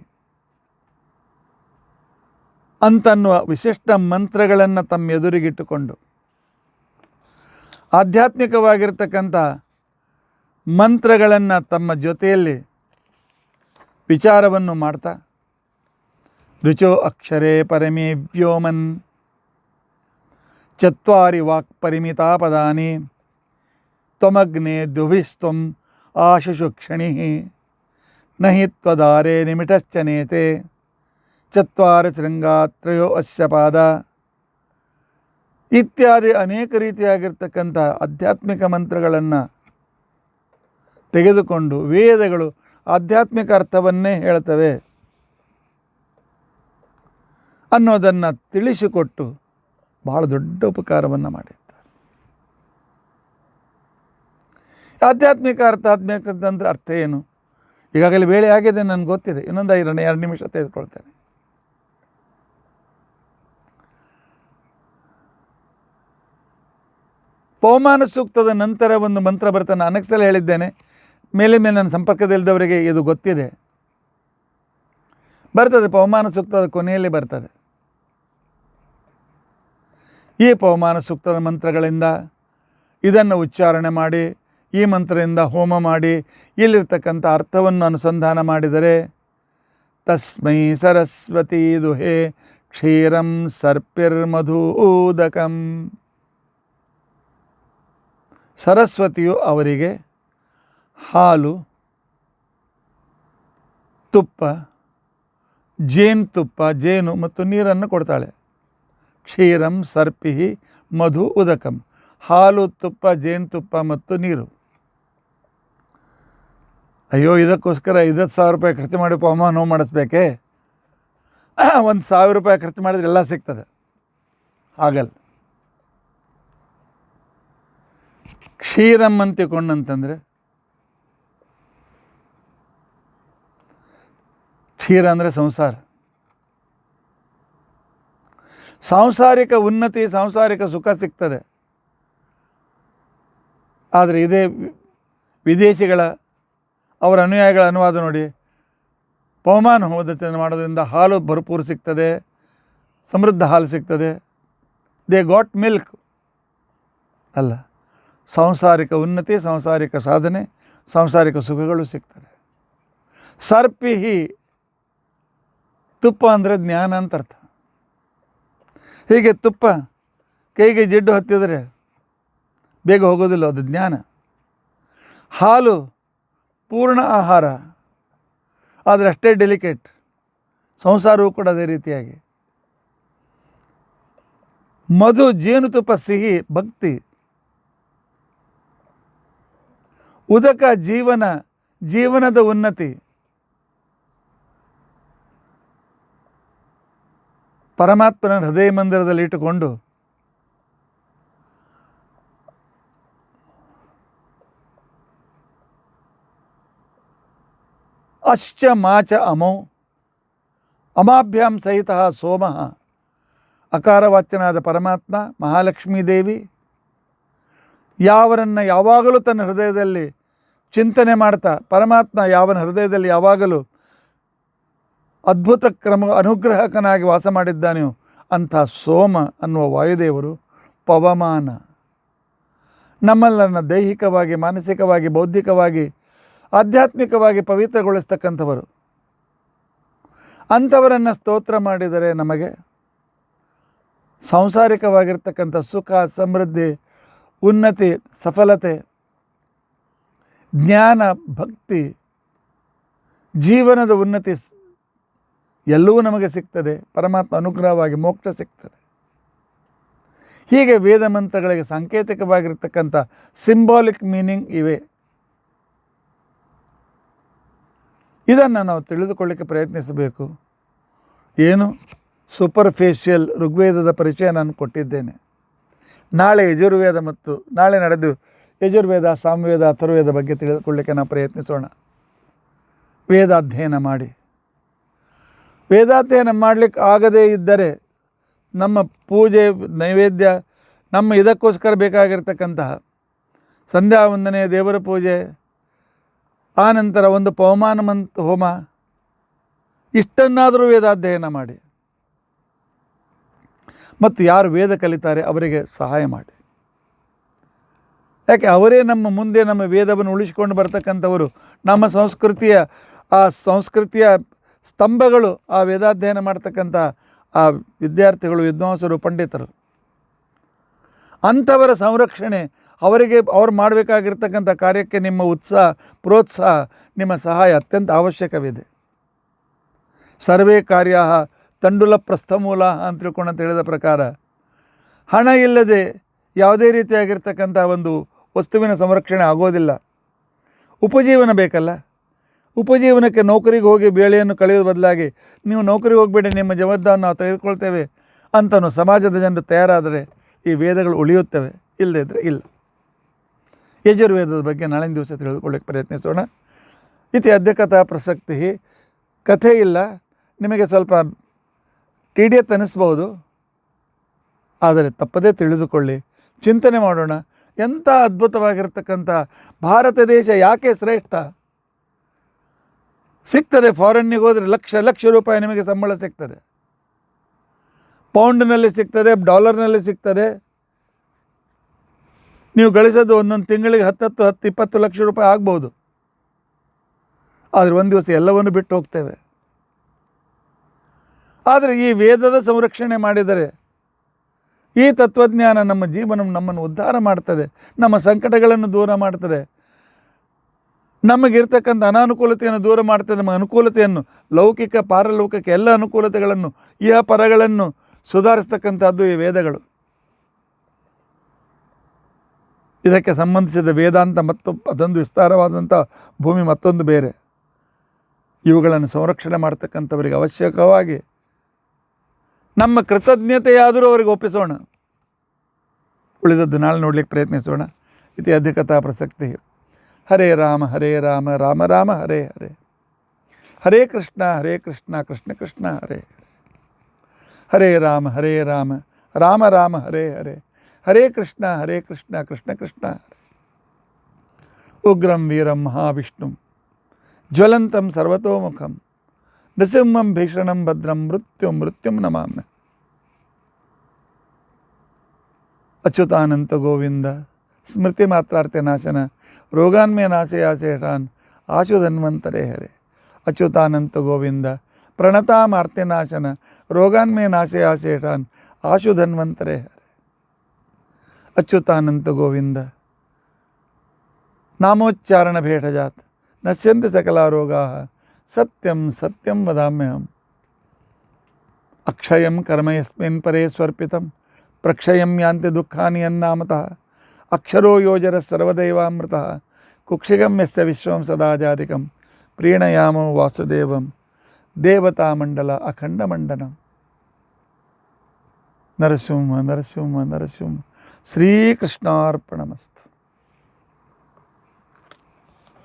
ಅಂತನ್ನುವ ವಿಶಿಷ್ಟ ಮಂತ್ರಗಳನ್ನು ತಮ್ಮ ಎದುರಿಗಿಟ್ಟುಕೊಂಡು ಆಧ್ಯಾತ್ಮಿಕವಾಗಿರ್ತಕ್ಕಂಥ ಮಂತ್ರಗಳನ್ನು ತಮ್ಮ ಜೊತೆಯಲ್ಲಿ ವಿಚಾರವನ್ನು ಮಾಡ್ತಾ ರುಚೋ ಅಕ್ಷರೇ ಪರಮೇ ವ್ಯೋಮನ್ ಚತ್ವಾರಿ ವಾಕ್ ಪರಿಮಿತಾ ಪದಾನಿ ತ್ವಮಗ್ನೆ ದ್ಯುಭಿಸ್ತ್ವಂ ಆಶುಷು ಕ್ಷಣಿ ನಹಿ ತ್ವದಾರೆ ನಿಮಿಷಶ್ಚನೇತೆ ಚತ್ವಾರ ಶೃಂಗಾತ್ರಯೋ ಅಸ್ಯ ಪಾದ ಇತ್ಯಾದಿ ಅನೇಕ ರೀತಿಯಾಗಿರ್ತಕ್ಕಂಥ ಆಧ್ಯಾತ್ಮಿಕ ಮಂತ್ರಗಳನ್ನು ತೆಗೆದುಕೊಂಡು ವೇದಗಳು ಆಧ್ಯಾತ್ಮಿಕ ಅರ್ಥವನ್ನೇ ಹೇಳ್ತವೆ ಅನ್ನೋದನ್ನು ತಿಳಿಸಿಕೊಟ್ಟು ಬಹಳ ದೊಡ್ಡ ಉಪಕಾರವನ್ನು ಮಾಡಿದ್ದಾರೆ. ಆಧ್ಯಾತ್ಮಿಕ ಆಧ್ಯಾತ್ಮಿಕದಂದ್ರೆ ಅರ್ಥ ಏನು? ಈಗಾಗಲೇ ವೇಳೆ ಆಗಿದೆ, ನನಗೆ ಗೊತ್ತಿದೆ. ಇನ್ನೊಂದು 2 ನಿಮಿಷ ತೆಗೆದುಕೊಳ್ತೇನೆ. ಪವಮಾನ ಸೂಕ್ತದ ನಂತರ ಒಂದು ಮಂತ್ರ ಬರ್ತಾನೆ. ಅನೇಕ ಸಲ ಹೇಳಿದ್ದೇನೆ. ಮೇಲೆ ನನ್ನ ಸಂಪರ್ಕದಲ್ಲಿದ್ದವರಿಗೆ ಇದು ಗೊತ್ತಿದೆ. ಬರ್ತದೆ, ಪವಮಾನ ಸೂಕ್ತದ ಕೊನೆಯಲ್ಲಿ ಬರ್ತದೆ. ಈ ಪವಮಾನ ಸೂಕ್ತದ ಮಂತ್ರಗಳಿಂದ ಇದನ್ನು ಉಚ್ಚಾರಣೆ ಮಾಡಿ, ಈ ಮಂತ್ರದಿಂದ ಹೋಮ ಮಾಡಿ, ಇಲ್ಲಿರ್ತಕ್ಕಂಥ ಅರ್ಥವನ್ನು ಅನುಸಂಧಾನ ಮಾಡಿದರೆ ತಸ್ಮೈ ಸರಸ್ವತಿ ದುಹೇ ಕ್ಷೀರಂ ಸರ್ಪಿರ್ಮಧೂದಕಂ. ಸರಸ್ವತಿಯು ಅವರಿಗೆ ಹಾಲು, ತುಪ್ಪ, ಜೇನುತುಪ್ಪ, ಜೇನು ಮತ್ತು ನೀರನ್ನು ಕೊಡ್ತಾಳೆ. ಕ್ಷೀರಂ ಸರ್ಪಿ ಮಧು ಉದಕಂ. ಹಾಲು, ತುಪ್ಪ, ಜೇನುತುಪ್ಪ ಮತ್ತು ನೀರು. ಅಯ್ಯೋ, ಇದಕ್ಕೋಸ್ಕರ 50,000 ರೂಪಾಯಿ ಖರ್ಚು ಮಾಡಿ ಪವಮಾನ ಹೋಮ ಮಾಡಿಸ್ಬೇಕೇ? 1,000 ರೂಪಾಯಿ ಖರ್ಚು ಮಾಡಿದ್ರೆ ಎಲ್ಲ ಸಿಗ್ತದೆ. ಆಗಲ್ಲ. ಕ್ಷೀರಂ ಅಂತಿಕೊಂಡಂತಂದರೆ ಕ್ಷೀರ ಅಂದರೆ ಸಂಸಾರ. ಸಾಂಸಾರಿಕ ಉನ್ನತಿ, ಸಾಂಸಾರಿಕ ಸುಖ ಸಿಗ್ತದೆ. ಆದರೆ ಇದೇ ವಿದೇಶಿಗಳ ಅವರ ಅನುಯಾಯಿಗಳ ಅನುವಾದ ನೋಡಿ. ಪವಮಾನ ಹೋಮವನ್ನು ಮಾಡೋದ್ರಿಂದ ಹಾಲು ಭರಪೂರ ಸಿಗ್ತದೆ, ಸಮೃದ್ಧ ಹಾಲು ಸಿಗ್ತದೆ. ದೇ ಗಾಟ್ ಮಿಲ್ಕ್ ಅಲ್ಲ, ಸಾಂಸಾರಿಕ ಉನ್ನತಿ, ಸಾಂಸಾರಿಕ ಸಾಧನೆ, ಸಾಂಸಾರಿಕ ಸುಖಗಳು ಸಿಗ್ತದೆ. ಸರ್ಪಿಹಿ, ತುಪ್ಪ ಅಂದರೆ ಜ್ಞಾನ ಅಂತ ಅರ್ಥ. ಹೀಗೆ ತುಪ್ಪ ಕೈಗೆ ಜಿಡ್ಡು ಹತ್ತಿದರೆ ಬೇಗ ಹೋಗೋದಿಲ್ಲ, ಅದು ಜ್ಞಾನ. ಹಾಲು ಪೂರ್ಣ ಆಹಾರ, ಆದರೆ ಅಷ್ಟೇ ಡೆಲಿಕೇಟ್. ಸಂಸಾರವೂ ಕೂಡ ಅದೇ ರೀತಿಯಾಗಿ. ಮಧು, ಜೇನುತುಪ್ಪ ಸಿಹಿ, ಭಕ್ತಿ. ಉದಕ ಜೀವನದ ಉನ್ನತಿ. ಪರಮಾತ್ಮನ ಹೃದಯ ಮಂದಿರದಲ್ಲಿ ಇಟ್ಟುಕೊಂಡು ಅಶ್ಚ ಮಾಚ ಅಮೋ ಅಮಾಭ್ಯಾಂ ಸಹಿತ ಸೋಮ. ಅಕಾರವಾಚ್ಯನಾದ ಪರಮಾತ್ಮ, ಮಹಾಲಕ್ಷ್ಮೀ ದೇವಿ ಯಾವರನ್ನು ಯಾವಾಗಲೂ ತನ್ನ ಹೃದಯದಲ್ಲಿ ಚಿಂತನೆ ಮಾಡ್ತಾ, ಪರಮಾತ್ಮ ಯಾವನ ಹೃದಯದಲ್ಲಿ ಯಾವಾಗಲೂ ಅದ್ಭುತ ಅನುಗ್ರಹಕನಾಗಿ ವಾಸ ಮಾಡಿದ್ದಾನೆಯೋ ಅಂಥ ಸೋಮ ಅನ್ನುವ ವಾಯುದೇವರು ಪವಮಾನ. ನಮ್ಮೆಲ್ಲರನ್ನ ದೈಹಿಕವಾಗಿ, ಮಾನಸಿಕವಾಗಿ, ಬೌದ್ಧಿಕವಾಗಿ, ಆಧ್ಯಾತ್ಮಿಕವಾಗಿ ಪವಿತ್ರಗೊಳಿಸ್ತಕ್ಕಂಥವರು. ಅಂಥವರನ್ನು ಸ್ತೋತ್ರ ಮಾಡಿದರೆ ನಮಗೆ ಸಾಂಸಾರಿಕವಾಗಿರ್ತಕ್ಕಂಥ ಸುಖ, ಸಮೃದ್ಧಿ, ಉನ್ನತಿ, ಸಫಲತೆ, ಜ್ಞಾನ, ಭಕ್ತಿ, ಜೀವನದ ಉನ್ನತಿ ಎಲ್ಲವೂ ನಮಗೆ ಸಿಗ್ತದೆ. ಪರಮಾತ್ಮ ಅನುಗ್ರಹವಾಗಿ ಮೋಕ್ಷ ಸಿಗ್ತದೆ. ಹೀಗೆ ವೇದ ಮಂತ್ರಗಳಿಗೆ ಸಾಂಕೇತಿಕವಾಗಿರ್ತಕ್ಕಂಥ ಸಿಂಬಾಲಿಕ್ ಮೀನಿಂಗ್ ಇವೆ. ಇದನ್ನು ನಾವು ತಿಳಿದುಕೊಳ್ಳಿಕ್ಕೆ ಪ್ರಯತ್ನಿಸಬೇಕು. ಏನು ಸೂಪರ್ಫೇಷಿಯಲ್ ಋಗ್ವೇದದ ಪರಿಚಯ ನಾನು ಕೊಟ್ಟಿದ್ದೇನೆ. ನಾಳೆ ಯಜುರ್ವೇದ ಮತ್ತು ನಾಳೆ ನಡೆದು ಯಜುರ್ವೇದ, ಸಾಮವೇದ, ಅಥರ್ವೇದ ಬಗ್ಗೆ ತಿಳಿದುಕೊಳ್ಳಿಕ್ಕೆ ನಾವು ಪ್ರಯತ್ನಿಸೋಣ. ವೇದಾಧ್ಯಯನ ಮಾಡಿ, ವೇದಾಧ್ಯಯನ ಮಾಡಲಿಕ್ಕೆ ಆಗದೇ ಇದ್ದರೆ ನಮ್ಮ ಪೂಜೆ, ನೈವೇದ್ಯ, ನಮ್ಮ ಇದಕ್ಕೋಸ್ಕರ ಬೇಕಾಗಿರ್ತಕ್ಕಂತಹ ಸಂಧ್ಯಾ ವಂದನೆ, ದೇವರ ಪೂಜೆ, ಆನಂತರ ಒಂದು ಪವಮಾನ ಹೋಮ, ಇಷ್ಟನ್ನಾದರೂ ವೇದಾಧ್ಯಯನ ಮಾಡಿ. ಮತ್ತು ಯಾರು ವೇದ ಕಲಿತಾರೆ ಅವರಿಗೆ ಸಹಾಯ ಮಾಡಿ. ಯಾಕೆ ಅವರೇ ನಮ್ಮ ಮುಂದೆ ನಮ್ಮ ವೇದವನ್ನು ಉಳಿಸಿಕೊಂಡು ಬರ್ತಕ್ಕಂಥವರು. ನಮ್ಮ ಸಂಸ್ಕೃತಿಯ ಸ್ತಂಭಗಳು ಆ ವೇದಾಧ್ಯಯನ ಮಾಡ್ತಕ್ಕಂಥ ಆ ವಿದ್ಯಾರ್ಥಿಗಳು, ವಿದ್ವಾಂಸರು, ಪಂಡಿತರು. ಅಂಥವರ ಸಂರಕ್ಷಣೆ, ಅವ್ರು ಮಾಡಬೇಕಾಗಿರ್ತಕ್ಕಂಥ ಕಾರ್ಯಕ್ಕೆ ನಿಮ್ಮ ಉತ್ಸಾಹ, ಪ್ರೋತ್ಸಾಹ, ನಿಮ್ಮ ಸಹಾಯ ಅತ್ಯಂತ ಅವಶ್ಯಕವಿದೆ. ಸರ್ವೇ ಕಾರ್ಯ ತಂಡುಲ ಪ್ರಸ್ಥಮೂಲ ಅಂತ ತಿಳ್ಕೊಂಡಂತ ಹೇಳಿದ ಪ್ರಕಾರ ಹಣ ಇಲ್ಲದೆ ಯಾವುದೇ ರೀತಿಯಾಗಿರ್ತಕ್ಕಂಥ ಒಂದು ವಸ್ತುವಿನ ಸಂರಕ್ಷಣೆ ಆಗೋದಿಲ್ಲ. ಉಪಜೀವನ ಬೇಕಲ್ಲ. ಉಪಜೀವನಕ್ಕೆ ನೌಕರಿಗೆ ಹೋಗಿ ಬೇಳೆಯನ್ನು ಕಳೆಯುವ ಬದಲಾಗಿ ನೀವು ನೌಕರಿಗೆ ಹೋಗಬೇಡಿ, ನಿಮ್ಮ ಜವಾಬ್ದಾರಿ ನಾವು ತೆಗೆದುಕೊಳ್ತೇವೆ ಅಂತನೂ ಸಮಾಜದ ಜನರು ತಯಾರಾದರೆ ಈ ವೇದಗಳು ಉಳಿಯುತ್ತವೆ, ಇಲ್ಲದೇ ಇದ್ದರೆ ಇಲ್ಲ. ಯಜುರ್ವೇದದ ಬಗ್ಗೆ ನಾಳಿನ ದಿವಸ ತಿಳಿದುಕೊಳ್ಳಕ್ಕೆ ಪ್ರಯತ್ನಿಸೋಣ. ಇತಿ ಅದ್ಯ ಕಥಾ ಪ್ರಸಕ್ತಿ. ಕಥೆ ಇಲ್ಲ, ನಿಮಗೆ ಸ್ವಲ್ಪ ಟಿಡಿಯತ್ ಅನ್ನಿಸ್ಬೋದು, ಆದರೆ ತಪ್ಪದೇ ತಿಳಿದುಕೊಳ್ಳಿ, ಚಿಂತನೆ ಮಾಡೋಣ. ಎಂಥ ಅದ್ಭುತವಾಗಿರ್ತಕ್ಕಂಥ ಭಾರತ ದೇಶ ಯಾಕೆ ಶ್ರೇಷ್ಠ? ಸಿಗ್ತದೆ, ಫಾರಿನ್ನಿಗೆ ಹೋದರೆ ಲಕ್ಷ ರೂಪಾಯಿ ನಿಮಗೆ ಸಂಬಳ ಸಿಗ್ತದೆ, ಪೌಂಡ್ನಲ್ಲಿ ಸಿಗ್ತದೆ, ಡಾಲರ್ನಲ್ಲಿ ಸಿಗ್ತದೆ. ನೀವು ಗಳಿಸೋದು ಒಂದೊಂದು ತಿಂಗಳಿಗೆ 10-20 ಲಕ್ಷ ರೂಪಾಯಿ ಆಗ್ಬೋದು. ಆದರೆ ಒಂದು ದಿವಸ ಎಲ್ಲವನ್ನು ಬಿಟ್ಟು ಹೋಗ್ತೇವೆ. ಆದರೆ ಈ ವೇದದ ಸಂರಕ್ಷಣೆ ಮಾಡಿದರೆ, ಈ ತತ್ವಜ್ಞಾನ ನಮ್ಮ ಜೀವನ, ನಮ್ಮನ್ನು ಉದ್ಧಾರ ಮಾಡ್ತದೆ, ನಮ್ಮ ಸಂಕಟಗಳನ್ನು ದೂರ ಮಾಡ್ತದೆ, ನಮಗಿರ್ತಕ್ಕಂಥ ಅನಾನುಕೂಲತೆಯನ್ನು ದೂರ ಮಾಡ್ತದೆ. ನಮ್ಮ ಅನುಕೂಲತೆಯನ್ನು, ಲೌಕಿಕ ಪಾರಲೌಕಿಕ ಎಲ್ಲ ಅನುಕೂಲತೆಗಳನ್ನು, ಇಹ ಪರಗಳನ್ನು ಸುಧಾರಿಸ್ತಕ್ಕಂಥದ್ದು ಈ ವೇದಗಳು. ಇದಕ್ಕೆ ಸಂಬಂಧಿಸಿದ ವೇದಾಂತ ಮತ್ತು ಅದೊಂದು ವಿಸ್ತಾರವಾದಂಥ ಭೂಮಿ ಮತ್ತೊಂದು ಬೇರೆ. ಇವುಗಳನ್ನು ಸಂರಕ್ಷಣೆ ಮಾಡ್ತಕ್ಕಂಥವರಿಗೆ ಅವಶ್ಯಕವಾಗಿ ನಮ್ಮ ಕೃತಜ್ಞತೆಯಾದರೂ ಅವರಿಗೆ ಒಪ್ಪಿಸೋಣ. ಉಳಿದದ್ದು ನಾಳೆ ನೋಡಲಿಕ್ಕೆ ಪ್ರಯತ್ನಿಸೋಣ. ಇತಿ ಅದ್ಯ ಕಥಾ ಪ್ರಸಕ್ತಿ. ಹರೇ ರಾಮ ಹರೇ ರಾಮ ರಾಮ ರಾಮ ಹರೇ ಹರೇ. ಹರೇ ಕೃಷ್ಣ ಕೃಷ್ಣ ಕೃಷ್ಣ ಹರೇ ಹರೇ. ಹರೇ ರಾಮ ರಾಮ ರಾಮ ಹರೇ ಹರೇ. ಹರೇ ಕೃಷ್ಣ ಕೃಷ್ಣ ಕೃಷ್ಣ ಹರೇ. ಉಗ್ರಂ ವೀರಂ ಮಹಾವಿಷ್ಣುಂ ಜ್ವಲಂತಂ ಸರ್ವತೋಮುಖಂ ನೃಸಿಂಹಂ ಭೀಷಣಂ ಭದ್ರಂ ಮೃತ್ಯುಂ ನಮಾಮ್ಯ. ಅಚ್ಯುತಾನಂತ ಗೋವಿಂದ ಸ್ಮೃತಿ ಮಾತ್ರಾರ್ಥ ನಾಶನ ರೋಗಾನ್ಮೇ ನಾಶಯಾಶೇಷಾನ್ ಆಶು ಧನ್ವಂತರೇ ಹರೇ. ಅಚ್ಯುತಾನಂತ ಗೋವಿಂದ ಪ್ರಣತಾಮಾರ್ತೆ ನಾಶನ ರೋಗಾನ್ಮೇ ನಾಶಯಾಶೇಷಾನ್ ಆಶು ಧನ್ವಂತರೇ ಹರೇ. ಅಚ್ಯುತಾನಂತ ಗೋವಿಂದ ನಾಮೋಚ್ಚಾರಣ ಭೇಟಜಾತ್ ನಶ್ಯಂತಿ ಸಕಲ ರೋಗಾ ಸತ್ಯಂ ಸತ್ಯಂ ವದಾಮ್ಯಹಂ. ಅಕ್ಷಯಂ ಕರ್ಮ ಯಸ್ಮಿನ್ ಪರೇ ಸ್ವರ್ಪಿತಂ ಪ್ರಕ್ಷಯಂ ಯಾಂತಿ ದುಃಖಾನಿ ಯನ್ನಾಮತಃ. ಅಕ್ಷರೋ ಯೋಜರ ಸರ್ವದೈವಾಮೃತಃ ಕುಕ್ಷಿಗಂ ಯಸ್ಯ ವಿಶ್ವಂ ಸದಾ ಜಾತಿಕಂ ಪ್ರೀಣಯಾಮೋ ವಾಸುದೇವಂ ದೇವತಾಮಂಡಲ ಅಖಂಡಮಂಡನಂ. ನರಸಿಂಹ ಶ್ರೀಕೃಷ್ಣಾರ್ಪಣಮಸ್ತು.